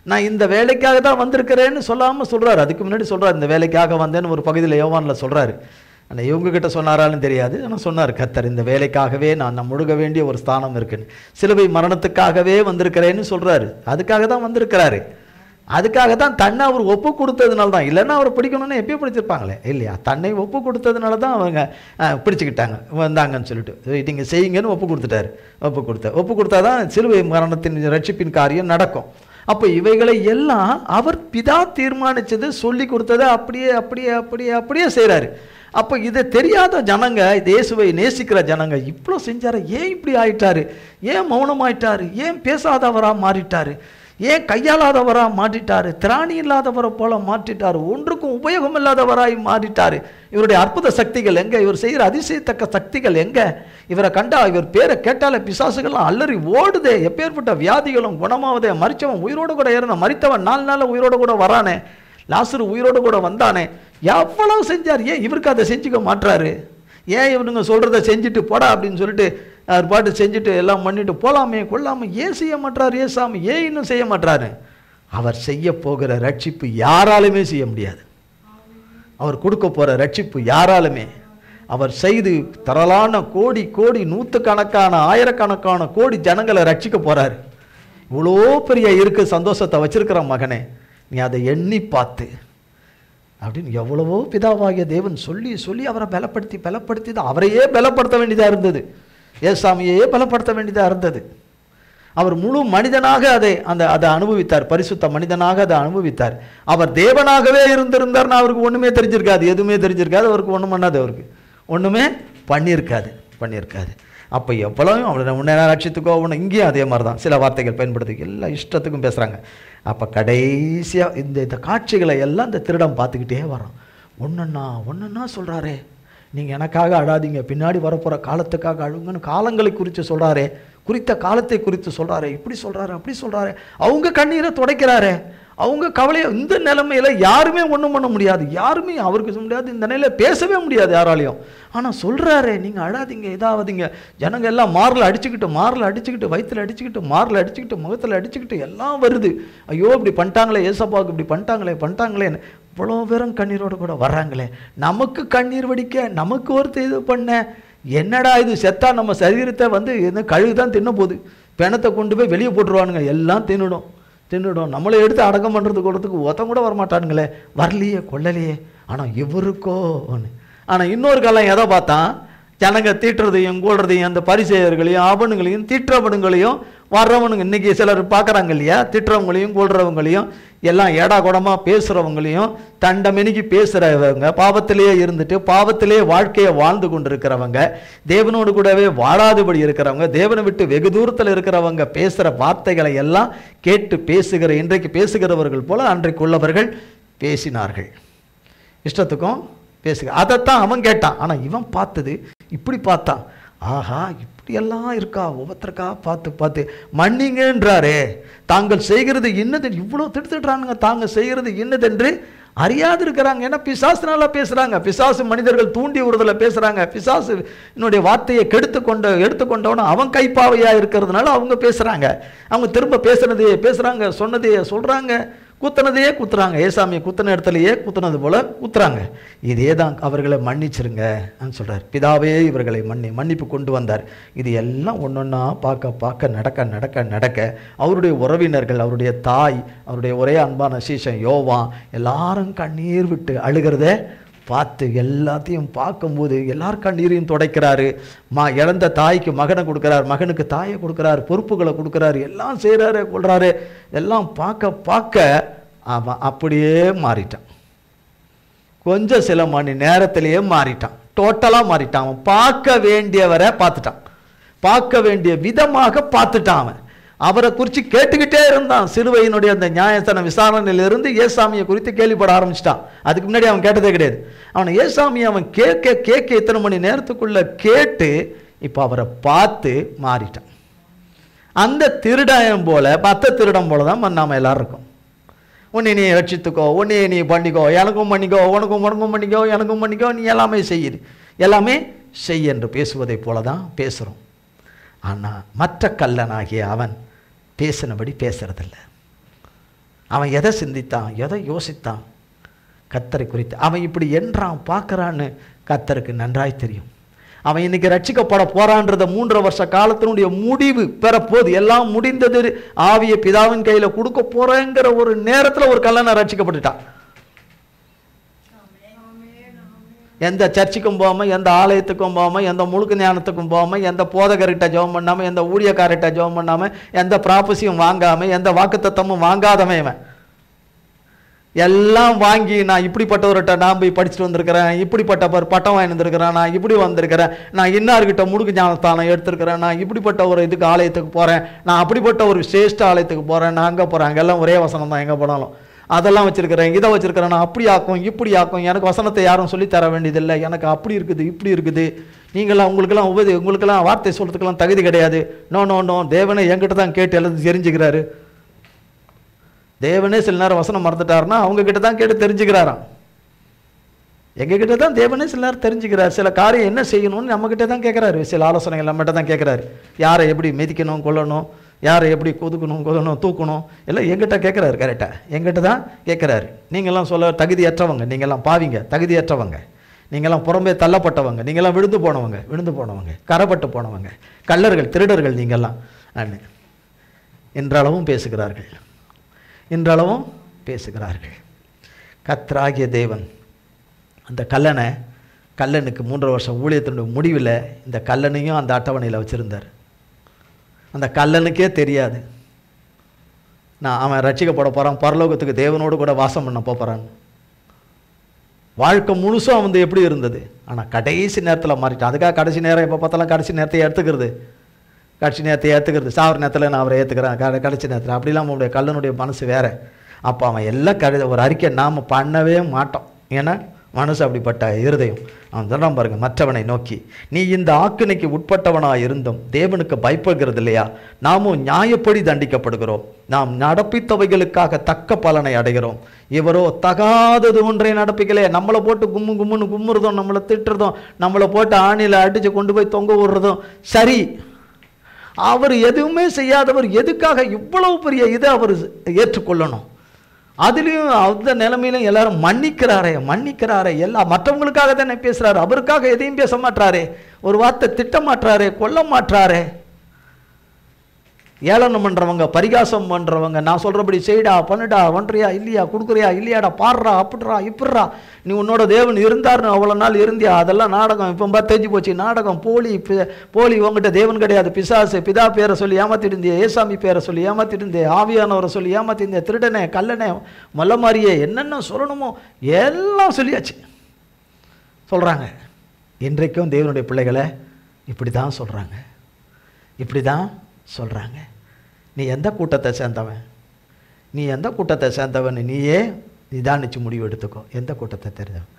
நான் இந்த வேலைக்காக தான் வந்திருக்கிறேன்னு சொல்லாமல் சொல்கிறார். அதுக்கு முன்னாடி சொல்கிறார், இந்த வேலைக்காக வந்தேன்னு ஒரு பகுதியில் யோவானில் சொல்கிறாரு. ஆனால் இவங்ககிட்ட சொன்னாராலும் தெரியாது, ஆனால் சொன்னார் கர்த்தர், இந்த வேலைக்காகவே நான் முழுக வேண்டிய ஒரு ஸ்தானம் இருக்குன்னு, சிலுவை மரணத்துக்காகவே வந்திருக்கிறேன்னு சொல்கிறாரு. அதுக்காக தான் வந்திருக்கிறாரு. அதுக்காக தான் தன்னை அவர் ஒப்பு கொடுத்ததுனால தான், இல்லைன்னா அவரை பிடிக்கணும்னு எப்பயோ பிடிச்சிருப்பாங்களே இல்லையா. தன்னை ஒப்பு கொடுத்ததுனால தான் அவங்க பிடிச்சிக்கிட்டாங்க, வந்தாங்கன்னு சொல்லிட்டு இங்கே செய்யுங்கன்னு ஒப்பு கொடுத்தா தான் சிலுவை மரணத்தின் ரட்சிப்பின் காரியம் நடக்கும். அப்போ இவைகளை எல்லாம் அவர் பிதா தீர்மானித்தது, சொல்லி கொடுத்ததை அப்படியே அப்படியே அப்படியே அப்படியே செய்கிறாரு. அப்போ இதை தெரியாத ஜனங்க, இயேசுவை நேசிக்கிற ஜனங்க, இவ்வளோ செஞ்சாரு, ஏன் இப்படி ஆயிட்டாரு, ஏன் மௌனமாயிட்டாரு, ஏன் பேசாதவராக மாறிட்டாரு, ஏன் கையாளாதவராக மாற்றிட்டாரு, திராணி இல்லாதவரை போல மாற்றிட்டாரு, ஒன்றுக்கும் உபயோகம் இல்லாதவராய் மாறிட்டாரு. இவருடைய அற்புத சக்திகள் எங்க, இவர் செய்கிற அதிசயத்தக்க சக்திகள் எங்க, இவரை கண்டா இவர் பேரை கேட்டாலே பிசாசுகள்லாம் அல்லறி ஓடுதே, எப்பேற்பட்ட வியாதிகளும் குணமாவதே, மரிச்சவன் உயிரோடு கூட இருந்த, மரித்தவன் 4 நாள் உயிரோடு கூட வரானே, லாசரு உயிரோடு கூட வந்தானே, எவ்வளவு செஞ்சார், ஏன் இவருக்கு அதை செஞ்சுக்க மாட்டாரு, ஏன் இவனுங்க சொல்றதை செஞ்சுட்டு போடா அப்படின்னு சொல்லிட்டு அவர் பாட்டு செஞ்சுட்டு எல்லாம் பண்ணிட்டு போலாமே கொள்ளாம ஏன் செய்ய மாட்டார் ஏசாமி, ஏன் இன்னும் செய்ய மாட்டாரு? அவர் செய்ய போகிற ரட்சிப்பு யாராலுமே செய்ய முடியாது. அவர் கொடுக்க போற ரட்சிப்பு யாராலுமே, அவர் செய்து தரலான கோடி கோடி நூற்றுக்கணக்கான ஆயிரக்கணக்கான கோடி ஜனங்களை ரட்சிக்க போறாரு. இவ்வளோ பெரிய இருக்கு சந்தோஷத்தை வச்சிருக்கிற மகனே, நீ அதை எண்ணி பார்த்து அப்படின்னு எவ்வளவோ பிதாவாகிய தேவன் சொல்லி சொல்லி அவரை பலப்படுத்தி தான் அவரையே பலப்படுத்த வேண்டியதாக இருந்தது, ஏசாமியையே பலப்படுத்த வேண்டியதாக இருந்தது. அவர் முழு மனிதனாக அதை அனுபவித்தார், பரிசுத்த மனிதனாக அதை அனுபவித்தார். அவர் தேவனாகவே இருந்திருந்தார்னா அவருக்கு ஒன்றுமே தெரிஞ்சிருக்காது, எதுவுமே தெரிஞ்சிருக்காது, அவருக்கு ஒன்றும் பண்ணாது, அவருக்கு ஒன்றுமே பண்ணியிருக்காது. அப்போ எவ்வளவு அவனை உன்னை ரட்சித்துக்கோ, உன்னை இங்கேயும் அதே மாதிரி தான் சில வார்த்தைகள் பயன்படுத்தி எல்லா இஷ்டத்துக்கும் பேசுகிறாங்க. அப்போ கடைசியாக இந்த காட்சிகளை எல்லாம் இந்த திருடம் பார்த்துக்கிட்டே வரோம். ஒன்றுன்னா சொல்கிறாரே, நீங்கள் எனக்காக அழாதீங்க, பின்னாடி வரப்போகிற காலத்துக்காக அழுங்கன்னு காலங்களை குறித்து சொல்கிறாரே, குறித்த காலத்தை குறித்து சொல்கிறாரே, இப்படி சொல்கிறாரு அப்படி சொல்கிறாரு, அவங்க கண்ணீரை துடைக்கிறாரே, அவங்க கவலையை. இந்த நிலைமையில யாருமே ஒன்றும் பண்ண முடியாது, யாருமே அவருக்கு சொல்ல முடியாது, இந்த நிலையில பேசவே முடியாது யாராலையும். ஆனால் சொல்கிறாரே, நீங்கள் அழாதீங்க இதாவதீங்க. ஜனங்க எல்லாம் மாரில் அடிச்சுக்கிட்டு வயிற்றில் அடிச்சுக்கிட்டு மாரில் அடிச்சுக்கிட்டு முகத்தில் அடிச்சுக்கிட்டு எல்லாம் வருது. ஐயோ இப்படி பண்ணிட்டாங்களே, ஏசப்பாவுக்கு இப்படி பண்ணிட்டாங்களேன்னு இவ்வளோ பேரும் கண்ணீரோடு கூட வர்றாங்களே. நமக்கு கண்ணீர் வடிக்க, நமக்கு ஒருத்தர் இது பண்ண, என்னடா இது, செத்தா நம்ம சரீரத்தை என்ன கழுகு தான் தின்ன போகுது, பிணத்தை கொண்டு போய் வெளியே போட்டுருவானுங்க, எல்லாம் தின்னுடும். நம்மளை எடுத்து அடக்கம் பண்ணுறது கொடுறதுக்கு ஒருத்தம் கூட வரமாட்டானுங்களே, வரலையே கொள்ளலையே. ஆனால் இவருக்கோ ஒன்று. ஆனால் இன்னொரு காலம் எதை பார்த்தான், ஜனங்க தீட்டுறதையும் கூடுறதையும், அந்த பரிசேயர்களையும் அவனுங்களையும் தீட்டுறவனுங்களையும் வர்றவனுங்க இன்றைக்கி சிலர் பார்க்குறாங்க இல்லையா, திட்டுறவங்களையும் கொள்றவங்களையும் எல்லாம் ஏடா குடமாக பேசுகிறவங்களையும் தண்டமெனிக்கு பேசுகிறவங்க, பாவத்திலேயே இருந்துட்டு பாவத்திலே வாழ்க்கையை வாழ்ந்து கொண்டு இருக்கிறவங்க, தேவனோடு கூடவே வாழாதபடி இருக்கிறவங்க, தேவனை விட்டு வெகு தூரத்தில் இருக்கிறவங்க பேசுகிற வார்த்தைகளை எல்லாம் கேட்டு பேசுகிற இன்றைக்கு பேசுகிறவர்கள் போல அன்றைக்கு உள்ளவர்கள் பேசினார்கள். இஷ்டத்துக்கும் பேசுக, அதைத்தான் அவன் கேட்டான். ஆனால் இவன் பார்த்தது இப்படி பார்த்தான், ஆஹா இப்படியெல்லாம் இருக்கா, ஒவ்வொருத்தருக்கா பார்த்து மன்னிங்கன்றாரே, தாங்கள் செய்கிறது என்னது, இவ்வளோ திட்டுறானுங்க, தாங்க செய்கிறது என்னதென்று அறியாது இருக்கிறாங்க. ஏன்னா பிசாசுனால பேசுகிறாங்க, பிசாசு மனிதர்கள் தூண்டி விடுதலை பேசுகிறாங்க, பிசாசு என்னுடைய வார்த்தையை எடுத்துக்கொண்டவன அவன் கைப்பாவையாக இருக்கிறதுனால அவங்க பேசுகிறாங்க, அவங்க திரும்ப பேசுகிறாங்க, சொன்னதையே சொல்கிறாங்க, குத்துனதையே குத்துறாங்க, ஏசாமியை குத்துன இடத்துலையே குத்துனது போல குத்துறாங்க. இதே தான் அவர்களை மன்னிச்சிருங்க சொல்கிறார். பிதாவே இவர்களை மன்னிப்பு கொண்டு வந்தார். இது எல்லாம் ஒன்றொன்னா பார்க்க நடக்க அவருடைய உறவினர்கள், அவருடைய தாய், அவருடைய ஒரே அன்பான சீஷன் யோவான் எல்லாரும் கண்ணீர் விட்டு அழுகிறத பார்த்து, எல்லாத்தையும் பார்க்கும்போது எல்லார் கண்ணீரையும் துடைக்கிறாரு. இழந்த தாய்க்கு மகனை கொடுக்குறாரு, மகனுக்கு தாயை கொடுக்குறாரு, பொறுப்புகளை கொடுக்குறாரு, எல்லாம் செய்கிறாரு கொள்றாரு. எல்லாம் பார்க்க அவன் அப்படியே மாறிட்டான். கொஞ்சம் சில மணி நேரத்திலேயே மாறிட்டான், டோட்டலாக மாறிட்டான். அவன் பார்க்க வேண்டியவரை பார்த்துட்டான், பார்க்க வேண்டிய விதமாக பார்த்துட்டான். அவன் அவரை குறித்து கேட்டுக்கிட்டே இருந்தான். சிலுவையினுடைய அந்த நியாயஸ்தான விசாரணையிலிருந்து ஏசாமியை குறித்து கேள்விப்பட ஆரம்பிச்சிட்டான். அதுக்கு முன்னாடி அவன் கேட்டதே கிடையாது. அவனை ஏசாமியை அவன் கேட்க இத்தனை மணி நேரத்துக்குள்ள கேட்டு இப்போ அவரை பார்த்து மாறிட்டான். அந்த திருடன் போல, மற்ற திருடம் போல தான் நாம் எல்லாரும் இருக்கோம். உன்னை நீ ரட்சித்துக்கோ, உன்னை நீ பண்ணிக்கோ, எனக்கும் பண்ணிக்கோ, உனக்கும் பண்ணிக்கோ, எனக்கும் பண்ணிக்கோ, நீ எல்லாமே செய் என்று பேசுவதை போல தான் பேசுகிறோம். ஆனால் மற்ற கல்லனாகிய அவன் பேசினபடி பேசுறதில்ல. அவன் எதை சிந்தித்தான், எதை யோசித்தான், கர்த்தரை குறித்து அவன் இப்படி என்றான் பார்க்குறான்னு கர்த்தருக்கு நன்றாய் தெரியும். அவன் இன்னைக்கு ரட்சிக்கப்பட போறான்றத 3 வருஷ காலத்தினுடைய முடிவு பெறப்போது, எல்லாம் முடிந்தது, ஆவிய பிதாவின் கையில் கொடுக்க போறேங்கிற ஒரு நேரத்தில் ஒரு கல்லனை ரட்சிக்கப்பட்டுட்டான். எந்த சர்ச்சுக்கும் போகாமல், எந்த ஆலயத்துக்கும் போகாமல், எந்த முழுக்க ஞானத்துக்கும் போகாமல், எந்த போதகர்கிட்ட ஜெபம் பண்ணாமல், எந்த ஊழியக்காரர்கிட்ட ஜெபம் பண்ணாமல், எந்த ப்ராப்பசியும் வாங்காமல், எந்த வாக்குத்தத்தமும் வாங்காதவன் இவன். எல்லாம் வாங்கி நான் இப்படிப்பட்டவர்கிட்ட நான் போய் படிச்சுட்டு வந்திருக்கிறேன், இப்படிப்பட்ட பட்டம் வாங்கி வந்திருக்கிறேன், நான் இப்படி வந்திருக்கிறேன், நான் இன்னார்கிட்ட முடுக்கு ஞானஸ்தானம் எடுத்திருக்கிறேன், நான் இப்படிப்பட்ட ஒரு இதுக்கு ஆலயத்துக்கு போகிறேன், நான் அப்படிப்பட்ட ஒரு சிரேஷ்ட ஆலயத்துக்கு போகிறேன், நான் அங்கே போகிறேன், அங்கெல்லாம் ஒரே வசனம் தான் எங்கே போனாலும், அதெல்லாம் வச்சுருக்கிறேன், இதை வச்சுருக்கிறேன், நான் அப்படி ஆக்கும் இப்படி ஆக்கும், எனக்கு வசனத்தை யாரும் சொல்லித்தர வேண்டியதில்லை, எனக்கு அப்படி இருக்குது இப்படி இருக்குது, நீங்களாம் உங்களுக்கெல்லாம் வார்த்தை சொல்கிறதுக்கெல்லாம் தகுதி கிடையாது. நோ நோ நோ, தேவனே என்கிட்ட தான் கேட்டு எல்லாத்தையும் தெரிஞ்சுக்கிறாரு. தேவனே சில நேரம் வசனம் மறந்துட்டாருன்னா அவங்க கிட்ட தான் கேட்டு தெரிஞ்சுக்கிறாராம். எங்ககிட்ட தான் தேவனே சில நேரம் தெரிஞ்சுக்கிறார். சில காரியம் என்ன செய்யணும்னு நம்மக்கிட்ட தான் கேட்குறாரு. சில ஆலோசனைகள் நம்மகிட்ட தான் கேட்குறாரு. யாரை எப்படி மிதிக்கணும் கொல்லணும், யாரை எப்படி கொல்லணும் தூக்கணும் எல்லாம் எங்கிட்ட கேட்குறாரு. கரெக்டாக எங்கிட்ட தான் கேட்குறாரு. நீங்கள்லாம் சொல்ல தகுதியற்றவங்க, நீங்கள்லாம் பாவிங்க, தகுதியற்றவங்க, நீங்கள்லாம் புறம்பே தள்ளப்பட்டவங்க, நீங்கள்லாம் விழுந்து போனவங்க, கரப்பட்டு போனவங்க, கள்ளர்கள், திருடர்கள் நீங்கள்லாம் என்றளவும் பேசுகிறார்கள். இன்றளவும் பேசுகிறார்கள். கர்த்தராகிய தேவன் அந்த கல்லனுக்கு 3 வருஷம் ஊழியத்தினுடைய முடிவில் இந்த கல்லனையும் அந்த அட்டவணையில் வச்சுருந்தார். அந்த கல்லனுக்கே தெரியாது அவன் ரட்சிக்கப்பட போகிறான், பரலோகத்துக்கு தேவனோடு கூட வாசம் பண்ண போகிறான். வாழ்க்கை முழுசும் அவன் எப்படி இருந்தது, ஆனால் கடைசி நேரத்தில் மாறிட்டான். அதுக்காக கடைசி நேரம் எப்போ பார்த்தாலும் கடைசி நேரத்தை ஏற்றுக்கிறது, சாவர நேரத்தில் நான் அவரை ஏற்றுக்கிறேன், கடைசி நேரத்தில் அப்படிலாம் அவனுடைய கல்லனுடைய மனசு வேறு. அப்போ அவன் எல்லாம் ஒரு அறிக்கை நாம் பண்ணவே மாட்டோம். ஏன்னா மனசு அப்படிப்பட்ட இருதயம். அவன் சொல்கிறான் பாருங்க, மற்றவனை நோக்கி நீ இந்த ஆக்கினைக்கு உட்பட்டவனாக இருந்தும் தேவனுக்கு பயப்படுகிறது இல்லையா? நாமும் நியாயப்படி தண்டிக்கப்படுகிறோம், நாம் நடப்பித்தவைகளுக்காக தக்க பலனை அடைகிறோம். இவரோ தகாதது ஒன்றை நடப்பிக்கலையே. நம்மளை போட்டு கும்முன்னு கும்முறதும், நம்மளை திட்டுறதும், நம்மளை போட்டு ஆணியில் அடித்து கொண்டு போய் தொங்க விடுறதும் சரி. அவர் எதுவுமே செய்யாதவர் எதுக்காக இவ்வளவு பெரிய இதை அவர் ஏற்றுக்கொள்ளணும்? அதுலேயும் அந்த நிலைமையிலும் எல்லாரும் மன்னிக்கிறாரே. எல்லாம் மற்றவங்களுக்காக தானே பேசுகிறாரு, அவருக்காக எதையும் பேச மாட்டாரே, ஒரு வார்த்தை திட்ட மாட்டாரே, கொல்ல மாட்டாரே. ஏளனம் பண்ணுறவங்க, பரிகாசம் பண்ணுறவங்க, நான் சொல்கிறபடி செய்டா, பண்ணுடா, ஒன்றியா இல்லையா, கொடுக்குறியா இல்லையாடா, பாடுறா, அப்படிறா இப்படிறா, நீ உன்னோட தேவன் இருந்தாருன்னு அவ்வளோ நாள் இருந்தியா, அதெல்லாம் நாடகம், இப்போ தெரிஞ்சு போச்சு நாடகம், போலி உங்ககிட்ட தேவன் கிடையாது, பிசாசு, பிதா பேரை சொல்லி ஏமாத்திட்டு இருந்தே, ஏசாமி பேரை சொல்லி ஏமாத்திட்டு இருந்தே, ஆவியானவரை சொல்லி ஏமாத்திருந்தே, திருடனே, கல்லனே, மொல்ல மாதிரியே என்னென்ன சொல்லணுமோ எல்லாம் சொல்லியாச்சு சொல்கிறாங்க. இன்றைக்கும் தேவனுடைய பிள்ளைகளை இப்படி தான் சொல்கிறாங்க. நீ எந்த கூட்டத்தை சேர்ந்தவன், நீயே நிதானிச்சு முடிவு எடுத்துக்கோ. எந்த கூட்டத்தை தெரிஞ்சவன்?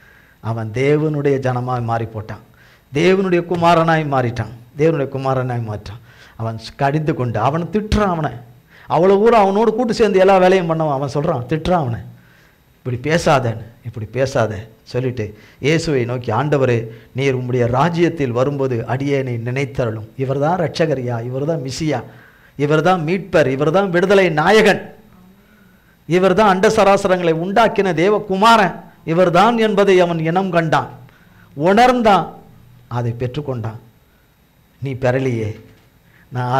அவன் தேவனுடைய ஜனமாய் மாறி போட்டான், தேவனுடைய குமாரனாய் மாறிட்டான். அவன் கடிந்து கொண்டு அவனை திட்டுறான். அவனை அவ்வளோ ஊரம் அவனோடு கூட்டு சேர்ந்து எல்லா வேலையும் பண்ணவன். அவன் சொல்கிறான், திட்டுறான் அவனை, இப்படி பேசாத சொல்லிட்டு இயேசுவை நோக்கி, ஆண்டவரே நீர் உம்முடைய ராஜ்யத்தில் வரும்போது அடியேனை நினைத்தருளும். இவர் தான் ரட்சகரியா, இவர் தான் மிசியா, இவர் தான் மீட்பர், இவர் தான் விடுதலை நாயகன், இவர் தான் அண்ட சராசரங்களை உண்டாக்கின தேவகுமாரன், இவர் தான் என்பதை அவன் இனம் கண்டான், உணர்ந்தான், அதை பெற்றுக்கொண்டான். நீ பெறலையே, நான்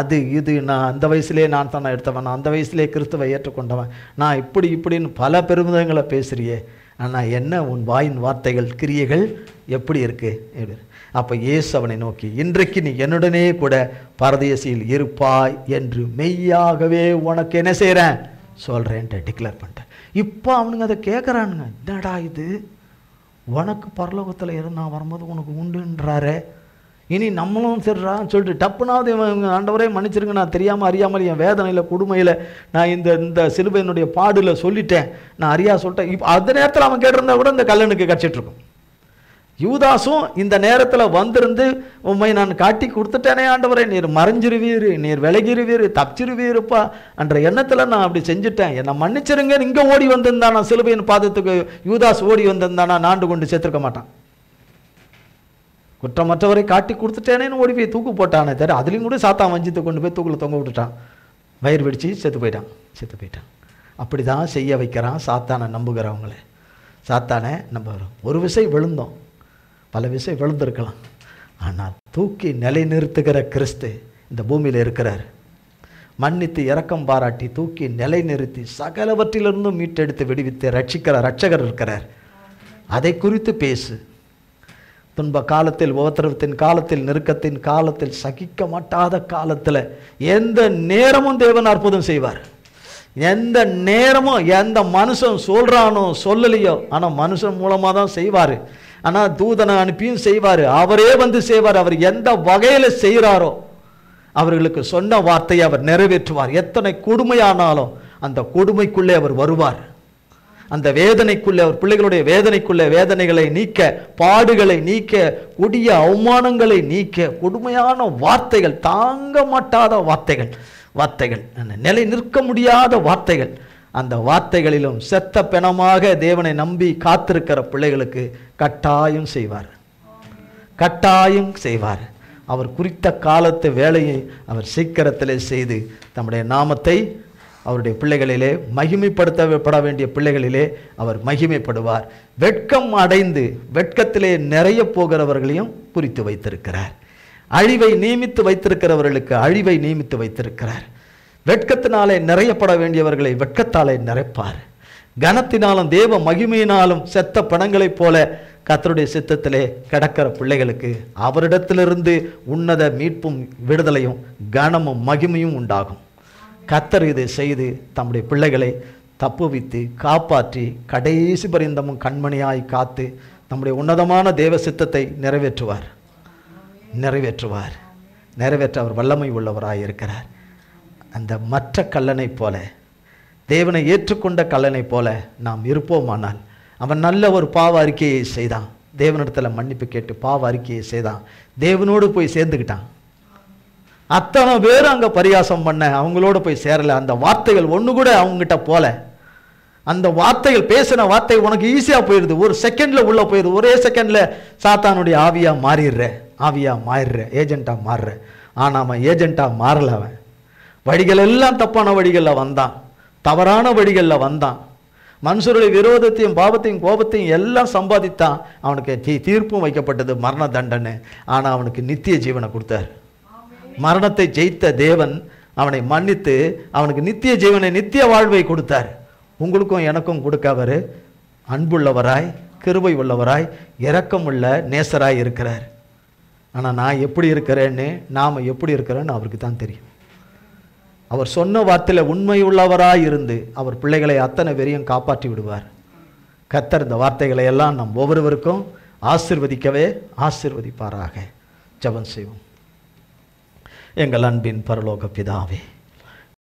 நான் அந்த வயசுலேயே நான் தானே எடுத்தவன், நான் அந்த வயசுலேயே கிறிஸ்துவை ஏற்றுக்கொண்டவன், நான் இப்படின்னு பல பெருமிதங்களை பேசுறியே, ஆனால் என்ன உன் வாயின் வார்த்தைகள் கிரியைகள் எப்படி இருக்கு? அப்போ இயேசு அவனை நோக்கி, இன்றைக்கு நீ என்னுடனே கூட பரதேசியில் இருப்பாய் என்று மெய்யாகவே உனக்கு என்ன செய்கிறேன் சொல்கிறேன்ட்டு டிக்ளேர் பண்ணிட்டேன். இப்போ அவனுங்க அதை கேட்குறானுங்க, என்னடா இது, உனக்கு பரலோகத்தில் எது நான் வரும்போது உனக்கு உண்டுன்றாரே, இனி நம்மளும் சரிறான்னு சொல்லிட்டு டப்புனாவது ஆண்டவரே மன்னிச்சிருங்க, நான் தெரியாமல் அறியாமல் என் வேதனையில் கொடுமையில் நான் இந்த சிலுவையினுடைய பாடில் சொல்லிட்டேன், நான் அறியா சொல்லிட்டேன். இப்போ அந்த நேரத்தில் அவன் கேட்டிருந்தா கூட இந்த கல்லனுக்கு கிடச்சிட்ருக்கும். யூதாசும் இந்த நேரத்தில் வந்திருந்து, உண்மை நான் காட்டி கொடுத்துட்டேனே ஆண்டவரே, நீர் மறைஞ்சிருவீர், நீர் விலகிருவீர், தப்பிச்சிருவீருப்பா என்ற எண்ணத்தில் நான் அப்படி செஞ்சுட்டேன், என்னை மன்னிச்சிருங்கன்னு இங்கே ஓடி வந்திருந்தானா, சிலுவையின் பாதத்துக்கு யூதாஸ் ஓடி வந்திருந்தானா நாண்டு கொண்டு சேர்த்துருக்க மாட்டான். குற்றமற்றவரை காட்டி கொடுத்துட்டேனேன்னு ஓடி போய் தூக்கு போட்டானே தவிர, அதுலேயும் கூட சாத்தான் வஞ்சித்து கொண்டு போய் தூக்கில் தொங்க விட்டுட்டான், வயிறு வெடிச்சு செத்து போயிட்டான். அப்படி தான் செய்ய வைக்கிறான் சாத்தானை நம்புகிறவங்களே. சாத்தானை நம்புகிறோம். ஒரு விசை விழுந்தோம், பல விசை விழுந்திருக்கலாம், ஆனால் தூக்கி நிலைநிறுத்துகிற கிறிஸ்து இந்த பூமியில் இருக்கிறார். மன்னித்து இரக்கம் பாராட்டி தூக்கி நிலைநிறுத்தி சகலவற்றிலிருந்தும் மீட்டெடுத்து விடுவித்து ரட்சிக்கிற ரட்சகர் இருக்கிறார். அதை குறித்து பேசு. துன்ப காலத்தில், உபத்திரவத்தின் காலத்தில், நெருக்கத்தின் காலத்தில், சகிக்க மாட்டாத காலத்தில், எந்த நேரமும் தேவன் அற்புதம் செய்வார். எந்த நேரமும் எந்த மனுஷன் சொல்கிறானோ சொல்லலையோ, ஆனால் மனுஷன் மூலமாக தான் செய்வார். ஆனால் தூதனை அனுப்பியும் செய்வார், அவரே வந்து செய்வார். அவர் எந்த வகையில் செய்கிறாரோ அவர்களுக்கு சொன்ன வார்த்தையை அவர் நிறைவேற்றுவார். எத்தனை கொடுமையானாலும் அந்த கொடுமைக்குள்ளே அவர் வருவார். அந்த வேதனைக்குள்ளே, அவர் பிள்ளைகளுடைய வேதனைக்குள்ளே வேதனைகளை நீக்க, பாடுகளை நீக்க, கொடிய அவமானங்களை நீக்க, கொடுமையான வார்த்தைகள், தாங்க மாட்டாத வார்த்தைகள், நிலை நிற்க முடியாத வார்த்தைகள், அந்த வார்த்தைகளிலும் செத்த பிணமாக தேவனை நம்பி காத்திருக்கிற பிள்ளைகளுக்கு கட்டாயம் செய்வார். அவர் குறித்த காலத்து வேலையை அவர் சீக்கிரத்திலே செய்து தம்முடைய நாமத்தை அவருடைய பிள்ளைகளிலே மகிமைப்படுத்தப்பட வேண்டிய பிள்ளைகளிலே அவர் மகிமைப்படுவார். வெட்கம் அடைந்து வெட்கத்திலே நிறைய போகிறவர்களையும் குறித்து வைத்திருக்கிறார். அழிவை நியமித்து வைத்திருக்கிறவர்களுக்கு அழிவை நியமித்து வைத்திருக்கிறார். வெட்கத்தினாலே நிறையப்பட வேண்டியவர்களை வெட்கத்தாலே நிறைப்பார். கனத்தினாலும் தேவ மகிமையினாலும் செத்த பணங்களைப் போல கர்த்தருடைய சித்தத்திலே கிடக்கிற பிள்ளைகளுக்கு அவரிடத்திலிருந்து உன்னத மீட்பும் விடுதலையும் கனமும் மகிமையும் உண்டாகும். கர்த்தர் இதை செய்து தம்முடைய பிள்ளைகளை தப்புவித்து காப்பாற்றி கடைசி பரிந்தமும் கண்மணியாய் காத்து நம்முடைய உன்னதமான தேவ சித்தத்தை நிறைவேற்ற அவர் வல்லமை உள்ளவராய் இருக்கிறார். அந்த மற்ற கல்லனை போல, தேவனை ஏற்றுக்கொண்ட கல்லனை போல நாம் இருப்போமானால், அவன் நல்ல ஒரு பாவ அறிக்கையை செய்தான், தேவனிடத்தில் மன்னிப்பு கேட்டு பாவ அறிக்கையை செய்தான், தேவனோடு போய் சேர்ந்துக்கிட்டான். அத்தனை பேரும் அங்கே பரியாசம் பண்ண அவங்களோட போய் சேரலை. அந்த வார்த்தைகள் ஒன்று கூட அவங்ககிட்ட போல. அந்த வார்த்தைகள், பேசின வார்த்தை உனக்கு ஈஸியாக போயிடுது, ஒரு செகண்டில் உள்ளே போயிடுது. ஒரே செகண்டில் சாத்தானுடைய ஆவியாக மாறிடுற, ஏஜென்ட்டாக மாறுற. ஆனால் அவன் ஏஜென்ட்டாக மாறலை. அவன் வழிகள் எல்லாம் தப்பான வழிகளில் வந்தான், தவறான வழிகளில் வந்தான். மனுஷருடைய விரோதத்தையும் பாவத்தையும் கோபத்தையும் எல்லாம் சம்பாதித்தான். அவனுக்கு தீர்ப்பும் வைக்கப்பட்டது, மரண தண்டனை. ஆனால் அவனுக்கு நித்திய ஜீவனை கொடுத்தார். மரணத்தை ஜெயித்த தேவன் அவனை மன்னித்து அவனுக்கு நித்திய ஜீவனை, நித்திய வாழ்வை கொடுத்தார். உங்களுக்கும் எனக்கும் கொடுக்க அவர் அன்புள்ளவராய், கிருபை உள்ளவராய், இரக்கமுள்ள நேசராய் இருக்கிறார். ஆனால் நான் எப்படி இருக்கிறேன்னு, நாம் எப்படி இருக்கிறேன்னு அவருக்கு தான் தெரியும். அவர் சொன்ன வார்த்தையில் உண்மை உள்ளவராய் இருந்து அவர் பிள்ளைகளை அத்தனை பேரையும் காப்பாற்றி விடுவார். கர்த்தர் இந்த வார்த்தைகளை எல்லாம் நம் ஒவ்வொருவருக்கும் ஆசீர்வதிப்பாராக. ஜெபம் செய்வோம். எங்கள் அன்பின் பரலோக பிதாவே,